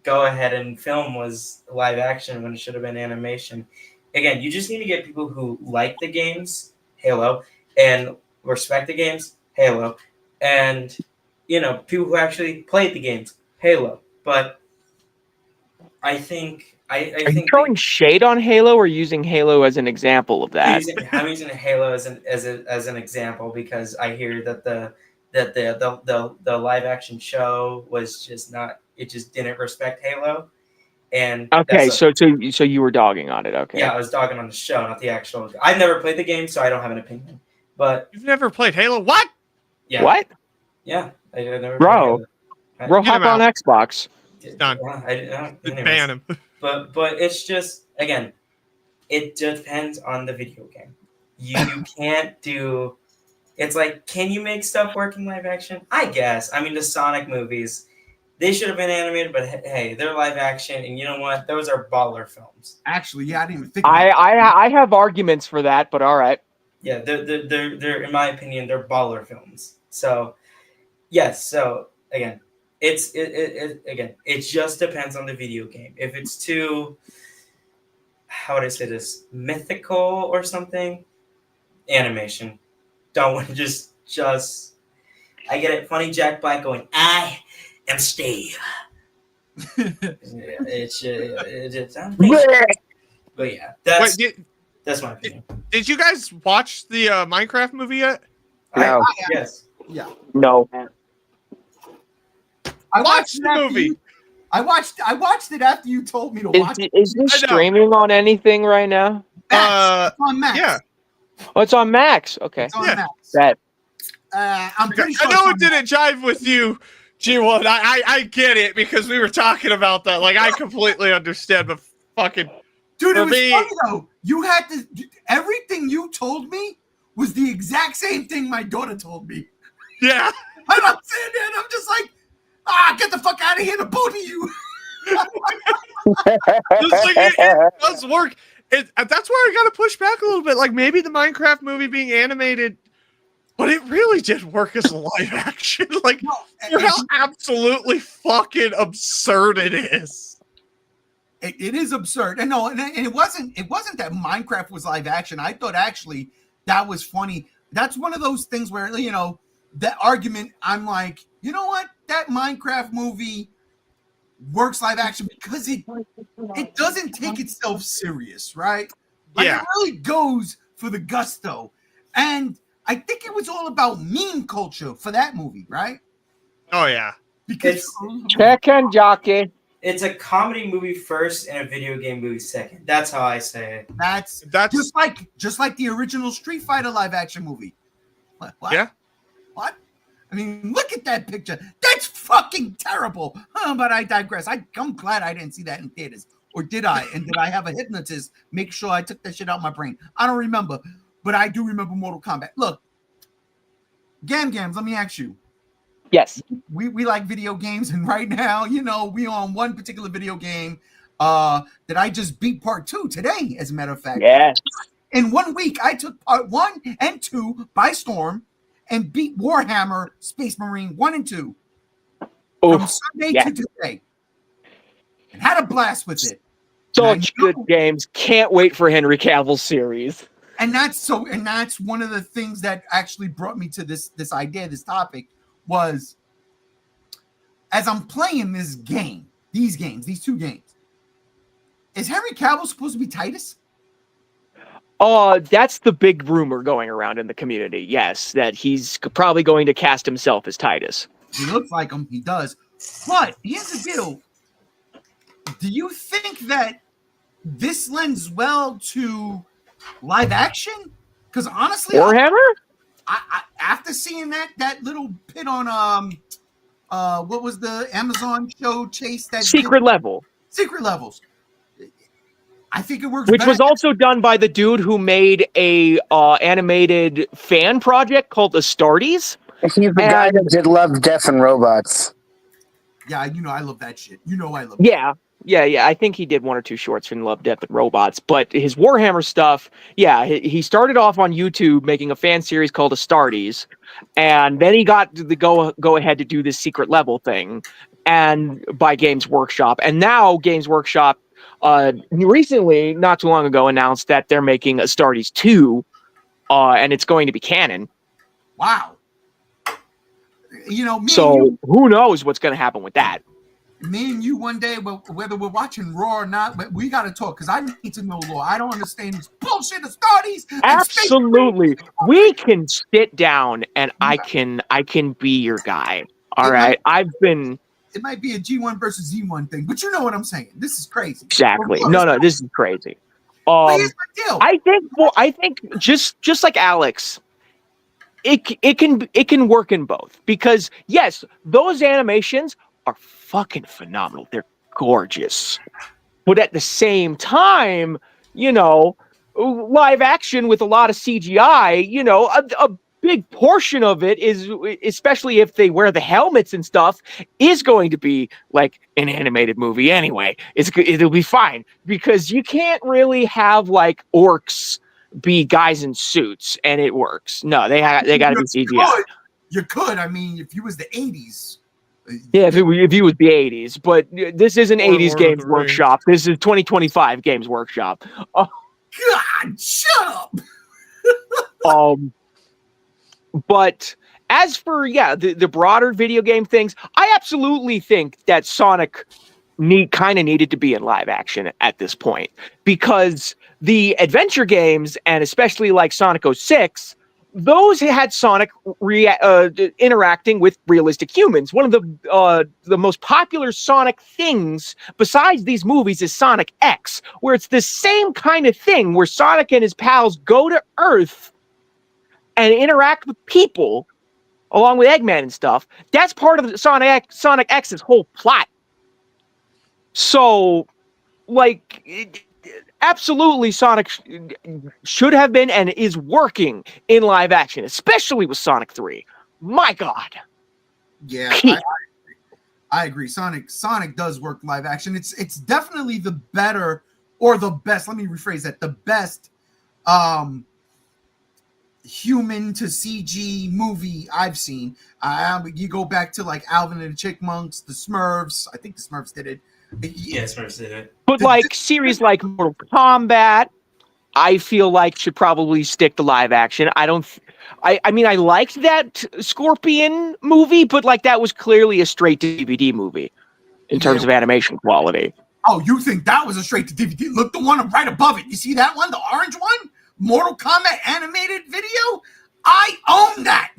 go ahead and film was live action when it should have been animation. Again, you just need to get people who like the games, Halo, and respect the games, Halo, and people who actually played the games, Halo. But I think I Are you think throwing shade on Halo or using Halo as an example of that? I'm using Halo as an example, because I hear that the live action show was just not. It just didn't respect Halo. And Okay, so you were dogging on it. Okay. yeah, I was dogging on the show, not the actual. I've never played the game, so I don't have an opinion. But You've never played Halo? What? yeah, What? yeah, I never. Bro. Played Bro, Get hop him on out. Xbox. Halo. Done. Yeah, anyways. Ban him. But it's just, again, it depends on the video game. You can't do. It's like, can you make stuff work in live action? I guess. I mean, the Sonic movies, they should have been animated, but hey, they're live action, and you know what? Those are baller films. Actually, yeah, I didn't even think about it. I have arguments for that, but all right. Yeah, they're in my opinion, they're baller films. So yes, so again, it just depends on the video game. If it's too, how would I say this, mythical or something, animation. Don't want to just I get it. Funny Jack Black going, I am Steve. It's but yeah, that's my opinion. Did you guys watch the Minecraft movie yet? No. Yes. Yeah, No. I Watch watched the it after movie. I watched it after you told me to watch it. Is this I know. streaming on anything right now? Max. It's on Max. yeah. Oh, it's on Max. Okay. It's on Yeah. Max. That I'm pretty sure. I know it it's on didn't jive with you, G1. I get it, because we were talking about that. Like, I completely understand, but fucking Dude, For it was me- funny though. You had to. Everything you told me was the exact same thing my daughter told me. yeah. And I'm sitting there and I'm just like, get the fuck out of here, the both of you. Just like, it does work. That's where I gotta push back a little bit. Like, maybe the Minecraft movie being animated, but it really did work as a live action. Like, No, for how absolutely fucking absurd it is. it is absurd. And it wasn't that Minecraft was live action. I thought actually that was funny. That's one of those things where, you know, that argument, I'm like, you know what? That Minecraft movie works live action because it doesn't take itself serious, right? Like Yeah. it really goes for the gusto. And I think it was all about meme culture for that movie, right? Oh yeah. Because Check and jockey. It's a comedy movie first and a video game movie second. That's how I say it. that's That's just like the original Street Fighter live action movie. What? Yeah. What? I mean, look at that picture. That's fucking terrible. But I digress. I'm glad I didn't see that in theaters. Or did I? And did I have a hypnotist make sure I took that shit out of my brain? I don't remember. But I do remember Mortal Kombat. Look, Gams, let me ask you. Yes. We like video games, and right now, you know, we on one particular video game that I just beat part 2 today, as a matter of fact. Yeah. In 1 week, I took part 1 and 2 by storm and beat Warhammer Space Marine 1 and 2 from Sunday to today. And had a blast with it. Such good games. Can't wait for Henry Cavill's series. And that's one of the things that actually brought me to this idea, this topic, was as I'm playing this game, these two games, is Henry Cavill supposed to be Titus? That's the big rumor going around in the community. Yes, that he's probably going to cast himself as Titus. He looks like him. He does. But here's the deal. Do you think that this lends well to live action? Because honestly, Warhammer? I after seeing that little pit on what was the Amazon show chase that Secret Level. Secret Levels. I think it works. Which better. was also done by the dude who made a animated fan project called Astartes. He's the guy that did Love, Death, and Robots. Yeah, you know I love that shit. You know I love. Yeah. I think he did 1 or 2 shorts from Love, Death, and Robots. But his Warhammer stuff, he started off on YouTube making a fan series called Astartes, and then he got the go ahead to do this Secret Level thing, and by Games Workshop. And now Games Workshop, recently, not too long ago, announced that they're making Astartes 2, and it's going to be canon. Wow. You know, who knows what's going to happen with that? Me and you one day, whether we're watching Raw or not, but we got to talk because I need to know lore. I don't understand this bullshit Astartes. Absolutely, we can sit down and I can be your guy. All right, It might be a G1 versus Z1 thing, but you know what I'm saying. This is crazy. Exactly. No, this is crazy. But here's my deal. I think just like Alex, it can work in both, because yes, those animations are fucking phenomenal. They're gorgeous. But at the same time, you know, live action with a lot of CGI, you know, a big portion of it is, especially if they wear the helmets and stuff, is going to be like an animated movie anyway. It'll be fine, because you can't really have like orcs be guys in suits and it works. No, they got to be CGI. You could. I mean, if you was the 80s. Yeah, if you was the 80s, but this isn't 80s Games Workshop. This is 2025 Games Workshop. God, shut up. But as for the broader video game things, I absolutely think that Sonic kind of needed to be in live action at this point, because the adventure games, and especially like Sonic 06, those had Sonic interacting with realistic humans. One of the most popular Sonic things besides these movies is Sonic X, where it's the same kind of thing, where Sonic and his pals go to Earth and interact with people along with Eggman and stuff. That's part of Sonic X's whole plot. So, like, absolutely, Sonic should have been and is working in live action, especially with Sonic 3. My God. Yeah, I agree. Sonic does work live action. It's definitely the better, or the best. Let me rephrase that. The best human to CG movie I've seen. You go back to like Alvin and the Chipmunks, the Smurfs. I think the Smurfs did it. Yeah, Smurfs did it. But like series like Mortal Kombat, I feel like should probably stick to live action. I don't I mean, I liked that Scorpion movie, but like that was clearly a straight to DVD movie in terms of animation quality. Oh, you think that was a straight to DVD? Look, the one right above it. You see that one, the orange one? Mortal Kombat animated video? I own that.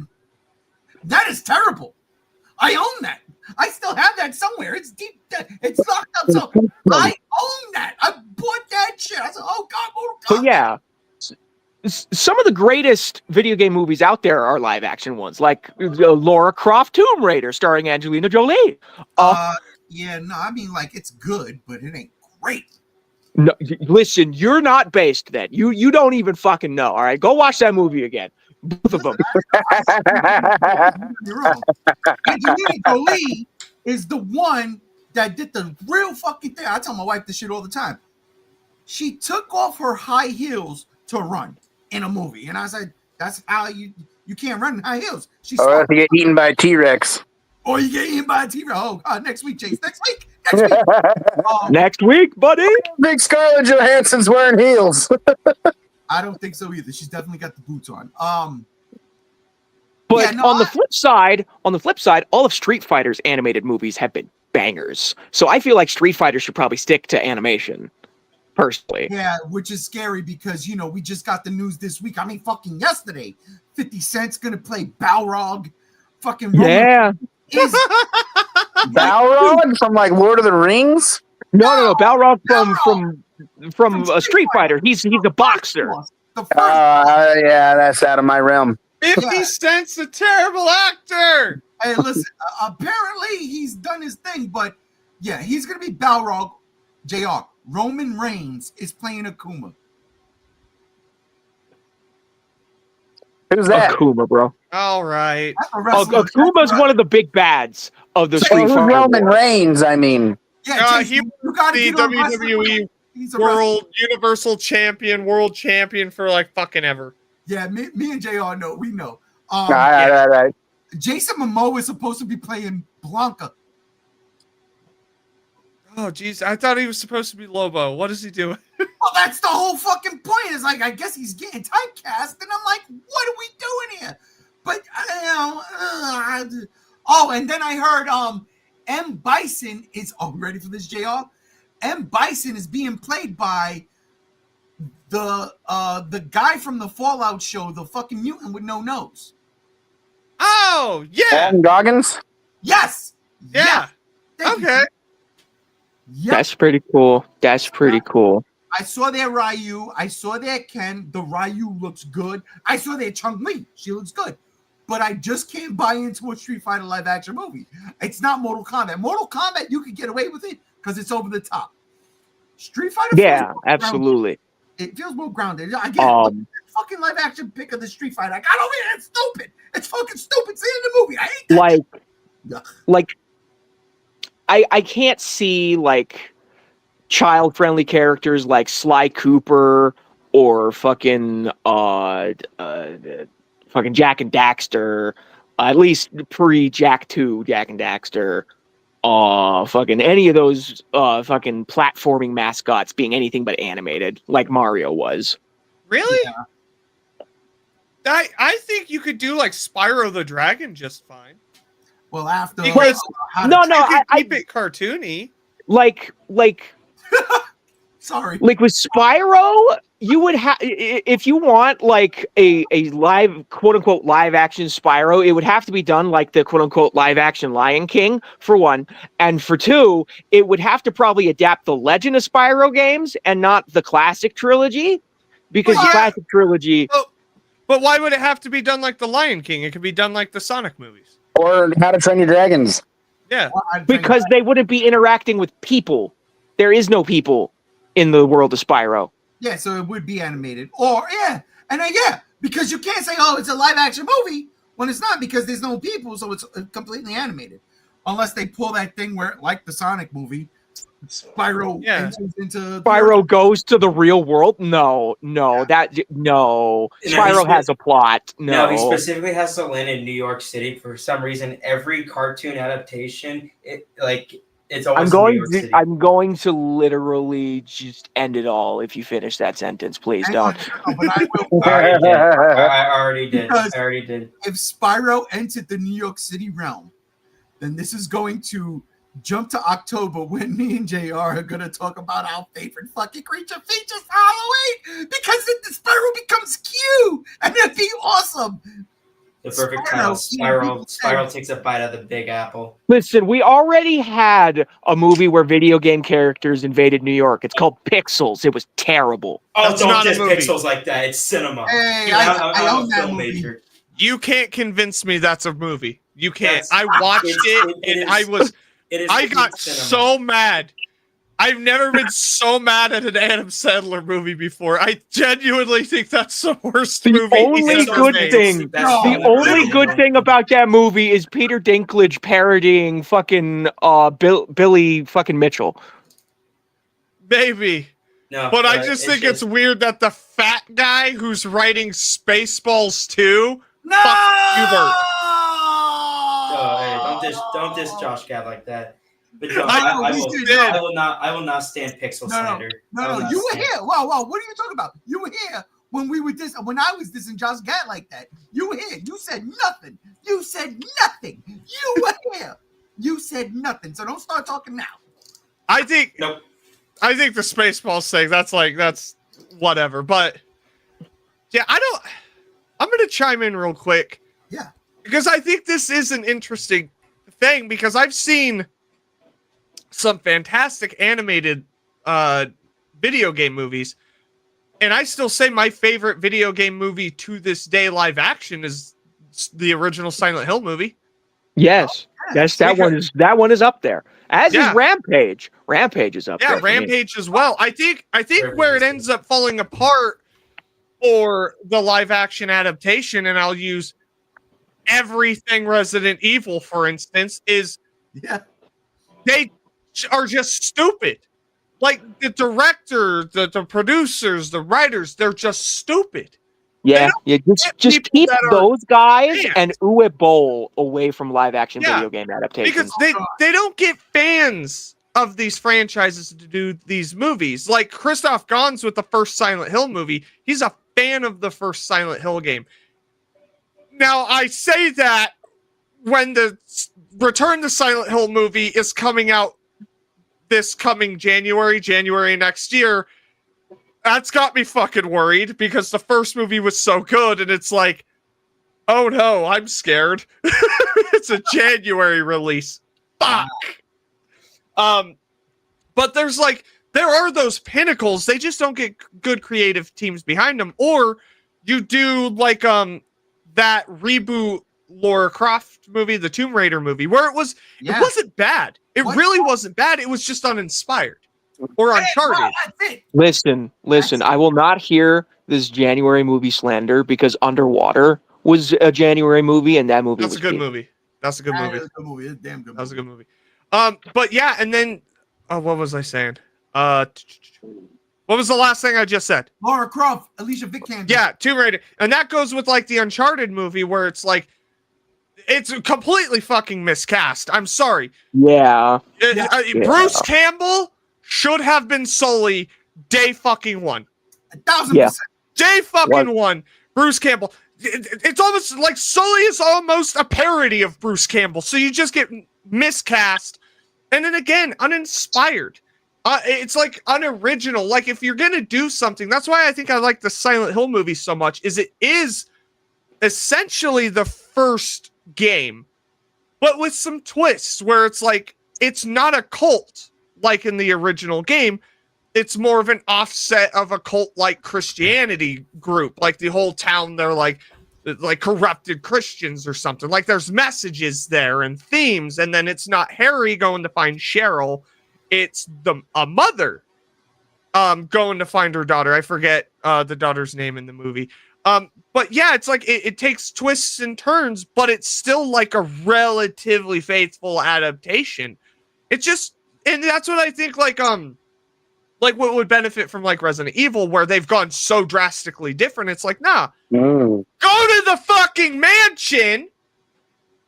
That is terrible. I own that. I still have that somewhere. It's deep. It's locked up. So I own that. I bought that shit. I said, oh God, Mortal Kombat. So yeah, some of the greatest video game movies out there are live action ones, like Lara Croft Tomb Raider starring Angelina Jolie. Yeah, no, I mean, like, it's good, but it ain't great. No, listen, you're not based then. You don't even fucking know. All right, go watch that movie again. Both of them. You're wrong. Angelina Jolie is the one that did the real fucking thing. I tell my wife this shit all the time. She took off her high heels to run in a movie, and I said, "That's how you can't run in high heels." She or to get eaten by a T-Rex. Or you get eaten by a T-Rex. Oh, next week, Chase. Next week. Next week. Next week, buddy. Big Scarlett Johansson's wearing heels. I don't think so either. She's definitely got the boots on. But yeah, no, on the flip side, all of Street Fighter's animated movies have been bangers. So I feel like Street Fighter should probably stick to animation, personally. Yeah, which is scary because, you know, we just got the news this week. I mean, fucking yesterday. 50 Cent's going to play Balrog. Fucking Yeah. Balrog from like Lord of the Rings? No. Balrog from Street Fighter. He's a boxer. The first Yeah, that's out of my realm. 50 Cent's a terrible actor. Hey, listen, apparently he's done his thing, but yeah, he's going to be Balrog. JR. Roman Reigns is playing Akuma. Who's that? Akuma, bro. All right. Akuma's one of the big bads of the Street Who's Fighter. Roman Reigns, I mean. Yeah, He you got to the get on WWE He's a World Universal Champion, World Champion for like fucking ever. Yeah, me and JR know. We know. Right. Jason Momoa is supposed to be playing Blanca. Oh, geez. I thought he was supposed to be Lobo. What is he doing? Well, that's the whole fucking point. Is like, I guess he's getting typecast, and I'm like, what are we doing here? But and then I heard M. Bison is. Oh, ready for this, JR? M. Bison is being played by the guy from the Fallout show, the fucking mutant with no nose. Oh, yeah. Adam Goggins? Yes. Yeah. Thank you. Okay. Yep. That's pretty cool. I saw their Ryu. I saw their Ken. The Ryu looks good. I saw their Chun-Li. She looks good. But I just can't buy into a Street Fighter live action movie. It's not Mortal Kombat. Mortal Kombat, you could get away with it because it's over the top. Street Fighter, Yeah, absolutely. It feels more grounded. I get it. Fucking live action pick of the Street Fighter. I got over here. It's stupid. It's fucking stupid. See it in the movie. I hate that. I can't see like child-friendly characters like Sly Cooper or fucking Jack and Daxter, at least pre-Jack 2, Jack and Daxter, fucking any of those fucking platforming mascots being anything but animated like Mario was. Really? Yeah. I think you could do like Spyro the Dragon just fine. Well, after Because I keep it cartoony. like sorry. Like with Spyro, you would have, if you want like a live, quote unquote, live action Spyro, it would have to be done like the quote unquote live action Lion King, for one. And for two, it would have to probably adapt the Legend of Spyro games and not the classic trilogy, because the classic trilogy. But why would it have to be done like the Lion King? It could be done like the Sonic movies. Or How to Train Your Dragons. Yeah. Because they wouldn't be interacting with people. There is no people in the world of Spyro. Yeah, so it would be animated. Or, because you can't say, oh, it's a live action movie when it's not, because there's no people, so it's completely animated. Unless they pull that thing where, like the Sonic movie, Spyro enters into... Spyro goes to the real world? No. Spyro has a plot. No, he specifically has to land in New York City. For some reason, every cartoon adaptation, It's always in New York City. I'm going to literally just end it all if you finish that sentence. Please Hang don't. on, but I will. I already did. Because I already did. If Spyro entered the New York City realm, then this is going to jump to October when me and JR are going to talk about our favorite fucking creature features for Halloween, because then the Spyro becomes Q, and it'd be awesome. The perfect title. Spiral takes a bite of the Big Apple. Listen, we already had a movie where video game characters invaded New York. It's called Pixels. It was terrible. Oh, That's don't not a diss movie. Pixels like that. It's cinema. Hey, Dude, I I'm own a that film movie. major. You can't convince me that's a movie. You can't. That's- I watched it and I got cinema. so mad. I've never been so mad at an Adam Sandler movie before. I genuinely think that's the worst movie. The only he's ever good made. thing, No, the only good thing about that movie is Peter Dinklage parodying fucking Billy fucking Mitchell. Maybe. No, But I just think it's weird that the fat guy who's writing Spaceballs 2. No! Hubert. Oh, hey, don't diss Josh Gad like that. But no, I I will not stand Pixel slander. I will No, not you were stand- here. Wow, what are you talking about? You were here when we were when I was dissing Josh Gad like that. You were here. You said nothing. You were here. You said nothing. So don't start talking now. I think Nope. I think the Spaceballs thing, that's whatever. But yeah, I'm gonna chime in real quick. Yeah. Because I think this is an interesting thing, because I've seen some fantastic animated video game movies, and I still say my favorite video game movie to this day live action is the original Silent Hill movie. Yes, that one is up there. As Yeah. is Rampage. Rampage is up there. Yeah, for me. Rampage as well. I think where it ends up falling apart for the live action adaptation, and I'll use everything Resident Evil for instance, is they are just stupid. Like the director, the producers, the writers, they're just stupid. Yeah, just keep those guys fans. and Uwe Boll away from live action Yeah, video game adaptations. Because they don't get fans of these franchises to do these movies. Like Christoph Gans with the first Silent Hill movie, he's a fan of the first Silent Hill game. Now, I say that when the Return to Silent Hill movie is coming out this coming January next year, that's got me fucking worried, because the first movie was so good, and it's like, oh no, I'm scared. It's a January release. Fuck. But there are those pinnacles. They just don't get good creative teams behind them. Or you do like that reboot Lara Croft movie, the Tomb Raider movie, where it wasn't bad. It really wasn't bad. It was just uninspired or Uncharted. Listen, I will not hear this January movie slander, because Underwater was a January movie, and that movie That's was a good peak. movie. That's a good movie. It's a good movie. It's a damn good movie. That was a good movie. But yeah, and then what was I saying? What was the last thing I just said? Lara Croft, Alicia Vikander. Yeah, Tomb Raider. And that goes with like the Uncharted movie, where it's like, it's completely fucking miscast. I'm sorry. Yeah. Bruce Campbell should have been Sully day fucking one. 1,000%. Day fucking one. Bruce Campbell. It's almost like Sully is almost a parody of Bruce Campbell. So you just get miscast. And then again, uninspired. It's like unoriginal. Like if you're going to do something, that's why I think I like the Silent Hill movie so much, is it is essentially the first game, but with some twists where it's like, it's not a cult like in the original game. It's more of an offset of a cult like Christianity group. Like the whole town, they're like corrupted Christians or something. Like there's messages there and themes. And then it's not Harry going to find Cheryl. It's a mother going to find her daughter. I forget the daughter's name in the movie. But yeah, it's like it takes twists and turns, but it's still like a relatively faithful adaptation. It's just, and that's what I think like what would benefit from like Resident Evil, where they've gone so drastically different. It's like, nah, go to the fucking mansion,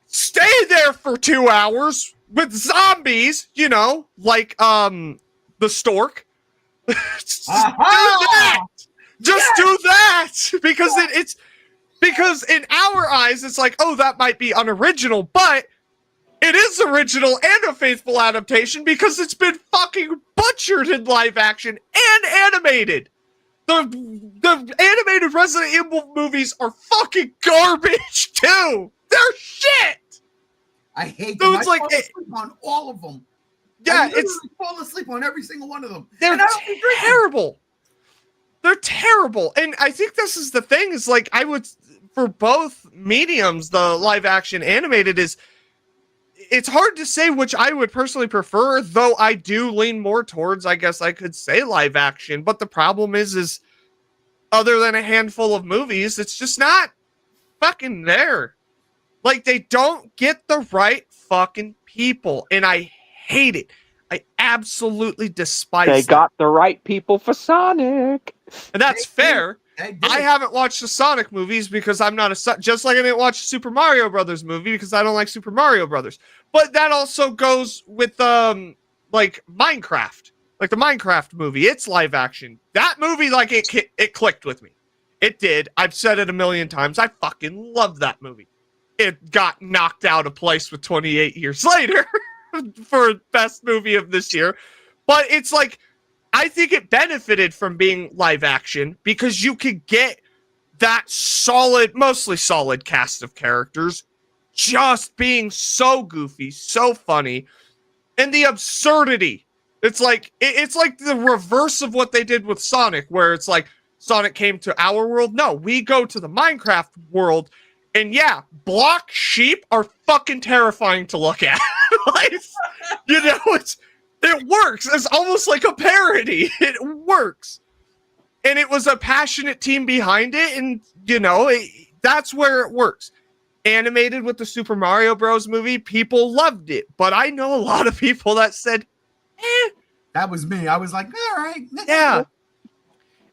stay there for 2 hours, with zombies, like the stork. Just do that. Just do that because it's because in our eyes it's like, oh, that might be unoriginal, but it is original and a faithful adaptation because it's been fucking butchered in live action and animated. The animated Resident Evil movies are fucking garbage too. They're shit. I hate them. Dude, I fall asleep on all of them. Yeah, I fall asleep on every single one of them. They're terrible. They're terrible. And I think this is the thing is like I would for both mediums, the live action animated it's hard to say which I would personally prefer, though I do lean more towards, I guess I could say live action. But the problem is other than a handful of movies, it's just not fucking there. Like they don't get the right fucking people. And I hate it. I absolutely despise it. They got the right people for Sonic. And that's fair. I haven't watched the Sonic movies because I'm not just like I didn't watch Super Mario Brothers movie because I don't like Super Mario Brothers. But that also goes with like Minecraft. Like the Minecraft movie, it's live action. That movie, like it clicked with me. It did. I've said it a million times. I fucking love that movie. It got knocked out of place with 28 years later for best movie of this year. But it's like I think it benefited from being live action because you could get that mostly solid cast of characters just being so goofy, so funny, and the absurdity. It's like the reverse of what they did with Sonic, where it's like Sonic came to our world. No, we go to the Minecraft world, and yeah, block sheep are fucking terrifying to look at. Like, it works. It's almost like a parody. It works. And it was a passionate team behind it. And, that's where it works. Animated with the Super Mario Bros. Movie, people loved it. But I know a lot of people that said, That was me. I was like, all right. Yeah.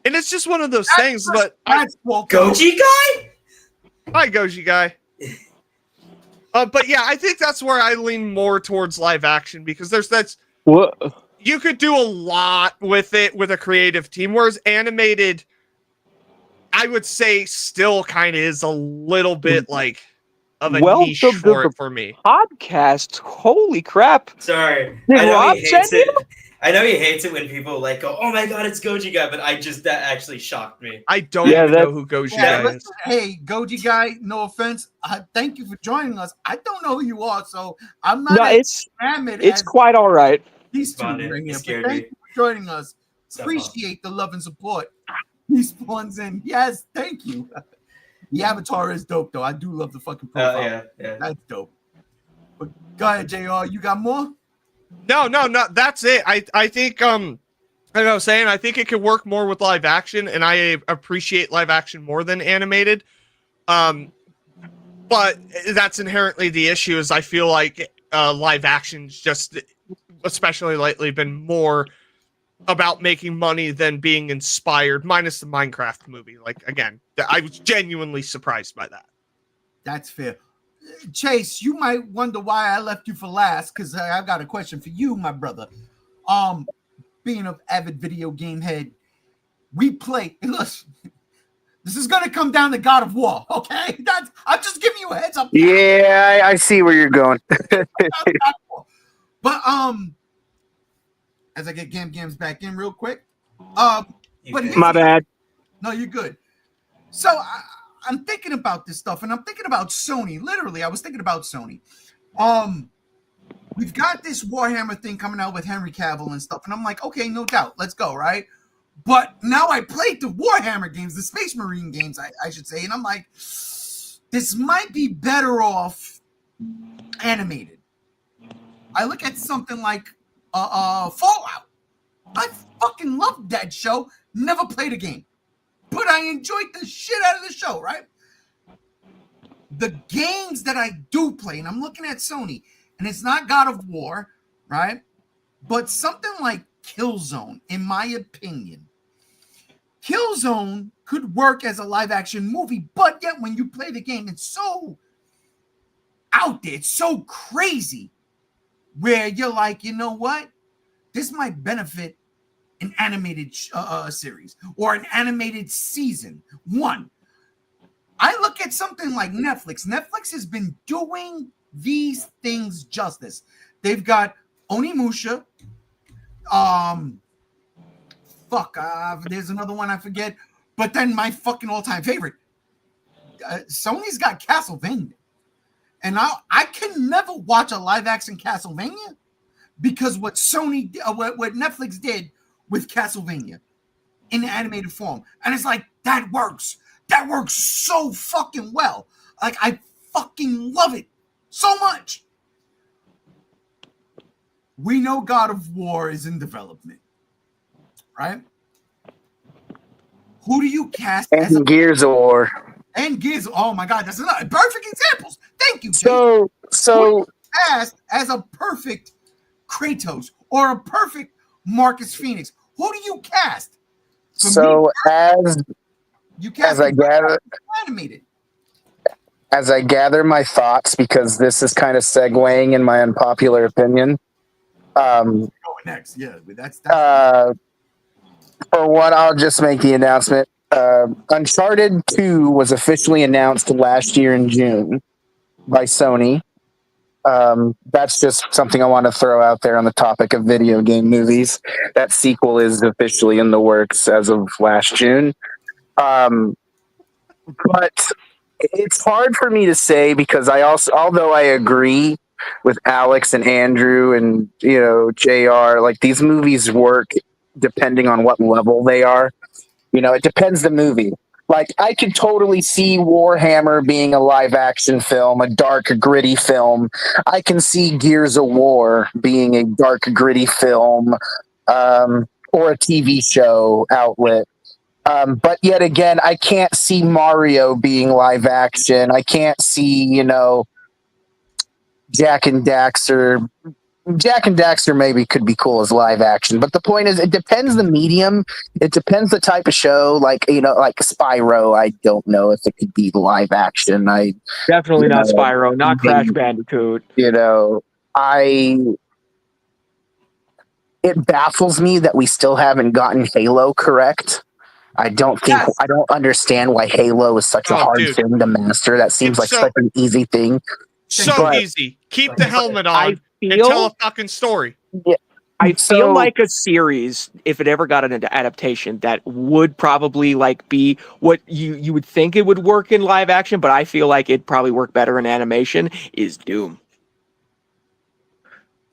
And it's just one of those things. But Goji guy? Hi, Goji guy. But yeah, I think that's where I lean more towards live action because What? You could do a lot with it with a creative team, whereas animated, I would say, still kind of is a little bit like of a niche for me. Podcast, holy crap! Sorry, Did I know Rob he hates send you? it. I know he hates it when people like go, "Oh my god, it's Goji guy," but that actually shocked me. I don't even know who Goji guy is. Hey, Goji guy, no offense. Thank you for joining us. I don't know who you are, so I'm not. No, it's quite all right. These two right here. But thank you for joining us. Appreciate the love and support. He spawns in. Yes, thank you. The avatar is dope, though. I do love the fucking profile. Yeah. That's dope. But go ahead, JR. You got more? No. That's it. I think like I was saying, I think it could work more with live action, and I appreciate live action more than animated. But that's inherently the issue. Is I feel like live action's just, especially lately, been more about making money than being inspired, minus the Minecraft movie. Like, again, I was genuinely surprised by that. That's fair. Chase, you might wonder why I left you for last, because I've got a question for you, my brother. Being an avid video game head, we play. Listen, this is gonna come down to God of War, okay? I'm just giving you a heads up. Yeah, I see where you're going. But as I get Gams back in real quick. But My bad. No, you're good. So I'm thinking about this stuff, and I'm thinking about Sony. Literally, I was thinking about Sony. We've got this Warhammer thing coming out with Henry Cavill and stuff, and I'm like, okay, no doubt, let's go, right? But now I played the Warhammer games, the Space Marine games, I should say, and I'm like, this might be better off animated. I look at something like Fallout. I fucking loved that show. Never played a game, but I enjoyed the shit out of the show, right? The games that I do play, and I'm looking at Sony, and it's not God of War, right? But something like Killzone, in my opinion. Killzone could work as a live-action movie, but yet when you play the game, it's so out there, it's so crazy where you're like, you know what? This might benefit an animated series or an animated season. One, I look at something like Netflix. Netflix has been doing these things justice. They've got Onimusha. There's another one I forget. But then my fucking all-time favorite, Sony's got Castlevania. And I can never watch a live-action Castlevania because what Netflix did with Castlevania in animated form. And it's like, that works. That works so fucking well. Like, I fucking love it so much. We know God of War is in development, right? Who do you cast as a Gears of War? And Gears? Oh my God, that's another perfect examples. Thank you. So cast as a perfect Kratos or a perfect Marcus Phoenix. Who do you cast? As I gather my thoughts, because this is kind of segueing in my unpopular opinion. Going next, yeah, but that's for one, I'll just make the announcement. Uncharted 2 was officially announced last year in June by Sony. That's just something I want to throw out there on the topic of video game movies. That sequel is officially in the works as of last June. But it's hard for me to say because although I agree with Alex and Andrew and, JR, like these movies work depending on what level they are. It depends the movie. Like, I could totally see Warhammer being a live action film, a dark, gritty film. I can see Gears of War being a dark, gritty film, or a TV show outlet. But yet again, I can't see Mario being live action. I can't see, Jack and Daxter. Jack and Daxter maybe could be cool as live action, but the point is, it depends the medium. It depends the type of show. Like Spyro, I don't know if it could be live action. Definitely not Spyro, not Crash Bandicoot. It baffles me that we still haven't gotten Halo correct. I don't understand why Halo is such a hard thing to master. That seems like such an easy thing. Easy. Keep the helmet on and tell a fucking story. Yeah. I feel like a series, if it ever got an adaptation, that would probably be what you would think it would work in live action, but I feel like it'd probably work better in animation, is Doom.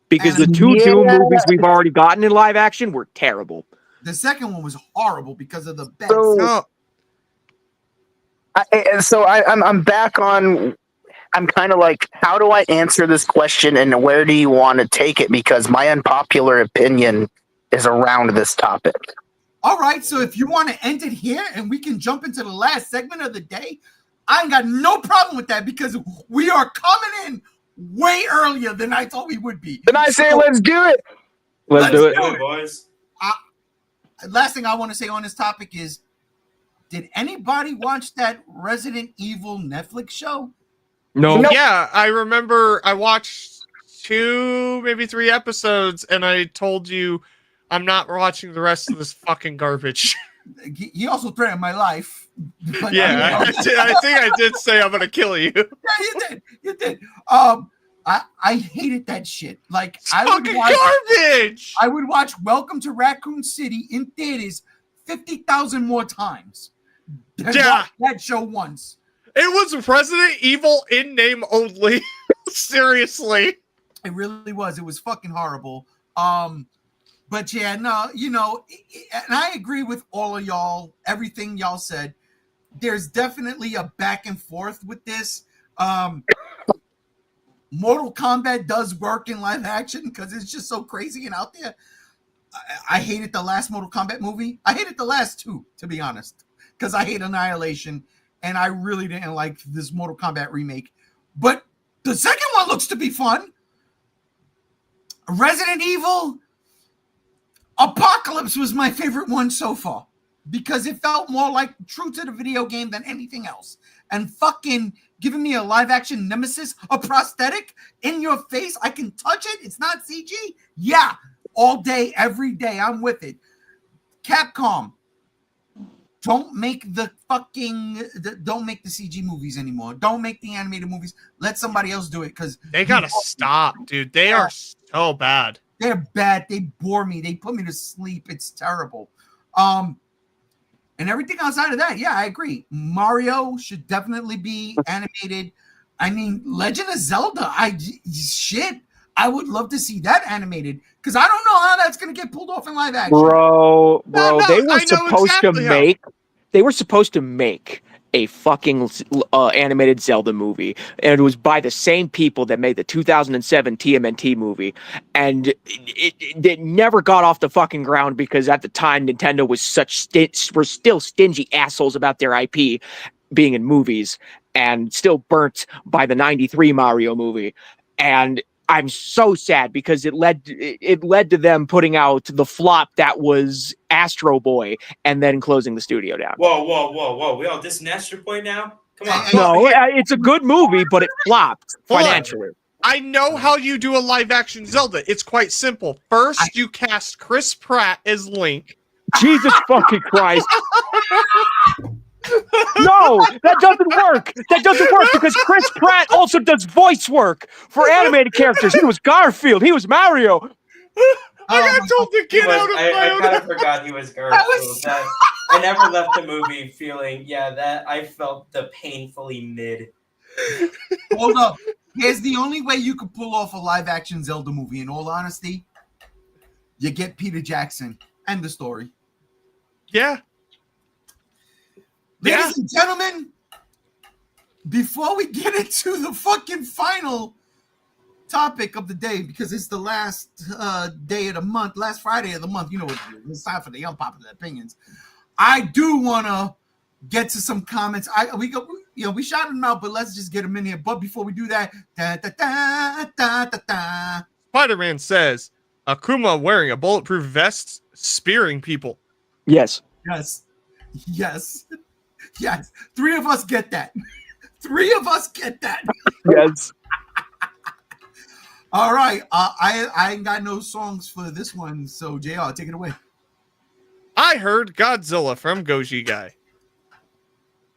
Because the two Doom movies we've already gotten in live action were terrible. The second one was horrible because of the bad. I'm back on. I'm kind of like, how do I answer this question and where do you want to take it? Because my unpopular opinion is around this topic. All right, so if you want to end it here and we can jump into the last segment of the day, I ain't got no problem with that because we are coming in way earlier than I thought we would be. Then I say, let's do it. Let's do it, boys. Last thing I want to say on this topic is, did anybody watch that Resident Evil Netflix show? No. Yeah, I remember I watched 2, maybe 3 episodes, and I told you I'm not watching the rest of this fucking garbage. He also threatened my life. Yeah, I think I did say I'm gonna kill you. Yeah, you did. I hated that shit. Like, Garbage. I would watch Welcome to Raccoon City in theaters 50,000 more times. That show once. It was Resident Evil in name only. Seriously. It really was. It was fucking horrible. But yeah, no, and I agree with all of y'all, everything y'all said. There's definitely a back and forth with this. Mortal Kombat does work in live action because it's just so crazy and out there. I hated the last Mortal Kombat movie. I hated the last 2, to be honest, because I hate Annihilation. And I really didn't like this Mortal Kombat remake. But the second one looks to be fun. Resident Evil Apocalypse was my favorite one so far. Because it felt more like true to the video game than anything else. And fucking giving me a live action nemesis, a prosthetic in your face. I can touch it. It's not CG. Yeah, all day, every day. I'm with it. Capcom, don't make the CG movies anymore. Don't make the animated movies. Let somebody else do it because They gotta stop, dude. They are so bad. they're bad. They bore me. They put me to sleep. It's terrible. And everything outside of that, yeah, I agree. Mario should definitely be animated. I mean, Legend of Zelda, I would love to see that animated because I don't know how that's gonna get pulled off in live action. Bro, No, they I were know supposed exactly to how. make. They were supposed to make a fucking animated Zelda movie, and it was by the same people that made the 2007 TMNT movie, and it never got off the fucking ground because at the time Nintendo was were still stingy assholes about their IP being in movies, and still burnt by the '93 Mario movie, and I'm so sad because it led to them putting out the flop that was Astro Boy and then closing the studio down. Whoa. We all dissing Astro Boy now? Come on. No, it's a good movie, but it flopped Hold on. financially. I know how you do a live action Zelda. It's quite simple. First, you cast Chris Pratt as Link. Jesus fucking Christ. No, that doesn't work. That doesn't work because Chris Pratt also does voice work for animated characters. He was Garfield. He was Mario. I got told to get out of my I own. kind of forgot he was Garfield. I never left the movie feeling, that I felt the painfully mid. Hold up. Here's the only way you could pull off a live action Zelda movie, in all honesty. You get Peter Jackson. End the story. Yeah. Ladies and gentlemen, before we get into the fucking final topic of the day, because it's the last day of the month, last Friday of the month, you know what it is. It's time for the unpopular opinions. I do want to get to some comments. We shouted them out, but let's just get them in here. But before we do that, Spider-Man says Akuma wearing a bulletproof vest, spearing people. Yes. Yes. Three of us get that. Yes. All right. I ain't got no songs for this one, so JR, take it away. I heard Godzilla from Goji Guy.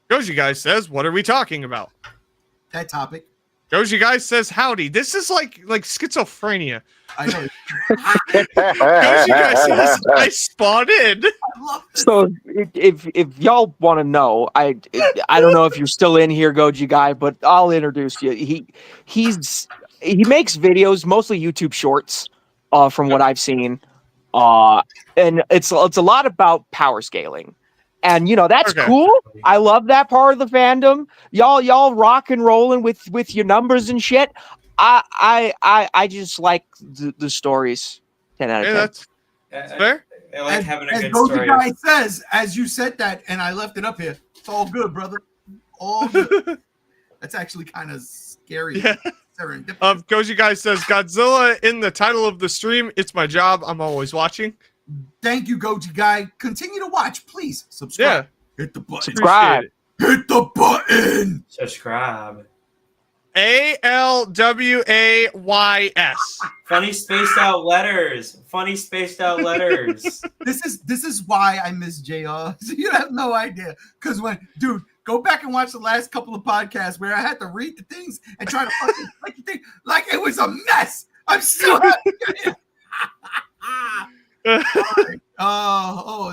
Goji Guy says, what are we talking about? That topic. Goji Guy says, howdy. This is like schizophrenia. I know. Goji Guy says, I spotted. I love this. So if y'all want to know, I don't know if you're still in here, Goji Guy, but I'll introduce you. He makes videos, mostly YouTube shorts, from what I've seen, and it's a lot about power scaling, and that's cool. I love that part of the fandom. Y'all rock and rolling with your numbers and shit. I just like the stories. 10 out of 10. That's fair. I like having a good Goji story. Guy says, as you said that, and I left it up here. It's all good, brother. All good. That's actually kind of scary. Yeah. Serendipitous. Goji Guy says, Godzilla in the title of the stream. It's my job. I'm always watching. Thank you, Goji Guy. Continue to watch. Please subscribe. Yeah. Hit the button. Subscribe. Hit the button. Subscribe. ALWAYS. Funny spaced out letters. This is why I miss JR. You have no idea. Because go back and watch the last couple of podcasts where I had to read the things and try to fucking like the thing. Like it was a mess. I'm still happy.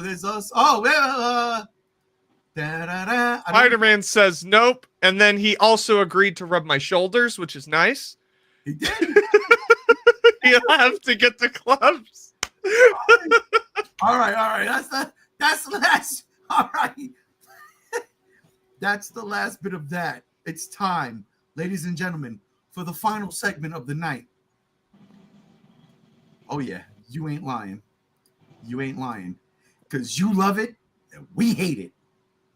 There's us. Spider-Man says nope, and then he also agreed to rub my shoulders, which is nice. He did. He'll have to get the gloves. All right. That's the last. All right. That's the last bit of that. It's time, ladies and gentlemen, for the final segment of the night. Oh yeah, you ain't lying. Because you love it and we hate it.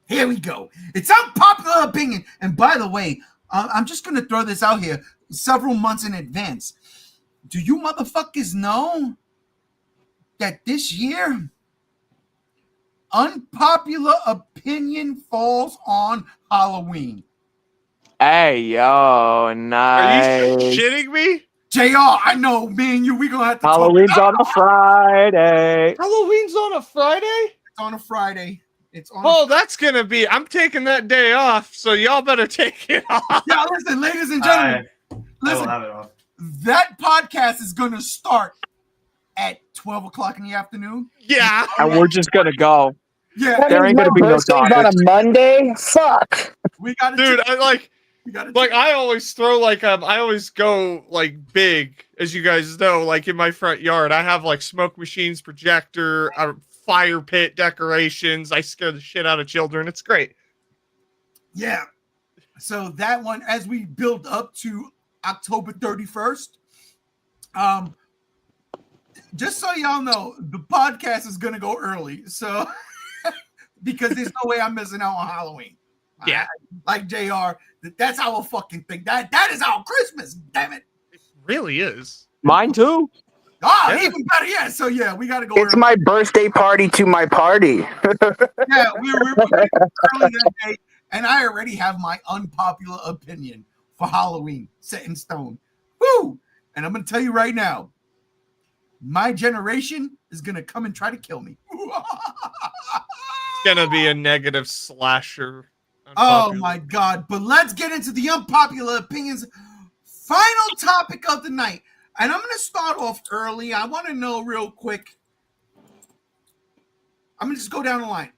Here we go. It's unpopular opinion. And by the way, I'm just going to throw this out here several months in advance. Do you motherfuckers know that this year, unpopular opinion falls on Halloween? Hey, yo, Are nice. you shitting me? JR, I know, me and you, we gonna have to Halloween's talk. on a Friday. Halloween's on a Friday? It's on a Friday. It's on. Oh, that's gonna be. I'm taking that day off, so y'all better take it off. Yeah, listen, ladies and gentlemen. I will Listen, have it off. that podcast is gonna start at 12 o'clock in the afternoon. Yeah. And we're just gonna go. Yeah, There ain't my gonna be no birthday's on a topics. Monday. Fuck. we got Dude, I like we I always throw like I always go like big, as you guys know, like in my front yard. I have like smoke machines, projector, a fire pit, decorations. I scare the shit out of children. It's great. Yeah. So that one, as we build up to October 31st, just so y'all know, the podcast is gonna go early. So because there's no way I'm missing out on Halloween. Yeah. Like JR, that's our fucking thing. That is our Christmas, damn it. It really is. Mine too. Ah, Yeah. even better. Yeah. So yeah, we gotta go It's early. my birthday party to my party. Yeah, we're gonna go early that day, and I already have my unpopular opinion for Halloween set in stone. Woo! And I'm gonna tell you right now, my generation is gonna come and try to kill me. It's gonna be a negative slasher. Oh Unpopular. my god! But let's get into the unpopular opinions. Final topic of the night, and I'm gonna start off early. I want to know real quick. I'm gonna just go down the line.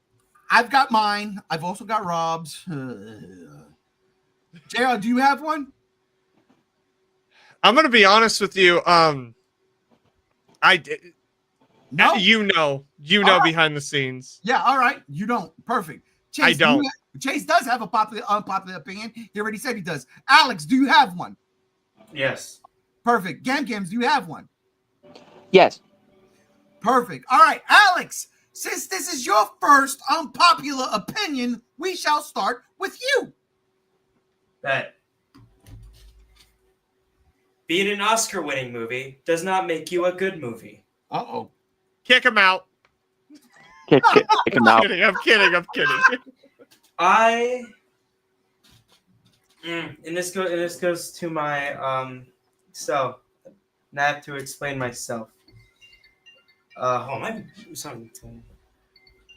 I've got mine. I've also got Rob's. JR, do you have one? I'm gonna be honest with you. I did. No. You know All right. behind the scenes. Yeah, all right. You don't. Perfect. Chase, I don't. Chase does have a unpopular opinion. He already said he does. Alex, do you have one? Yes. Perfect. Gams, do you have one? Yes. Perfect. All right, Alex, since this is your first unpopular opinion, we shall start with you. Bet. Being an Oscar-winning movie does not make you a good movie. Uh-oh. Kick him out. Kick him out. I'm kidding. And this goes to my so now I have to explain myself. Hold on, something.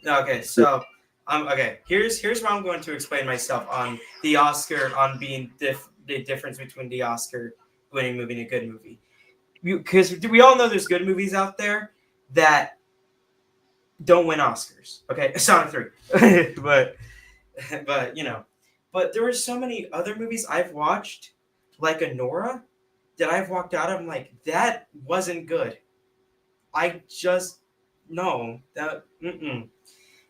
Okay, so okay. Here's where I'm going to explain myself on the Oscar, on being the difference between the Oscar winning movie and a good movie. Because we all know there's good movies out there that don't win Oscars. Okay, Sonic 3, but you know, but there were so many other movies I've watched, like Anora, that I've walked out of. I'm like, that wasn't good. I just no that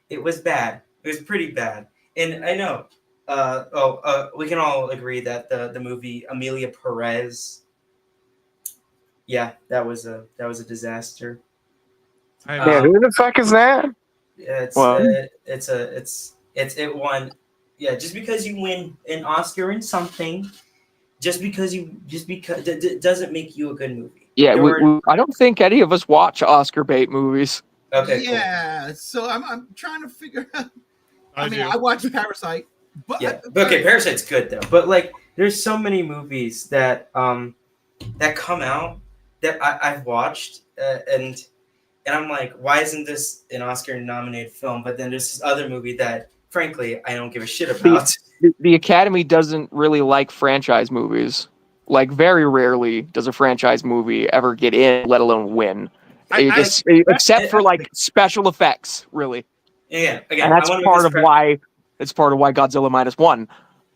it was bad. It was pretty bad, and I know. We can all agree that the movie Amelia Perez. Yeah, that was a disaster. Yeah, who the fuck is that? Yeah, it won. Yeah, just because you win an Oscar in something, just because that doesn't make you a good movie. Yeah, I don't think any of us watch Oscar bait movies. Okay. Yeah, so I'm trying to figure out. I mean, do. I watched Parasite, but Yeah. Okay, Parasite's good though. But like, there's so many movies that that come out that I've watched and I'm like, why isn't this an Oscar-nominated film? But then there's this other movie that, frankly, I don't give a shit about. The Academy doesn't really like franchise movies. Like, very rarely does a franchise movie ever get in, let alone win. Except for like special effects, really. Yeah, again, And that's part of why Godzilla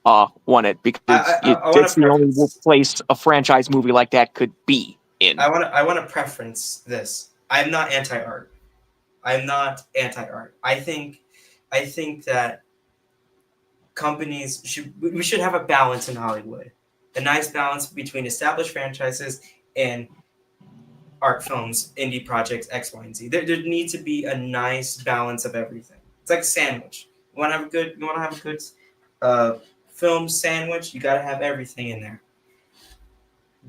-1 won it, because it's the only place a franchise movie like that could be in. I want to preference this. I'm not anti-art. I think that companies should have a balance in Hollywood. A nice balance between established franchises and art films, indie projects, X, Y, and Z. There needs to be a nice balance of everything. It's like a sandwich. You want to have a good film sandwich, you got to have everything in there.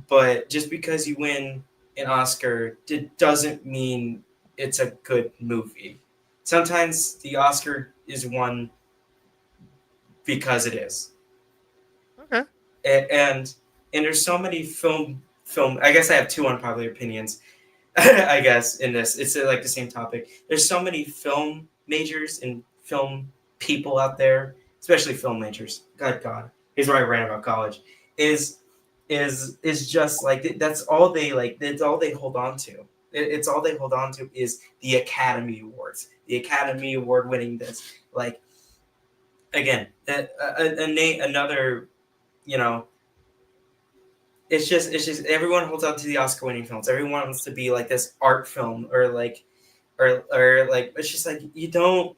But just because you win an Oscar, it doesn't mean it's a good movie. Sometimes the Oscar is won because it is. Okay. and there's so many film. I guess I have two unpopular opinions. I guess in this, it's like the same topic. There's so many film majors and film people out there, especially film majors. God, here's where I ran about college. Is just like that's all they like. That's all they hold on to. It's all they hold on to is the Academy Awards, the Academy Award winning this. Like again, another, you know. It's just everyone holds on to the Oscar winning films. Everyone wants to be like this art film or like it's just like you don't.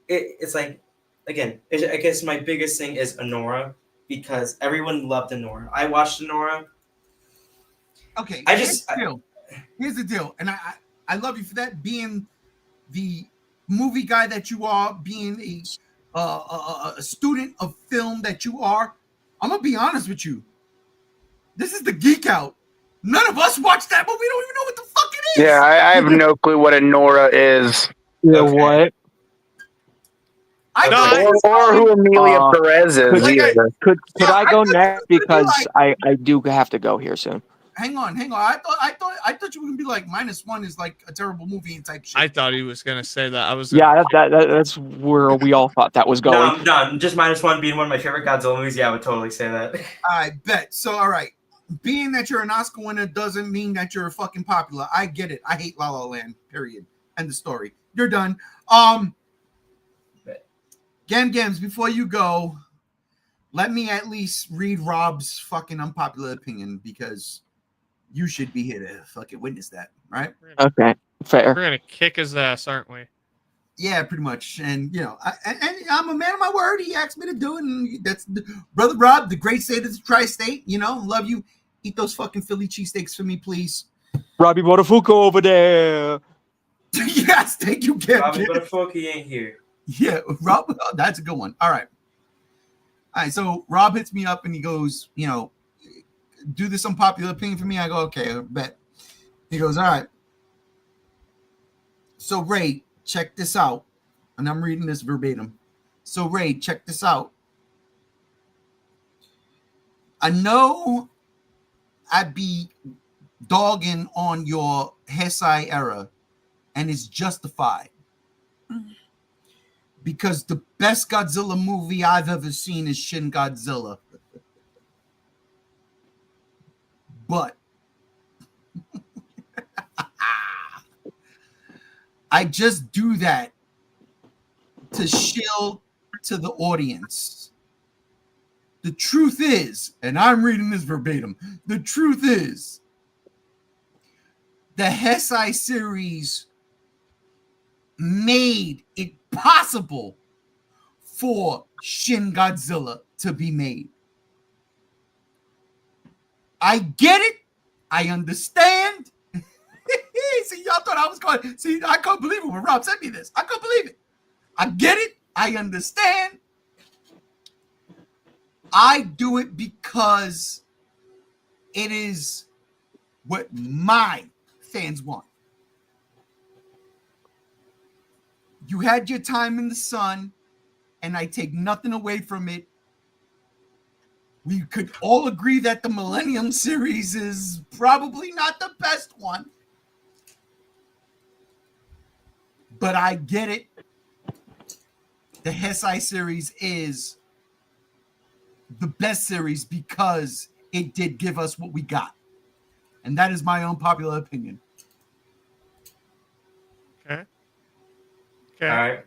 It's like again. I guess my biggest thing is Anora because everyone loved Anora. I watched Anora. Okay, Here's the deal, and I love you for that, being the movie guy that you are, being a student of film that you are. I'm gonna be honest with you. This is the Geek Out. None of us watched that, but we don't even know what the fuck it is. Yeah, I have no clue what a Nora is. Yeah, Okay. what? Or who Amelia Perez is. Like either. Could I go next because like- I do have to go here soon. Hang on. I thought you were gonna be like -1 is like a terrible movie and type shit. I thought he was gonna say that. I was. Yeah, that's where we all thought that was going. No, just -1 being one of my favorite Godzilla movies. Yeah, I would totally say that. I bet. So all right. Being that you're an Oscar winner doesn't mean that you're fucking popular. I get it. I hate La La Land. Period. End of story. You're done. Gams, before you go, let me at least read Rob's fucking unpopular opinion because you should be here to fucking witness that, right? Okay, We're fair. gonna kick his ass, aren't we? Yeah, pretty much. And you know, and I'm a man of my word. He asked me to do it, and that's Brother Rob, the great state of the tri-state. You know, love you. Eat those fucking Philly cheesesteaks for me, please. Robbie Botafuco over there. Yes, thank you, Gam. Bobby Buttafuoco ain't here. Yeah, Rob, that's a good one. All right. So Rob hits me up and he goes, you know, do this unpopular opinion for me. I go, okay, I bet. He goes, all right. So Ray, check this out. And I'm reading this verbatim. So Ray, check this out. I know I'd be dogging on your Heisei era, and it's justified. Because the best Godzilla movie I've ever seen is Shin Godzilla. But I just do that to shill to the audience. The truth is, and I'm reading this verbatim, the truth is, the Heisei series made it possible for Shin Godzilla to be made. I get it. I understand. See, y'all thought I was going. See, I couldn't believe it when Rob sent me this. I couldn't believe it. I get it. I understand. I do it because it is what my fans want. You had your time in the sun, and I take nothing away from it. We could all agree that the Millennium series is probably not the best one. But I get it. The Heisei series is the best series because it did give us what we got. And that is my unpopular opinion. Okay. All right.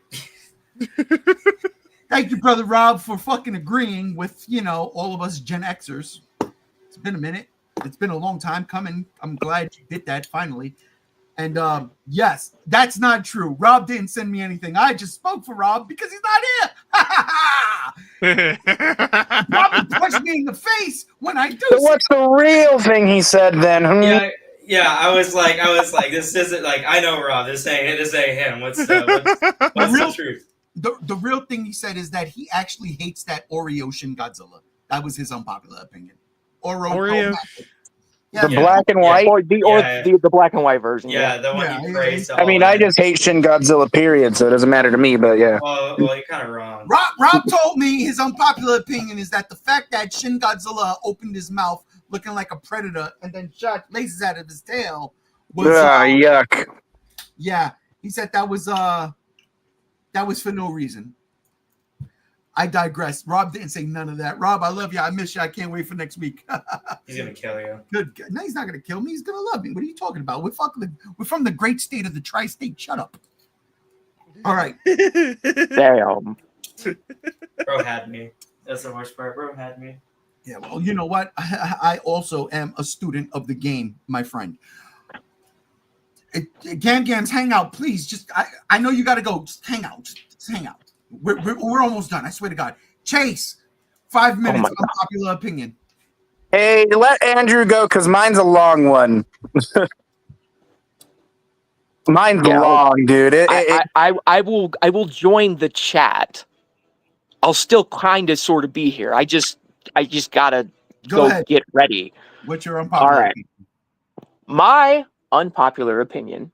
Thank you, Brother Rob, for fucking agreeing with, you know, all of us Gen Xers. It's been a minute. It's been a long time coming. I'm glad you did that finally. And yes, that's not true. Rob didn't send me anything. I just spoke for Rob because he's not here. Rob punched me in the face when I do. So what's the real thing he said then? Yeah. I was like, this isn't like I know Rob. This ain't him. What's the truth? The real thing he said is that he actually hates that Oreo Shin Godzilla. That was his unpopular opinion. Oreo. The Yeah. black and Yeah. white. or Yeah. the black and white version. Yeah, the one Yeah, you yeah, praised. I mean, I just hate Shin Godzilla, period, so it doesn't matter to me, but yeah. Well, you're kind of wrong. Rob told me his unpopular opinion is that the fact that Shin Godzilla opened his mouth looking like a predator and then shot lasers out of his tail was Yuck. yeah. He said that was for no reason. I digress. Rob didn't say none of that. Rob, I love you. I miss you. I can't wait for next week. He's gonna kill you. Good. No, he's not gonna kill me. He's gonna love me. What are you talking about? We're from the great state of the tri-state. Shut up. All right. Damn. Bro had me. That's the worst part. Bro had me. Yeah, well, you know what? I also am a student of the game, my friend. Gam Gams, hang out, please. Just I know you got to go. Just hang out. Just hang out. We're almost done. I swear to God. Chase, 5 minutes. my God. Unpopular opinion. Hey, let Andrew go because mine's a long one. Mine's Yeah, long, dude. I will join the chat. I'll still kind of sort of be here. I just gotta Go ahead. get ready. What's your unpopular All right. opinion? My unpopular opinion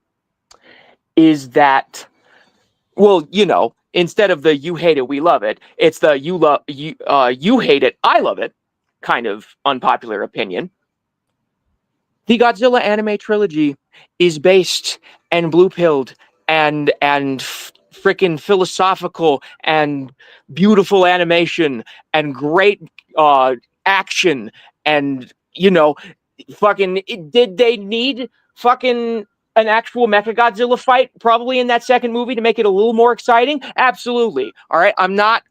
is that, well, instead of the "you hate it, we love it," it's the you hate it, I love it" kind of unpopular opinion. The Godzilla anime trilogy is based and blue-pilled and freaking philosophical and beautiful animation and great action and did they need fucking an actual Mechagodzilla fight probably in that second movie to make it a little more exciting? Absolutely. All right, I'm not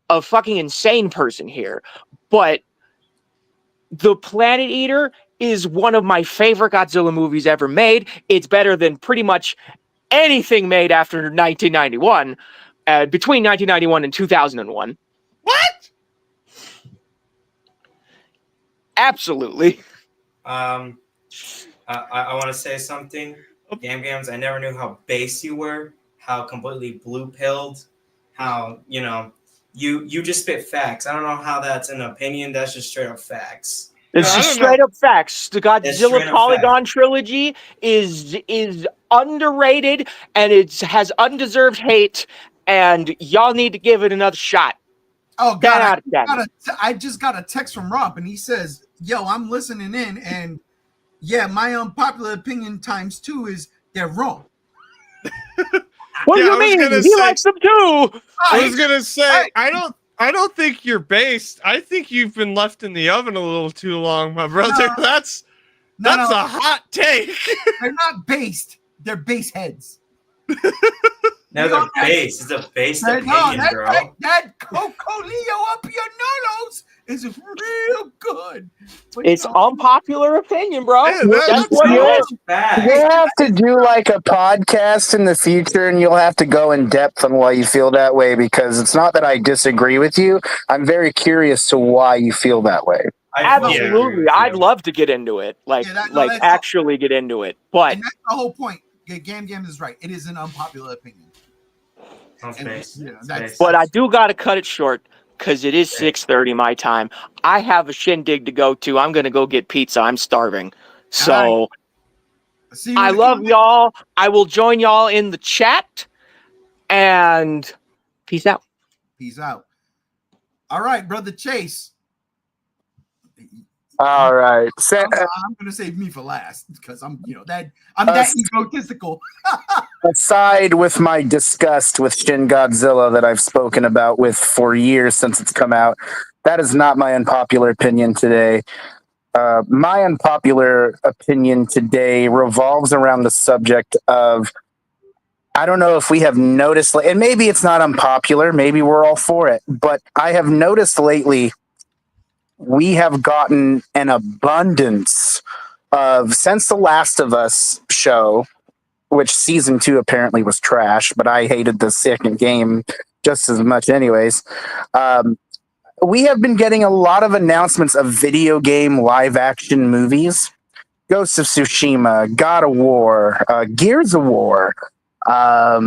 a fucking insane person here, but The Planet Eater is one of my favorite Godzilla movies ever made. It's better than pretty much anything made after 1991, between 1991 and 2001. What? Absolutely. I want to say something. Gam Gams, I never knew how base you were, how completely blue-pilled, how, you just spit facts. I don't know how that's an opinion. That's just straight up facts. It's I just don't straight know. up facts. The straight Godzilla up Polygon trilogy is underrated and it has undeserved hate, and y'all need to give it another shot. Oh 10 God, out of 10. I just got a text from Rob, and he says, "Yo, I'm listening in, and yeah, my unpopular opinion times 2 is they're wrong." What Yeah, do I you was mean? gonna He say- likes them too. I was gonna say Hey. I don't think you're based. I think you've been left in the oven a little too long, my brother. No. That's No, a hot take. they're not based. They're base heads. No, You the know, base is a base No, opinion, that, bro. that Coco Leo up your nose is real good. But, It's unpopular opinion, bro. Yeah, That's that's what good. it is. Facts. You'll have to do like a podcast in the future, and you'll have to go in depth on why you feel that way, because it's not that I disagree with you. I'm very curious to why you feel that way. I fully agree Absolutely. with I'd you. love to get into it. Like, Yeah, that's actually get into it. But and that's the whole point. Yeah, Gam is right. It is an unpopular opinion. On space. Yeah, Space. that's- But I do got to cut it short because it is 6:30 my time. I have a shindig to go to. I'm going to go get pizza. I'm starving. So See you I in the love comments. y'all. I will join y'all in the chat. And peace out. Peace out. All right, brother Chase. All right. I'm gonna save me for last because I'm that egotistical. Aside with my disgust with Shin Godzilla that I've spoken about with for years since it's come out, that is not my unpopular opinion today. My unpopular opinion today revolves around the subject of, I don't know if we have noticed, and maybe it's not unpopular, maybe we're all for it, but I have noticed lately we have gotten an abundance of, since the Last of Us show, which season 2 apparently was trash, but I hated the second game just as much anyways. We have been getting a lot of announcements of video game live action movies. Ghost of Tsushima, God of War, Gears of War. I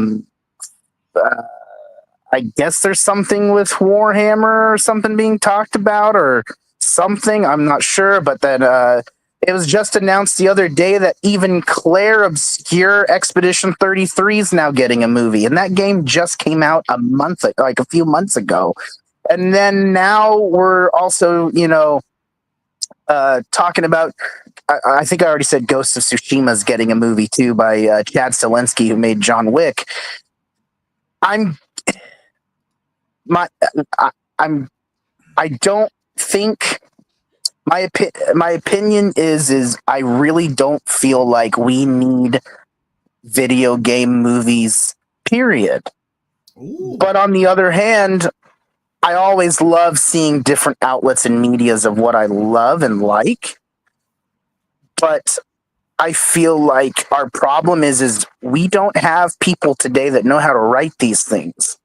guess there's something with Warhammer or something being talked about or something. I'm not sure. But then It was just announced the other day that even Claire obscure Expedition 33 is now getting a movie, and that game just came out a few months ago. And then now we're also, talking about. I think I already said Ghost of Tsushima is getting a movie too by Chad Stahelski, who made John Wick. I don't think. My opinion is I really don't feel like we need video game movies, period. Ooh. But on the other hand, I always love seeing different outlets and medias of what I love and like. But I feel like our problem is we don't have people today that know how to write these things.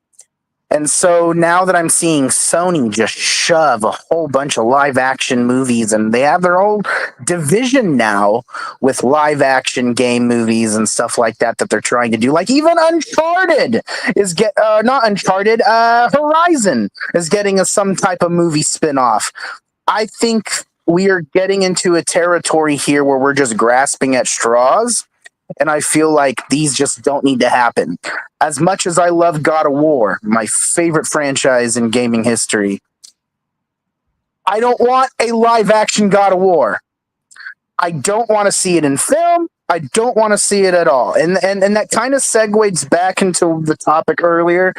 And so now that I'm seeing Sony just shove a whole bunch of live action movies, and they have their own division now with live action game movies and stuff like that they're trying to do. Like even Uncharted is Horizon is getting some type of movie spinoff. I think we are getting into a territory here where we're just grasping at straws. And I feel like these just don't need to happen. As much as I love God of War, my favorite franchise in gaming history, I don't want a live action God of War. I don't want to see it in film. I don't want to see it at all. And that kind of segues back into the topic earlier,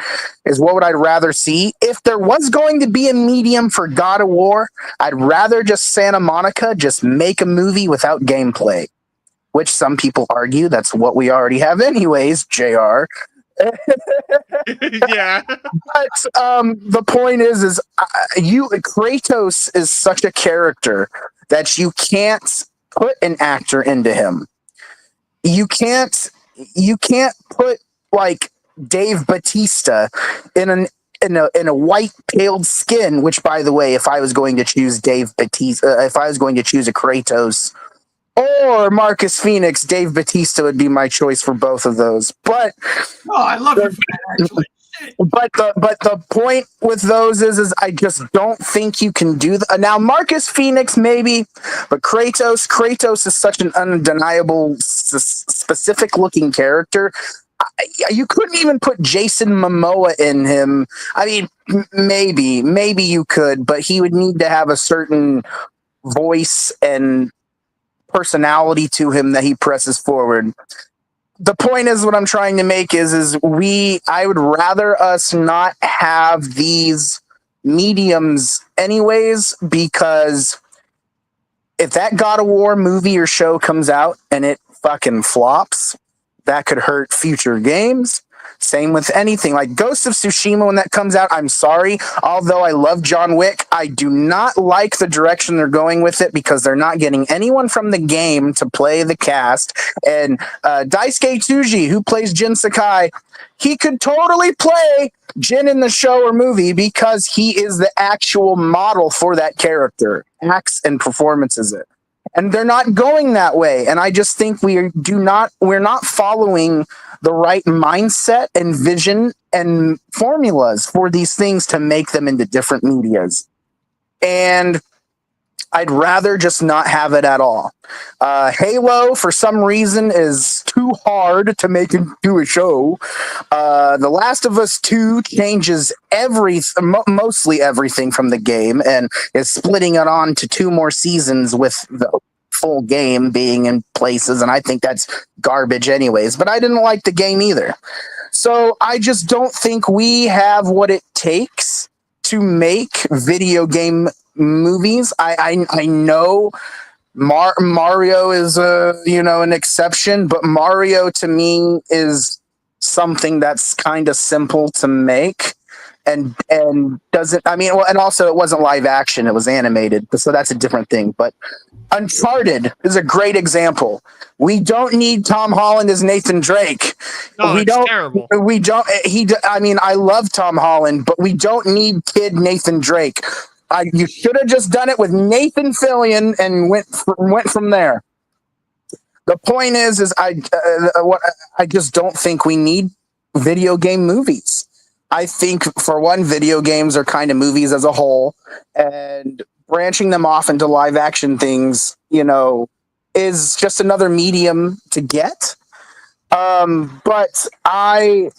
is what would I rather see? If there was going to be a medium for God of War, I'd rather just Santa Monica just make a movie without gameplay. Which some people argue that's what we already have anyways, JR. Yeah. But the point is Kratos is such a character that you can't put an actor into him. You can't put like Dave Bautista in a white paled skin, which by the way, if I was going to choose Dave Bautista, if I was going to choose a Kratos or Marcus Phoenix, Dave Bautista would be my choice for both of those. But I love you for that, actually. But the point with those is I just don't think you can do that. Now Marcus Phoenix maybe, but Kratos is such an undeniable, specific looking character. You couldn't even put Jason Momoa in him. I mean, maybe you could, but he would need to have a certain voice and personality to him that he presses forward. The point is, what I'm trying to make is I would rather us not have these mediums anyways, because if that God of War movie or show comes out and it fucking flops, that could hurt future games. Same with anything like Ghost of Tsushima. When that comes out, I'm sorry. Although I love John Wick, I do not like the direction they're going with it, because they're not getting anyone from the game to play the cast. And Daisuke Tsuji, who plays Jin Sakai, he could totally play Jin in the show or movie because he is the actual model for that character, acts and performances it. And they're not going that way. And I just think we're not following the right mindset and vision and formulas for these things to make them into different medias. And I'd rather just not have it at all. Halo, for some reason, is too hard to make into a show. The Last of Us 2 changes mostly everything from the game and is splitting it on to 2 more seasons with the full game being in places, and I think that's garbage anyways, but I didn't like the game either. So I just don't think we have what it takes to make video game movies. I know Mario is an exception, but Mario to me is something that's kind of simple to make and doesn't, and also it wasn't live action, it was animated, so that's a different thing. But Uncharted is a great example. We don't need Tom Holland as Nathan Drake. No, it's terrible. We don't. I love Tom Holland, but we don't need kid Nathan Drake. You should have just done it with Nathan Fillion and went from there. The point is I just don't think we need video game movies. I think, for one, video games are kind of movies as a whole, and branching them off into live action things, is just another medium to get. But I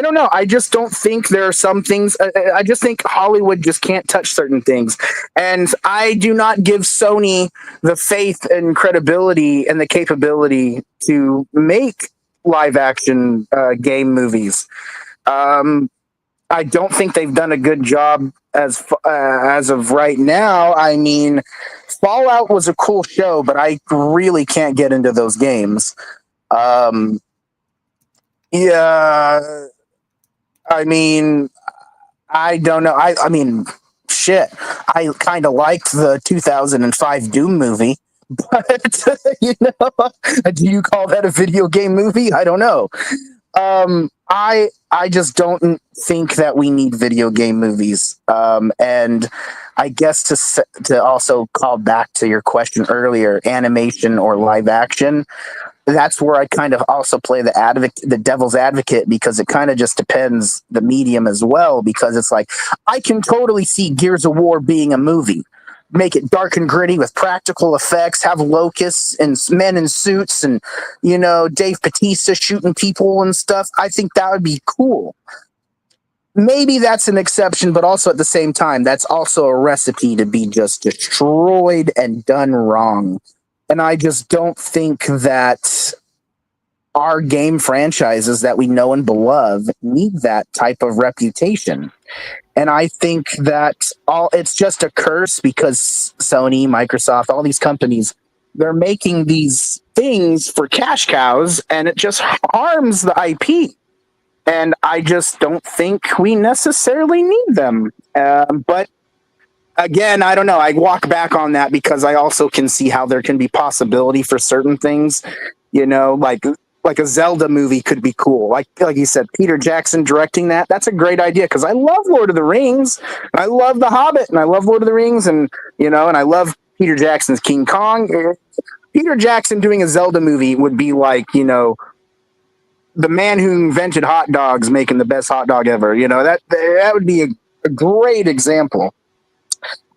don't know. I just don't think there are some things. I just think Hollywood just can't touch certain things. And I do not give Sony the faith and credibility and the capability to make live action game movies. I don't think they've done a good job as of right now. I mean, Fallout was a cool show, but I really can't get into those games. Yeah, I mean, I don't know. I mean, shit. I kind of liked the 2005 Doom movie, but do you call that a video game movie? I don't know. I just don't think that we need video game movies. And I guess to also call back to your question earlier, animation or live action, that's where I kind of also play the devil's advocate, because it kind of just depends the medium as well, because it's like, I can totally see Gears of War being a movie. Make it dark and gritty with practical effects, have locusts and men in suits and, Dave Bautista shooting people and stuff. I think that would be cool. Maybe that's an exception, but also at the same time, that's also a recipe to be just destroyed and done wrong. And I just don't think that our game franchises that we know and beloved need that type of reputation. And I think that it's just a curse, because Sony, Microsoft, all these companies, they're making these things for cash cows, and it just harms the IP. And I just don't think we necessarily need them. But again, I don't know. I walk back on that because I also can see how there can be possibility for certain things, like a Zelda movie could be cool. Like you said, Peter Jackson directing that's a great idea, because I love Lord of the Rings, and I love The Hobbit, and I love Lord of the Rings, and and I love Peter Jackson's King Kong. Peter Jackson doing a Zelda movie would be like, the man who invented hot dogs making the best hot dog ever. That would be a great example.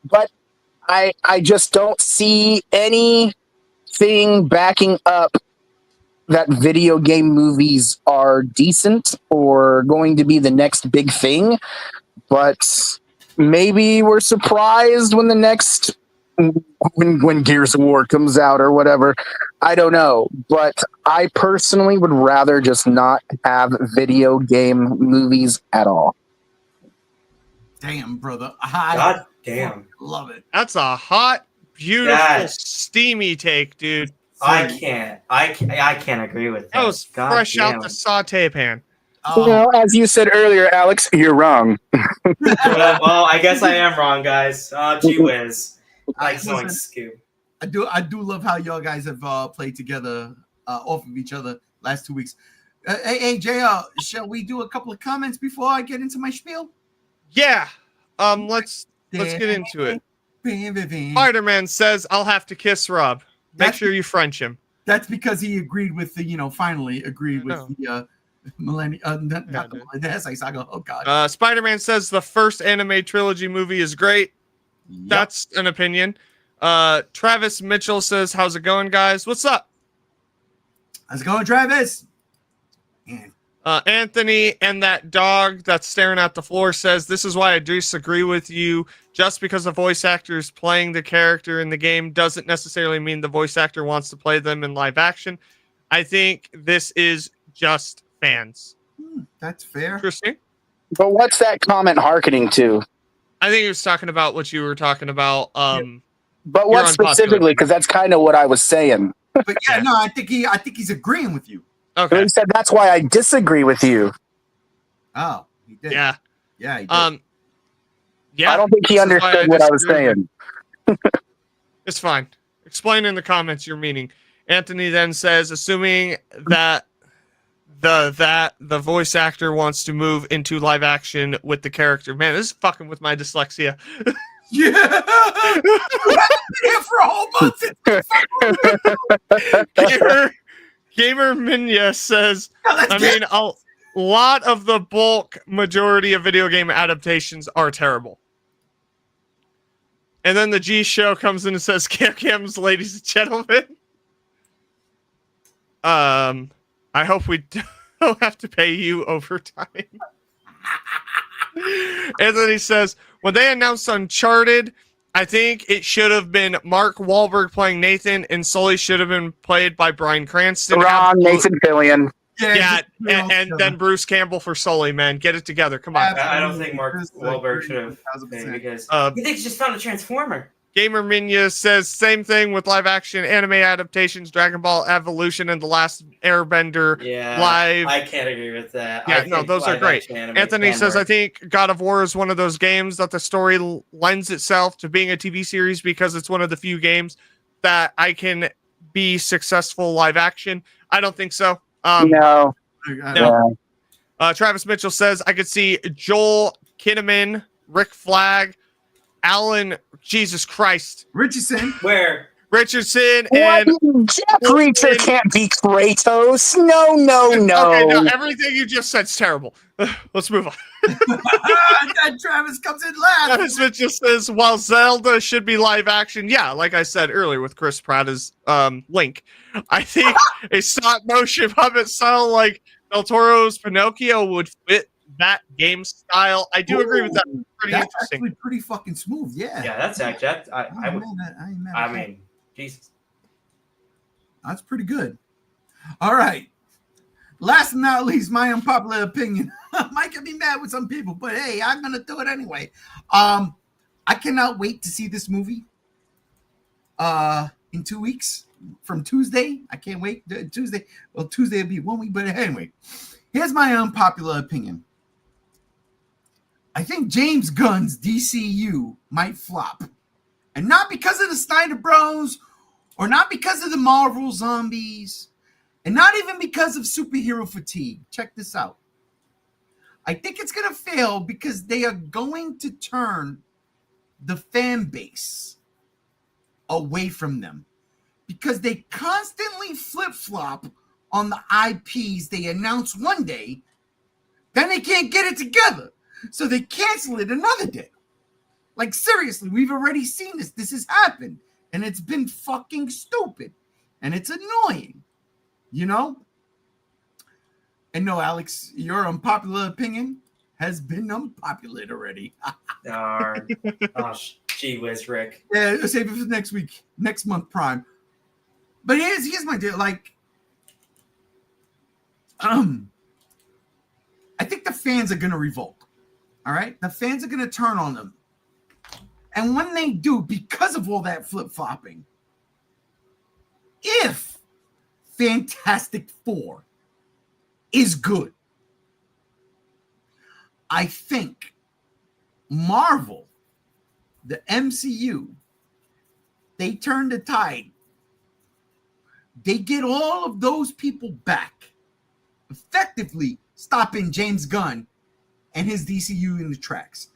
But I just don't see anything backing up that video game movies are decent or going to be the next big thing. But maybe we're surprised when the next when Gears of War comes out or whatever. I don't know. But I personally would rather just not have video game movies at all. Damn, brother. God damn. Love it. That's a hot, beautiful, steamy take, dude. I can't agree with that. That was fresh out the saute pan. As you said earlier, Alex, you're wrong. Well, I guess I am wrong, guys. Gee whiz. Like going scoop. I do love how y'all guys have played together off of each other last 2 weeks. Hey, JR, shall we do a couple of comments before I get into my spiel? Yeah. Let's get into it. Spider-Man says, "I'll have to kiss Rob. Make sure you French him." That's because he agreed with the, finally agreed with the millennium. Oh God. Spider-Man says the first anime trilogy movie is great. Yep. That's an opinion. Travis Mitchell says, "How's it going, guys? What's up? How's it going, Travis?" Anthony and that dog that's staring at the floor says, "This is why I disagree with you. Just because the voice actor is playing the character in the game doesn't necessarily mean the voice actor wants to play them in live action. I think this is just fans." That's fair. Interesting. But what's that comment hearkening to? I think he was talking about what you were talking about. But what specifically? Because that's kind of what I was saying. But yeah, no, I think he's agreeing with you. Okay. He said that's why I disagree with you. Oh, he did. Yeah. Yeah, he did. Yeah. I don't think he understood what I was saying. It's fine. Explain in the comments your meaning. Anthony then says, assuming that the voice actor wants to move into live action with the character. Man, this is fucking with my dyslexia. Yeah. Here for a whole month. Gamer Minya says, a lot of the bulk majority of video game adaptations are terrible. And then the G show comes in and says, Cams, ladies and gentlemen. I hope we don't have to pay you overtime. And then he says, when they announced Uncharted, I think it should have been Mark Wahlberg playing Nathan, and Sully should have been played by Bryan Cranston. Wrong, Nathan Fillion. Yeah, and then Bruce Campbell for Sully, man. Get it together. Come on. I don't think Mark Wahlberg should have been, because he thinks just found a Transformer. Gamer Minya says same thing with live action anime adaptations, Dragon Ball Evolution and The Last Airbender live. I can't agree with that. Yeah, no, those are great. Anthony says, I think God of War is one of those games that the story lends itself to being a TV series because it's one of the few games that I can be successful live action. I don't think so. No. Travis Mitchell says, I could see Joel Kinnaman, Rick Flag, Alan, Jesus Christ. Richardson. Where? Richardson and Jack Reacher can't be Kratos. No. Okay, no, everything you just said's terrible. Let's move on. And Travis comes in last. Travis Mitchell says, while Zelda should be live action, yeah, like I said earlier with Chris Pratt as Link, I think a stop motion puppet style like Del Toro's Pinocchio would fit that game style. I do agree with that. Pretty that's interesting. Actually pretty fucking smooth. Yeah. Yeah, that's actually. I mean, Jesus. That's pretty good. All right. Last but not least, my unpopular opinion. Might get me mad with some people, but hey, I'm gonna do it anyway. I cannot wait to see this movie. In 2 weeks from Tuesday. I can't wait. Tuesday. Well, Tuesday will be 1 week, but anyway, here's my unpopular opinion. I think James Gunn's DCU might flop. And not because of the Snyder Bros, or not because of the Marvel zombies, and not even because of superhero fatigue. Check this out. I think it's going to fail because they are going to turn the fan base away from them. Because they constantly flip-flop on the IPs they announce one day, then they can't get it together. So they cancel it another day. Like, seriously, we've already seen this. This has happened. And it's been fucking stupid. And it's annoying. You know? And no, Alex, your unpopular opinion has been unpopular already. Darn. Oh, gee whiz, Rick. Yeah, let's save it for next week. Next month, Prime. But here's my deal. Like, I think the fans are going to revolt. All right? The fans are going to turn on them. And when they do, because of all that flip-flopping, if Fantastic Four is good, I think Marvel, the MCU, they turn the tide. They get all of those people back, effectively stopping James Gunn and his DCU in the tracks.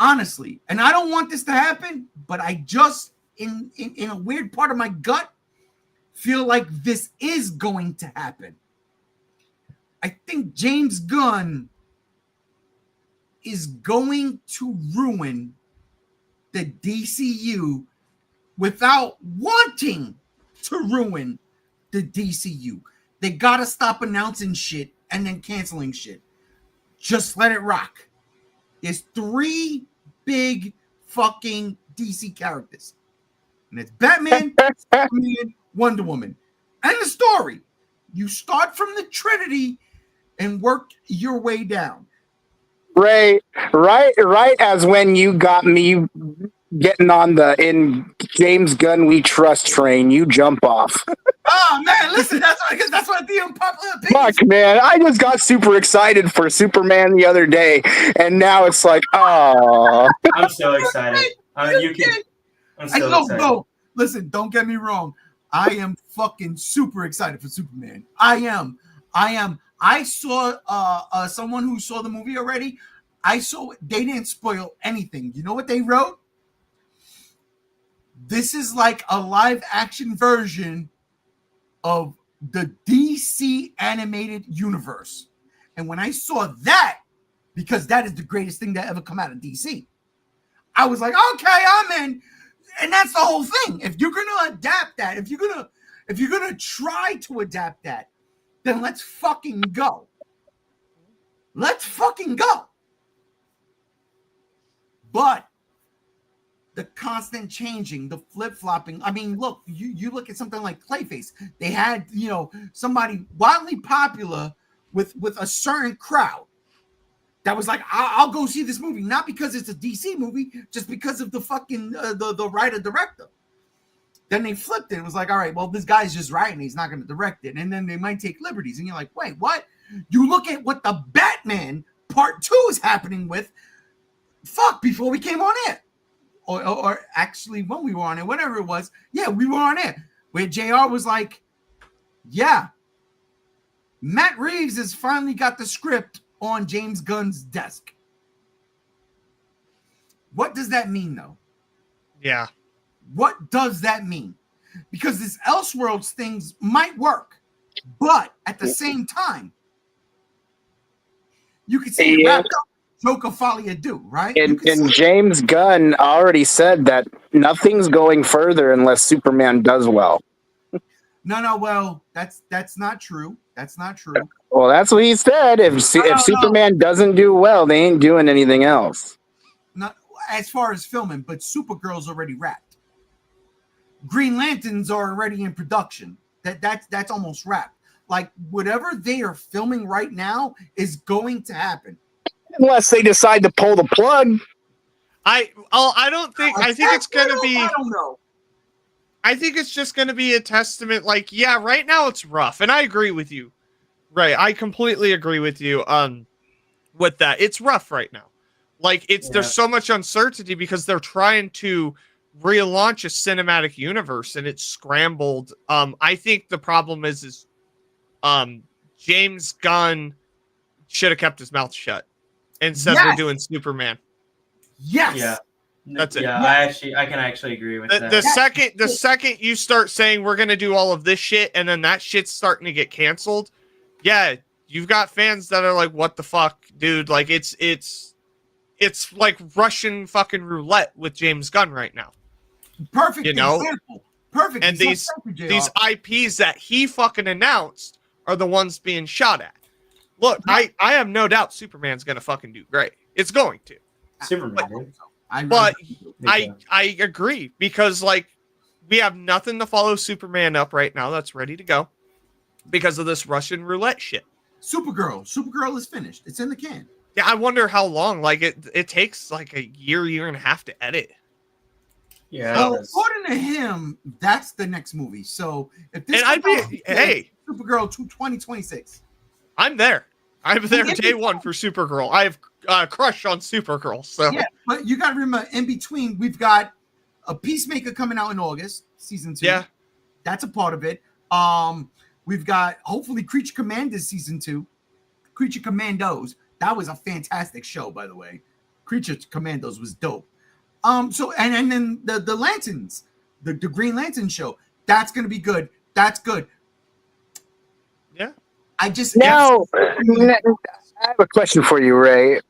Honestly, and I don't want this to happen, but I just, in a weird part of my gut, feel like this is going to happen. I think James Gunn is going to ruin the DCU without wanting to ruin the DCU. They gotta stop announcing shit and then canceling shit. Just let it rock. There's 3 big fucking DC characters. And it's Batman, Superman, Wonder Woman. And the story. You start from the Trinity and work your way down. Right as when you got me getting on the in James Gunn we trust train, you jump off. Oh man, listen, that's what the unpopular opinion. Fuck man, I just got super excited for Superman the other day, and now it's like, oh. I'm so excited. I'm so excited. No, listen, don't get me wrong. I am fucking super excited for Superman. I am. I saw someone who saw the movie already. They didn't spoil anything. You know what they wrote? This is like a live action version of the DC animated universe. And when I saw that, because that is the greatest thing that ever come out of DC, I was like, okay, I'm in. And that's the whole thing. If you're gonna adapt that, if you're gonna try to adapt that, then let's fucking go. Let's fucking go. But the constant changing, the flip-flopping. I mean, look, you look at something like Clayface. They had, somebody wildly popular with a certain crowd that was like, I'll go see this movie, not because it's a DC movie, just because of the fucking the writer-director. Then they flipped it. It was like, all right, well, this guy's just writing. He's not going to direct it. And then they might take liberties. And you're like, wait, what? You look at what the Batman Part 2 is happening with, before we came on air. Or actually when we were on it, whatever it was. Yeah, we were on air. Where JR was like, yeah, Matt Reeves has finally got the script on James Gunn's desk. What does that mean, though? Yeah. What does that mean? Because this Elseworlds things might work, but at the same time, you can see it wrapped up. Joker Folia do, right? And James Gunn already said that nothing's going further unless Superman does well. No, well, that's not true. That's not true. Well, that's what he said. If Superman doesn't do well, they ain't doing anything else. Not as far as filming, but Supergirl's already wrapped. Green Lanterns are already in production. That's almost wrapped. Like whatever they are filming right now is going to happen. Unless they decide to pull the plug. I think it's gonna be. I don't know. I think it's just gonna be a testament. Like, yeah, right now it's rough, and I agree with you. Right, I completely agree with you. With that, it's rough right now. Like, there's so much uncertainty because they're trying to relaunch a cinematic universe, and it's scrambled. I think the problem is James Gunn should have kept his mouth shut. Instead we're doing Superman. Yes. Yeah. That's it. Yeah, I can actually agree with that. The second you start saying we're gonna do all of this shit and then that shit's starting to get canceled, yeah, you've got fans that are like, what the fuck, dude? Like it's like Russian fucking roulette with James Gunn right now. Perfect example. Perfect. And these IPs that he fucking announced are the ones being shot at. Look, I have no doubt Superman's gonna fucking do great. It's going to. Superman. But I agree because like we have nothing to follow Superman up right now that's ready to go because of this Russian roulette shit. Supergirl is finished. It's in the can. Yeah, I wonder how long. Like it takes like a year and a half to edit. Yeah. So according to him, that's the next movie. So if this Supergirl 2026. I'm there. I'm there day one for Supergirl. I have a crush on Supergirl. So yeah, but you got to remember, in between, we've got a Peacemaker coming out in August, season 2. Yeah, that's a part of it. We've got hopefully Creature Commanders season 2. Creature Commandos. That was a fantastic show, by the way. Creature Commandos was dope. So and then the Lanterns, the Green Lantern show. That's gonna be good. That's good. Yeah. I have a question for you, Ray.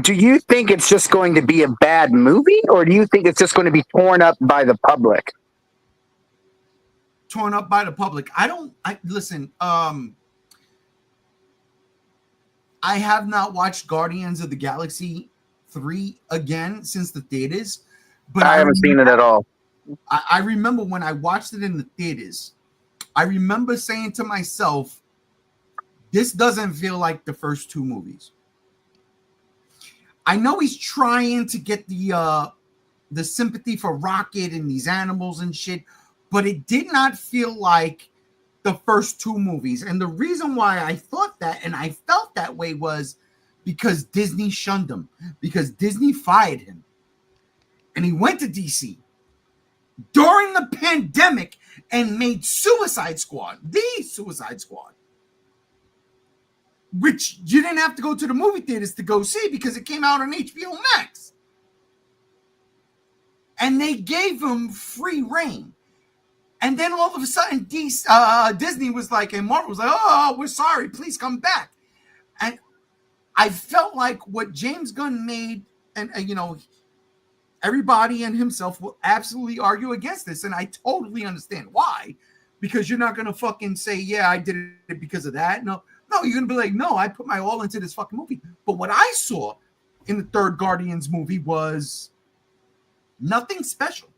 Do you think it's just going to be a bad movie, or do you think it's just going to be torn up by the public? Torn up by the public. Listen. I have not watched Guardians of the Galaxy 3 again since the theaters, but I haven't seen it at all. I remember when I watched it in the theaters. I remember saying to myself, this doesn't feel like the first 2 movies. I know he's trying to get the sympathy for Rocket and these animals and shit, but it did not feel like the first 2 movies. And the reason why I thought that and I felt that way was because Disney shunned him, because Disney fired him. And he went to DC during the pandemic and made Suicide Squad, the Suicide Squad, which you didn't have to go to the movie theaters to go see because it came out on HBO Max. And they gave him free reign. And then all of a sudden, Disney was like, and Marvel was like, oh, we're sorry, please come back. And I felt like what James Gunn made, and everybody and himself will absolutely argue against this, and I totally understand why. Because you're not gonna fucking say, yeah, I did it because of that. No, you're gonna be like, no, I put my all into this fucking movie. But what I saw in the third Guardians movie was nothing special.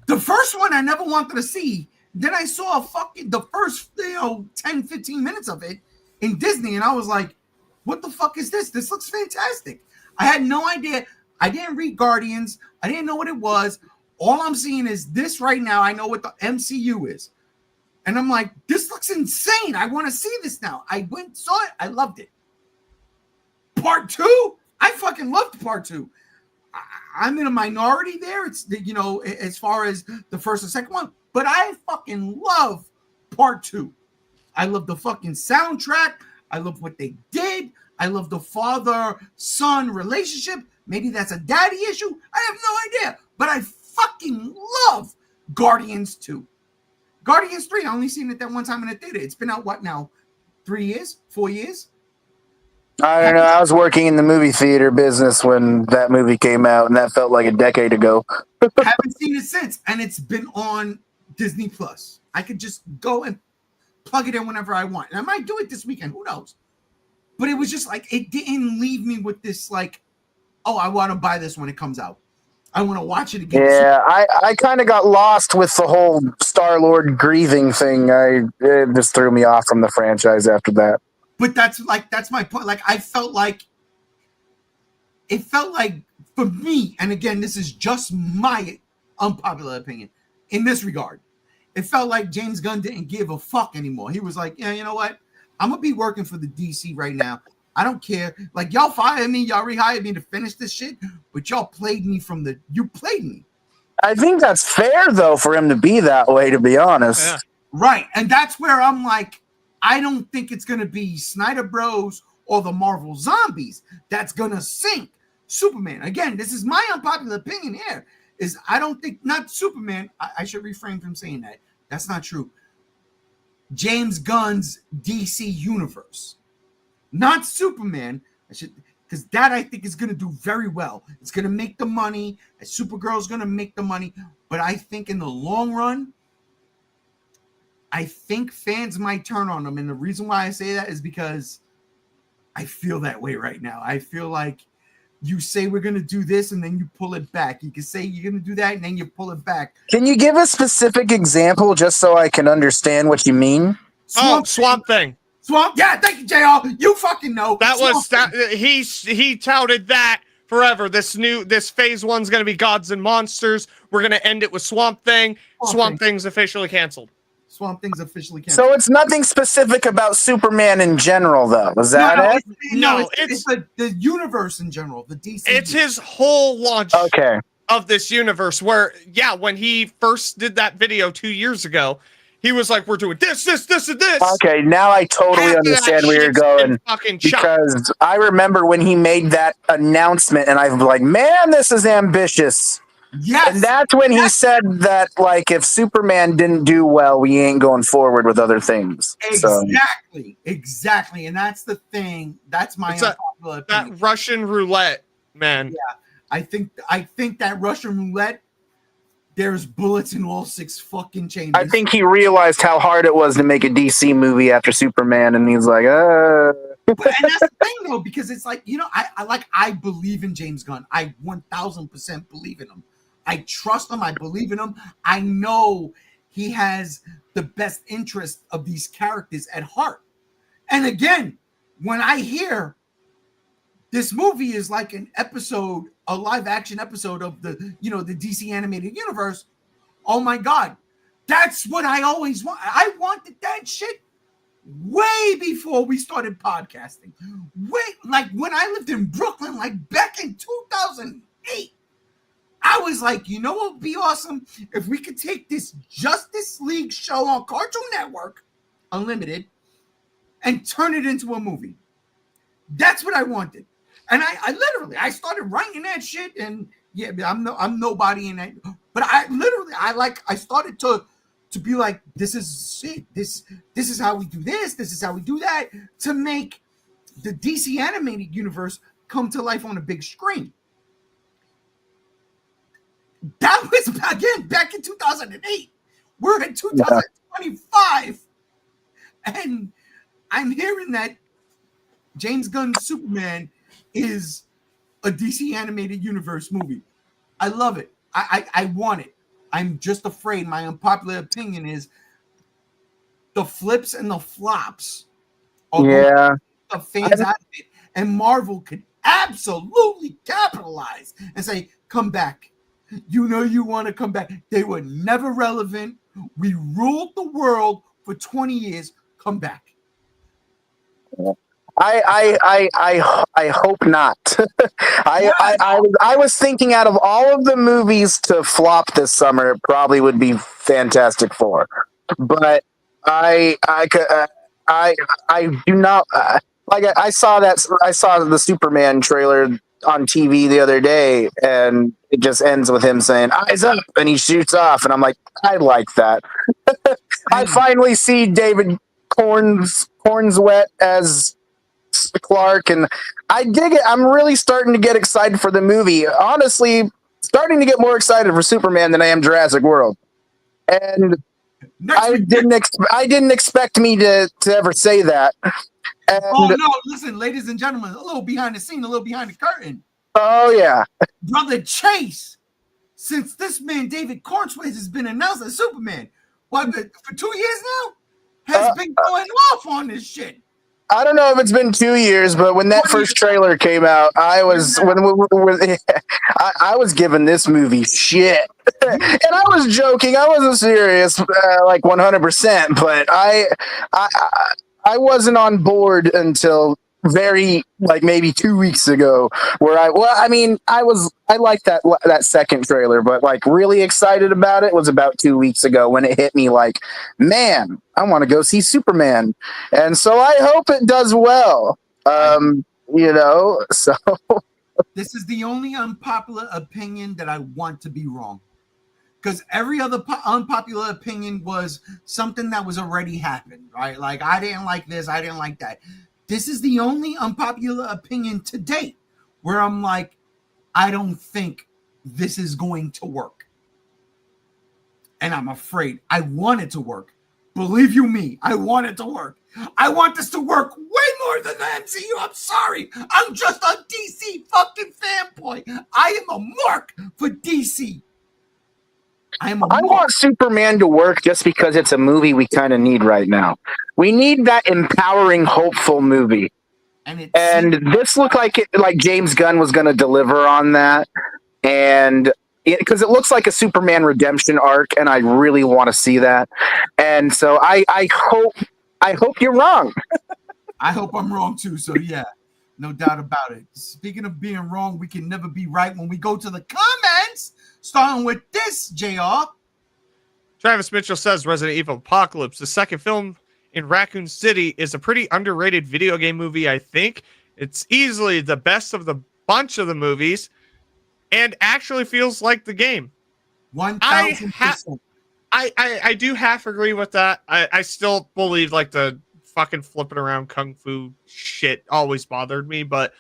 The first one I never wanted to see. Then I saw the first 10, 15 minutes of it in Disney, and I was like, what the fuck is this? This looks fantastic. I had no idea. I didn't read Guardians. I didn't know what it was. All I'm seeing is this right now. I know what the MCU is. And I'm like, this looks insane. I want to see this now. I went and saw it. I loved it. Part 2, I fucking loved part 2. I'm in a minority there. It's, as far as the first and second one. But I fucking love part 2. I love the fucking soundtrack. I love what they did. I love the father-son relationship. Maybe that's a daddy issue. I have no idea. But I fucking love Guardians 2. Guardians 3, I only seen it that one time in the theater. It's been out, what now? 3 years? 4 years? I don't know. I was working in the movie theater business when that movie came out, and that felt like a decade ago. Haven't seen it since, and it's been on Disney Plus. I could just go and plug it in whenever I want. And I might do it this weekend. Who knows? But it was just like, it didn't leave me with this like, oh, I want to buy this when it comes out. I want to watch it again. Yeah, I kind of got lost with the whole Star-Lord grieving thing. It just threw me off from the franchise after that. But that's my point. Like, it felt like for me, and again, this is just my unpopular opinion in this regard. It felt like James Gunn didn't give a fuck anymore. He was like, yeah, you know what? I'm going to be working for the DC right now. I don't care. Like, y'all fired me. Y'all rehired me to finish this shit. But y'all played me you played me. I think that's fair, though, for him to be that way, to be honest. Yeah. Right. And that's where I'm like, I don't think it's going to be Snyder Bros or the Marvel Zombies that's going to sink Superman. Again, this is my unpopular opinion here. I don't think, not Superman. I should refrain from saying that. That's not true. James Gunn's DC universe. Not Superman. Because that I think is going to do very well. It's going to make the money. Supergirl's going to make the money. But I think in the long run, I think fans might turn on them. And the reason why I say that is because I feel that way right now. I feel like you say we're going to do this and then you pull it back. You can say you're going to do that and then you pull it back. Can you give a specific example just so I can understand what you mean? Swamp Thing. Yeah, thank you, JR. You fucking know. He touted that forever. This phase 1's going to be Gods and Monsters. We're going to end it with Swamp Thing. Swamp Thing's officially canceled. Swamp Thing's officially canceled. So it's nothing specific about Superman in general, though. Is that it? It's the universe in general, the DC. It's his whole launch of this universe where, when he first did that video 2 years ago, he was like, we're doing this, and this. Okay, now I totally understand where you're going. Because I remember when he made that announcement, and I'm like, man, this is ambitious. Yes. And that's when he said that, like, if Superman didn't do well, we ain't going forward with other things. Exactly. And that's the thing. That's my unpopular opinion. That Russian roulette, man. Yeah. I think that Russian roulette, there's bullets in all 6 fucking chambers. I think he realized how hard it was to make a DC movie after Superman, and he's like, And that's the thing, though, because it's like, I believe in James Gunn. I 1000% believe in him. I trust him. I believe in him. I know he has the best interest of these characters at heart. And again, when I hear this movie is like a live action episode of the DC animated universe, oh my God, that's what I always want. I wanted that shit way before we started podcasting. Like when I lived in Brooklyn, like back in 2008, I was like, you know what would be awesome? If we could take this Justice League show on Cartoon Network, Unlimited, and turn it into a movie. That's what I wanted. And I started writing that shit, and I'm nobody in that. But I started to be like, this is shit. This is how we do this. This is how we do that, to make the DC animated universe come to life on a big screen. It's again back in 2008. We're in 2025, and I'm hearing that James Gunn's Superman is a DC animated universe movie. I love it. I want it. I'm just afraid. My unpopular opinion is the flips and the flops are going to the fans out of it, and Marvel could absolutely capitalize and say, "Come back. You know you want to come back." They were never relevant. We ruled the world for 20 years. Come back. I hope not. I was thinking out of all of the movies to flop this summer, it probably would be Fantastic Four, but I do not like. I saw the Superman trailer on TV the other day, and it just ends with him saying "eyes up" and he shoots off, and I'm like, I like that. I finally see David Cornswet as Clark, and I dig it. I'm really starting to get excited for the movie. Honestly, starting to get more excited for Superman than I am Jurassic World. And I didn't expect me to ever say that. And, oh no! Listen, ladies and gentlemen, a little behind the scene, a little behind the curtain. Oh yeah, Brother Chase. Since this man David Cornswet has been announced as Superman, what for 2 years now, has been going off on this shit. I don't know if it's been 2 years, but when that first trailer came out, I was I was giving this movie shit, and I was joking. I wasn't serious, like 100%. But I wasn't on board until very like maybe 2 weeks ago, where I liked that second trailer, but like really excited about it was about 2 weeks ago when it hit me like, man, I want to go see Superman, and so I hope it does well. So this is the only unpopular opinion that I want to be wrong, because every other unpopular opinion was something that was already happened, right? Like, I didn't like this, I didn't like that. This is the only unpopular opinion to date where I'm like, I don't think this is going to work. And I'm afraid. I want it to work. Believe you me, I want it to work. I want this to work way more than the MCU. I'm sorry. I'm just a DC fucking fanboy. I am a mark for DC. I want Superman to work just because it's a movie we kind of need right now. We need that empowering, hopeful movie. And this looked like James Gunn was going to deliver on that. And because it looks like a Superman redemption arc, and I really want to see that. And so I hope you're wrong. I hope I'm wrong too. So yeah, no doubt about it. Speaking of being wrong, we can never be right when we go to the comments. Starting with this, JR. Travis Mitchell says Resident Evil Apocalypse, the second film in Raccoon City, is a pretty underrated video game movie, I think. It's easily the best of the bunch of the movies and actually feels like the game. 1,000%. I do half agree with that. I still believe like the fucking flipping around kung fu shit always bothered me, but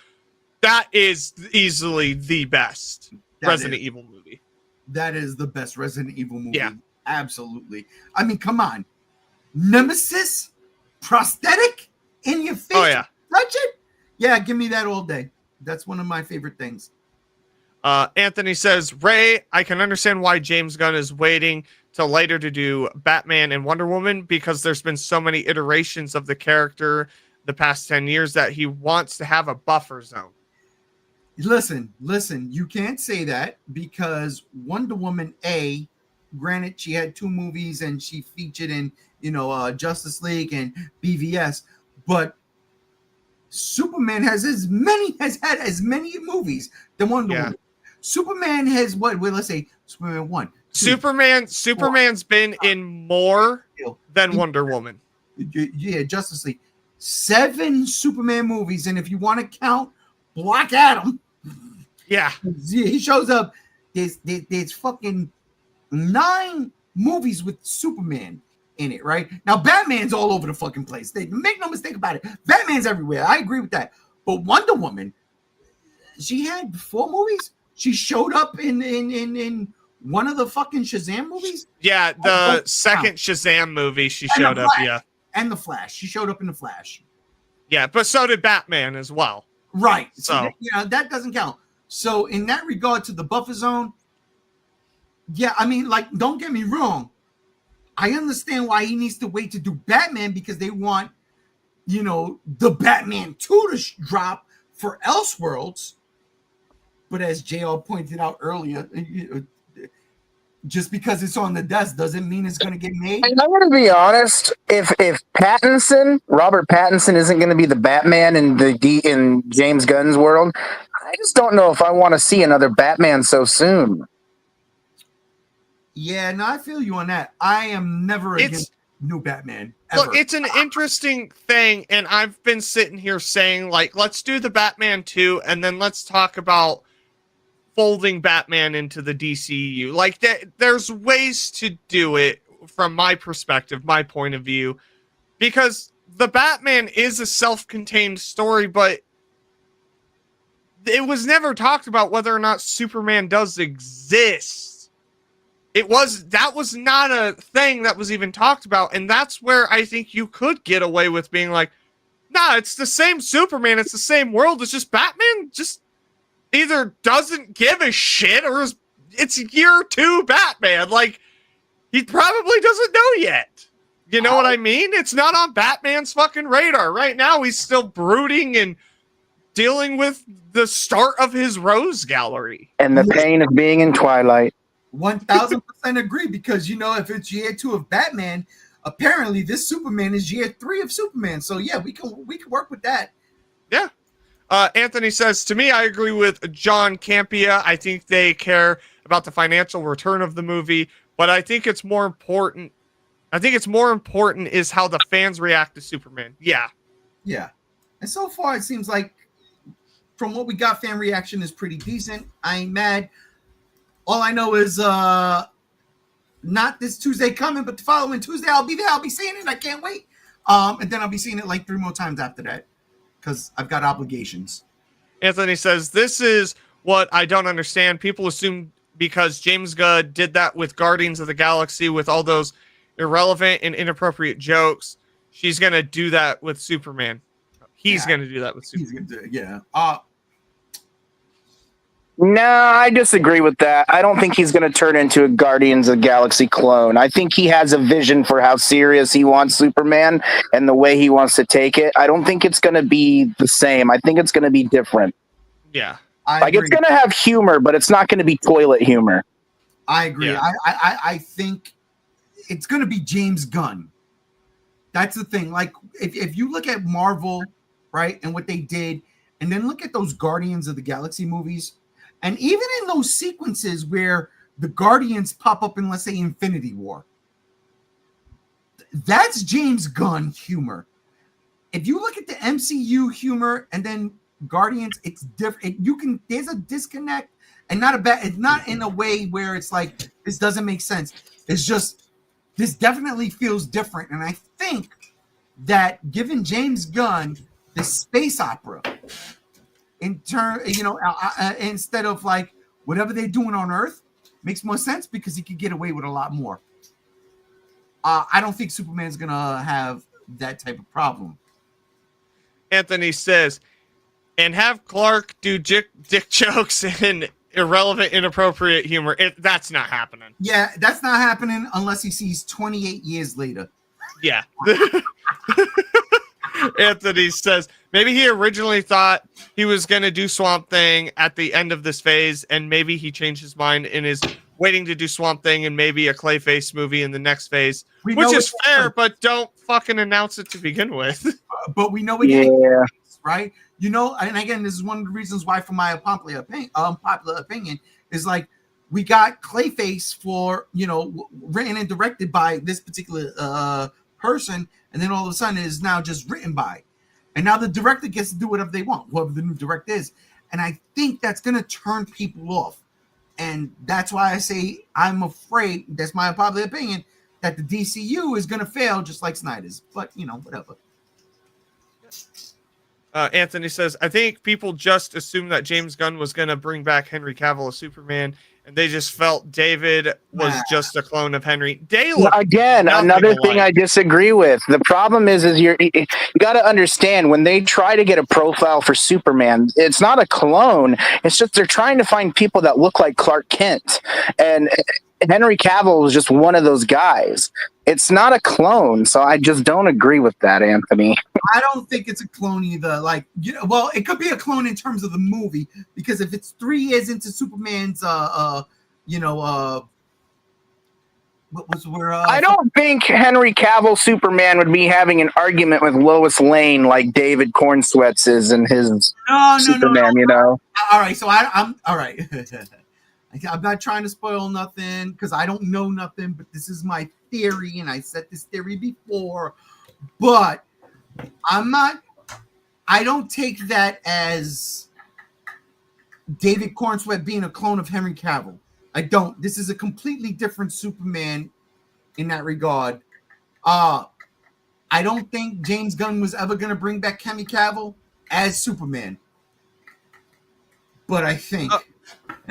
that is easily the best Resident Evil movie. That is the best Resident Evil movie. Yeah. Absolutely. I mean, come on. Nemesis prosthetic in your face. Oh, yeah. Touch it? Yeah, give me that all day. That's one of my favorite things. Anthony says, Ray, I can understand why James Gunn is waiting till later to do Batman and Wonder Woman, because there's been so many iterations of the character the past 10 years that he wants to have a buffer zone. Listen, you can't say that, because Wonder Woman, granted, she had 2 movies and she featured in, Justice League and BVS, but Superman has had as many movies than Wonder Woman. Superman has let's say Superman 1. 2, Superman's been in more than Wonder Woman. Yeah, Justice League. 7 Superman movies, and if you want to count Black Adam, he shows up. There's fucking 9 movies with Superman in it, right? Now Batman's all over the fucking place. Make no mistake about it. Batman's everywhere. I agree with that. But Wonder Woman, she had 4 movies. She showed up in one of the fucking Shazam movies? Yeah, the second Shazam movie, she showed up. Yeah, and the Flash. She showed up in the Flash. yeah, but so did Batman as well. Right. So that doesn't count. So in that regard to the buffer zone, yeah, I mean, like, don't get me wrong. I understand why he needs to wait to do Batman because they want, the Batman 2 to drop for Elseworlds. But as JR pointed out earlier, just because it's on the desk doesn't mean it's going to get made. I'm going to be honest. If Robert Pattinson, isn't going to be the Batman in James Gunn's world, I just don't know if I want to see another Batman so soon. Yeah, no, I feel you on that. I am never against new Batman. Ever. Look, it's an interesting thing, and I've been sitting here saying, like, let's do the Batman 2, and then let's talk about folding Batman into the DCU. Like, there's ways to do it from my perspective, my point of view, because the Batman is a self-contained story, but it was never talked about whether or not Superman does exist. That was not a thing that was even talked about, and that's where I think you could get away with being like, nah, it's the same Superman, it's the same world, it's just Batman just either doesn't give a shit or it's year 2 Batman. Like, he probably doesn't know yet. You know what I mean? It's not on Batman's fucking radar. Right now, he's still brooding and dealing with the start of his Rose Gallery. And the pain of being in Twilight. 1000% agree, because if it's year 2 of Batman, apparently this Superman is year 3 of Superman. So yeah, we can work with that. Yeah. Anthony says, to me, I agree with John Campia. I think they care about the financial return of the movie, but I think it's more important. Is how the fans react to Superman. Yeah. Yeah. And so far it seems like from what we got, fan reaction is pretty decent. I ain't mad. All I know is not this Tuesday coming, but the following Tuesday I'll be there. I'll be seeing it. I can't wait. And then I'll be seeing it like 3 more times after that because I've got obligations. Anthony says, this is what I don't understand. People assume because James Gunn did that with Guardians of the Galaxy with all those irrelevant and inappropriate jokes, she's going to do that with Superman. He's going to do that with Superman. Yeah. No, I disagree with that. I don't think he's going to turn into a Guardians of the Galaxy clone. I think he has a vision for how serious he wants Superman and the way he wants to take it. I don't think it's going to be the same. I think it's going to be different. Yeah. It's going to have humor, but it's not going to be toilet humor. I agree. Yeah. I think it's going to be James Gunn. That's the thing. Like, if you look at Marvel, right, and what they did, and then look at those Guardians of the Galaxy movies, and even in those sequences where the Guardians pop up in, let's say, Infinity War, that's James Gunn humor. If you look at the MCU humor and then Guardians, it's different. There's a disconnect, and it's not in a way where it's like, this doesn't make sense. It's just, this definitely feels different. And I think that given James Gunn the space opera, instead of like whatever they're doing on Earth, makes more sense because he could get away with a lot more. I don't think Superman's gonna have that type of problem. Anthony says, and have Clark do dick jokes and irrelevant, inappropriate humor. That's not happening. Yeah, that's not happening unless he sees 28 years later. Yeah. Anthony says, maybe he originally thought he was going to do Swamp Thing at the end of this phase, and maybe he changed his mind and is waiting to do Swamp Thing and maybe a Clayface movie in the next phase, which is fair, but don't fucking announce it to begin with. But we know it is, right? And again, this is one of the reasons why, for my popular opinion, is like, we got Clayface for, written and directed by this particular person, and then all of a sudden it is now just written by. And now the director gets to do whatever they want, whoever the new director is. And I think that's going to turn people off. And that's why I say I'm afraid, that's my popular opinion, that the DCU is going to fail just like Snyder's. But, whatever. Anthony says, I think people just assumed that James Gunn was going to bring back Henry Cavill as Superman and they just felt David was Nah. just a clone of Henry. They look Again, nothing another thing I alike. disagree with. The problem is you got to understand when they try to get a profile for Superman, it's not a clone. It's just they're trying to find people that look like Clark Kent, and Henry Cavill was just one of those guys. It's not a clone, so I just don't agree with that, Anthony. I don't think it's a clone either. Like, you know, well, it could be a clone in terms of the movie, because if it's 3 years into Superman's what was where I don't think Henry Cavill Superman would be having an argument with Lois Lane like David Cornsweats is in his Superman, you know. All right, so I'm all right. I'm not trying to spoil nothing because I don't know nothing, but this is my theory, and I said this theory before, but I don't take that as David Cornsweat being a clone of Henry Cavill. I don't. This is a completely different Superman in that regard. I don't think James Gunn was ever going to bring back Henry Cavill as Superman. But I think.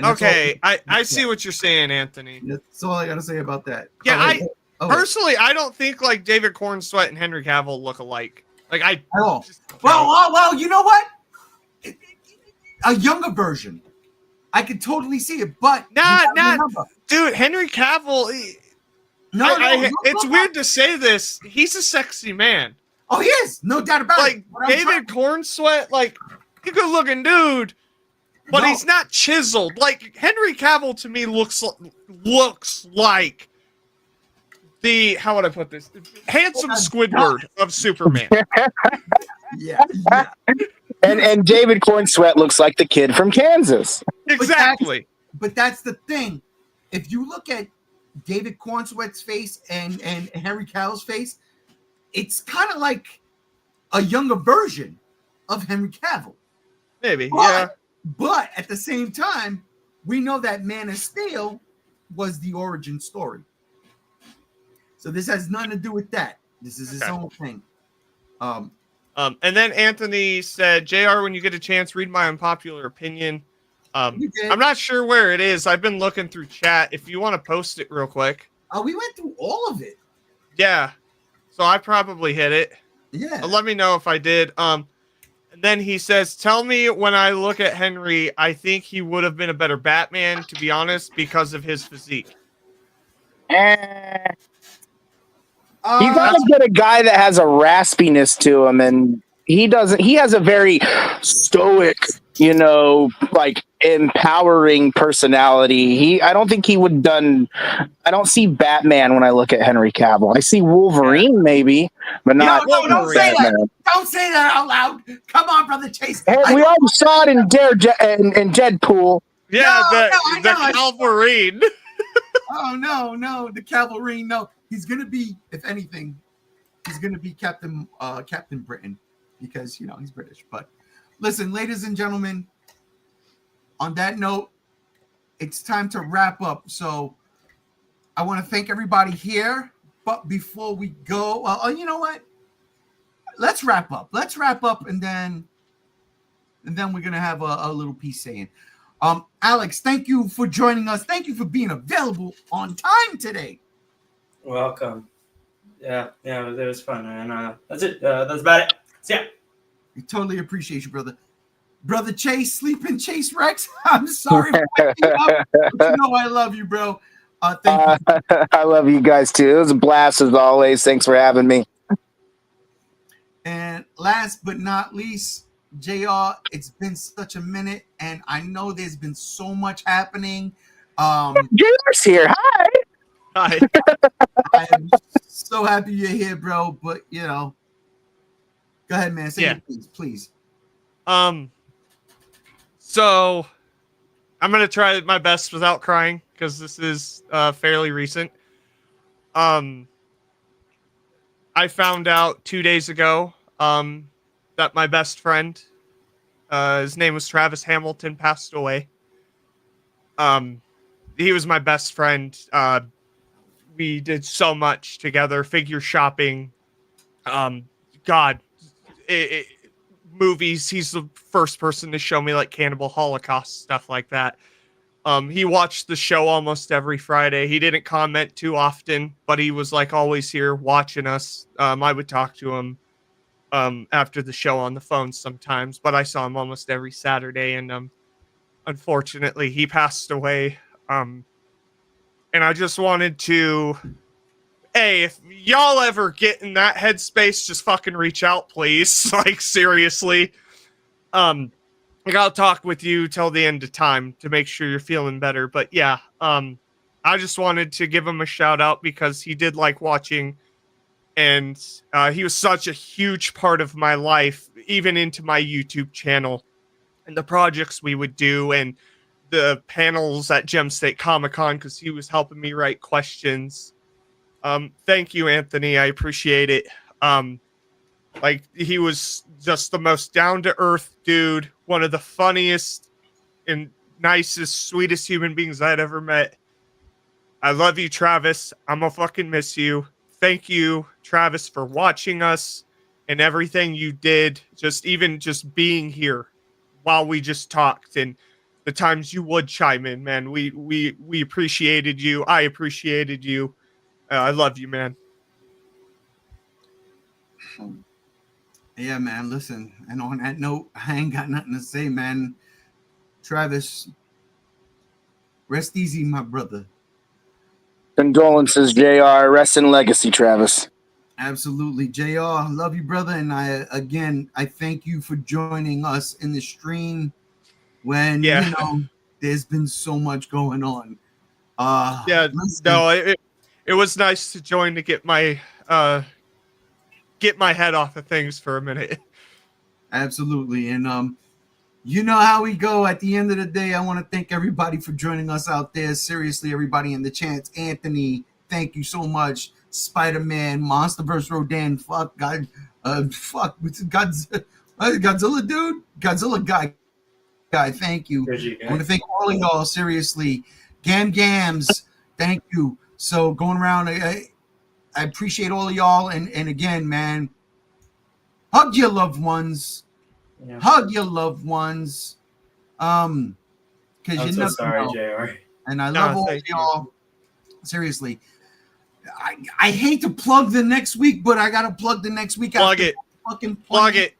Okay, I see what you're saying, Anthony. That's all I got to say about that. Yeah, personally, I don't think like David Cornsweat and Henry Cavill look alike. Like I. Oh. Just, Well, you know what? A younger version. I could totally see it, but dude. Henry Cavill. It's weird to say this. He's a sexy man. Oh, he is, no doubt about it. Like David Cornsweat, like he's a good-looking dude, but he's not chiseled. Like Henry Cavill to me looks like the, how would I put this? Handsome Squidward of Superman. Yeah. And David Cornsweat looks like the kid from Kansas. Exactly. But that's the thing. If you look at David Cornsweat's face and Henry Cavill's face, it's kind of like a younger version of Henry Cavill. Maybe, but, yeah. But at the same time, we know that Man of Steel was the origin story. So this has nothing to do with that. This is his own thing. And then Anthony said, JR, when you get a chance, read my unpopular opinion. I'm not sure where it is. I've been looking through chat. If you want to post it real quick. We went through all of it. Yeah. So I probably hit it. Yeah. Let me know if I did. And then he says, tell me when I look at Henry, I think he would have been a better Batman, to be honest, because of his physique. You gotta get a guy that has a raspiness to him, and he doesn't. He has a very stoic, like empowering personality. I don't think he would done. I don't see Batman when I look at Henry Cavill. I see Wolverine maybe, but not. No, don't say that. Don't say that out loud. Come on, brother Chase. Hey, we already saw it in Deadpool. Yeah, the Wolverine. Oh no, the Cavalry. No, he's gonna be, if anything, he's gonna be Captain Britain, because he's British. But listen, ladies and gentlemen, on that note, it's time to wrap up. So I want to thank everybody here. But before we go, you know what? Let's wrap up. And then we're gonna have a little piece saying. Alex, thank you for joining us. Thank you for being available on time today. Welcome. Yeah, it was fun, and that's it. That's about it. So, yeah. We totally appreciate you, brother. Brother Chase, Sleeping Chase Rex. I'm sorry for waking you up, but I love you, bro. Thank you. I love you guys too. It was a blast as always. Thanks for having me. And last but not least, JR, it's been such a minute, and I know there's been so much happening. JR's here. Hi. Hi. I am so happy you're here, bro. But go ahead, man. Say it, please. So I'm gonna try my best without crying because this is fairly recent. I found out 2 days ago that my best friend, his name was Travis Hamilton, passed away. He was my best friend. We did so much together, figure shopping, movies. He's the first person to show me like Cannibal Holocaust, stuff like that. He watched the show almost every Friday. He didn't comment too often, but he was like always here watching us. I would talk to him after the show on the phone sometimes, but I saw him almost every Saturday, and unfortunately he passed away. And I just wanted to, hey, if y'all ever get in that headspace, just fucking reach out, please. Like, seriously. Like, I'll talk with you till the end of time to make sure you're feeling better. But yeah, I just wanted to give him a shout out because he did like watching, and he was such a huge part of my life, even into my YouTube channel and the projects we would do and the panels at Gem State Comic Con, because he was helping me write questions. Thank you, Anthony. I appreciate it. Like, he was just the most down-to-earth dude, one of the funniest and nicest, sweetest human beings I'd ever met. I love you, Travis. I'm gonna fucking miss you. Thank you, Travis, for watching us and everything you did. Just being here while we just talked, and the times you would chime in, man. We appreciated you. I appreciated you. I love you, man. Yeah, man, listen, and on that note, I ain't got nothing to say, man. Travis, rest easy, my brother. Condolences, JR. Rest in legacy, Travis. Absolutely, JR. Love you, brother. And I thank you for joining us in the stream when, there's been so much going on. It was nice to join to get my head off of things for a minute. Absolutely. And you know how we go. At the end of the day, I want to thank everybody for joining us out there. Seriously, everybody in the chats. Anthony, thank you so much. Spider-Man, Monsterverse Rodan, fuck God, what's Godzilla dude? Godzilla guy, thank you. I want to thank all of y'all, seriously. Gams, thank you. So going around, I appreciate all of y'all, and again, man, hug your loved ones. Yeah. Hug your loved ones. Because you're so sorry, JR. And I love all of y'all. Seriously. I hate to plug the next week, but I gotta plug the next week. Plug it.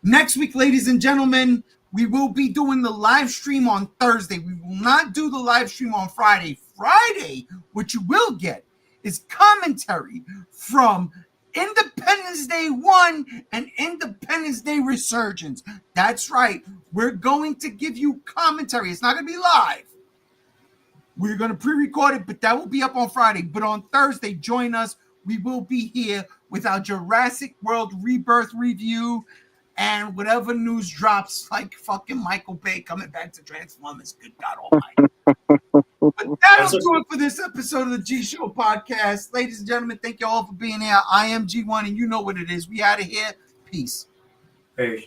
Next week, ladies and gentlemen, we will be doing the live stream on Thursday. We will not do the live stream on Friday. Friday, what you will get is commentary from Independence Day 1 and Independence Day Resurgence. That's right. We're going to give you commentary. It's not going to be live. We're going to pre-record it, but that will be up on Friday. But on Thursday, join us. We will be here with our Jurassic World Rebirth review and whatever news drops, like fucking Michael Bay coming back to Transformers. Good God Almighty. But that'll do it for this episode of the G Show podcast. Ladies and gentlemen, thank you all for being here. I am G1, and you know what it is. We out of here. Peace. Peace.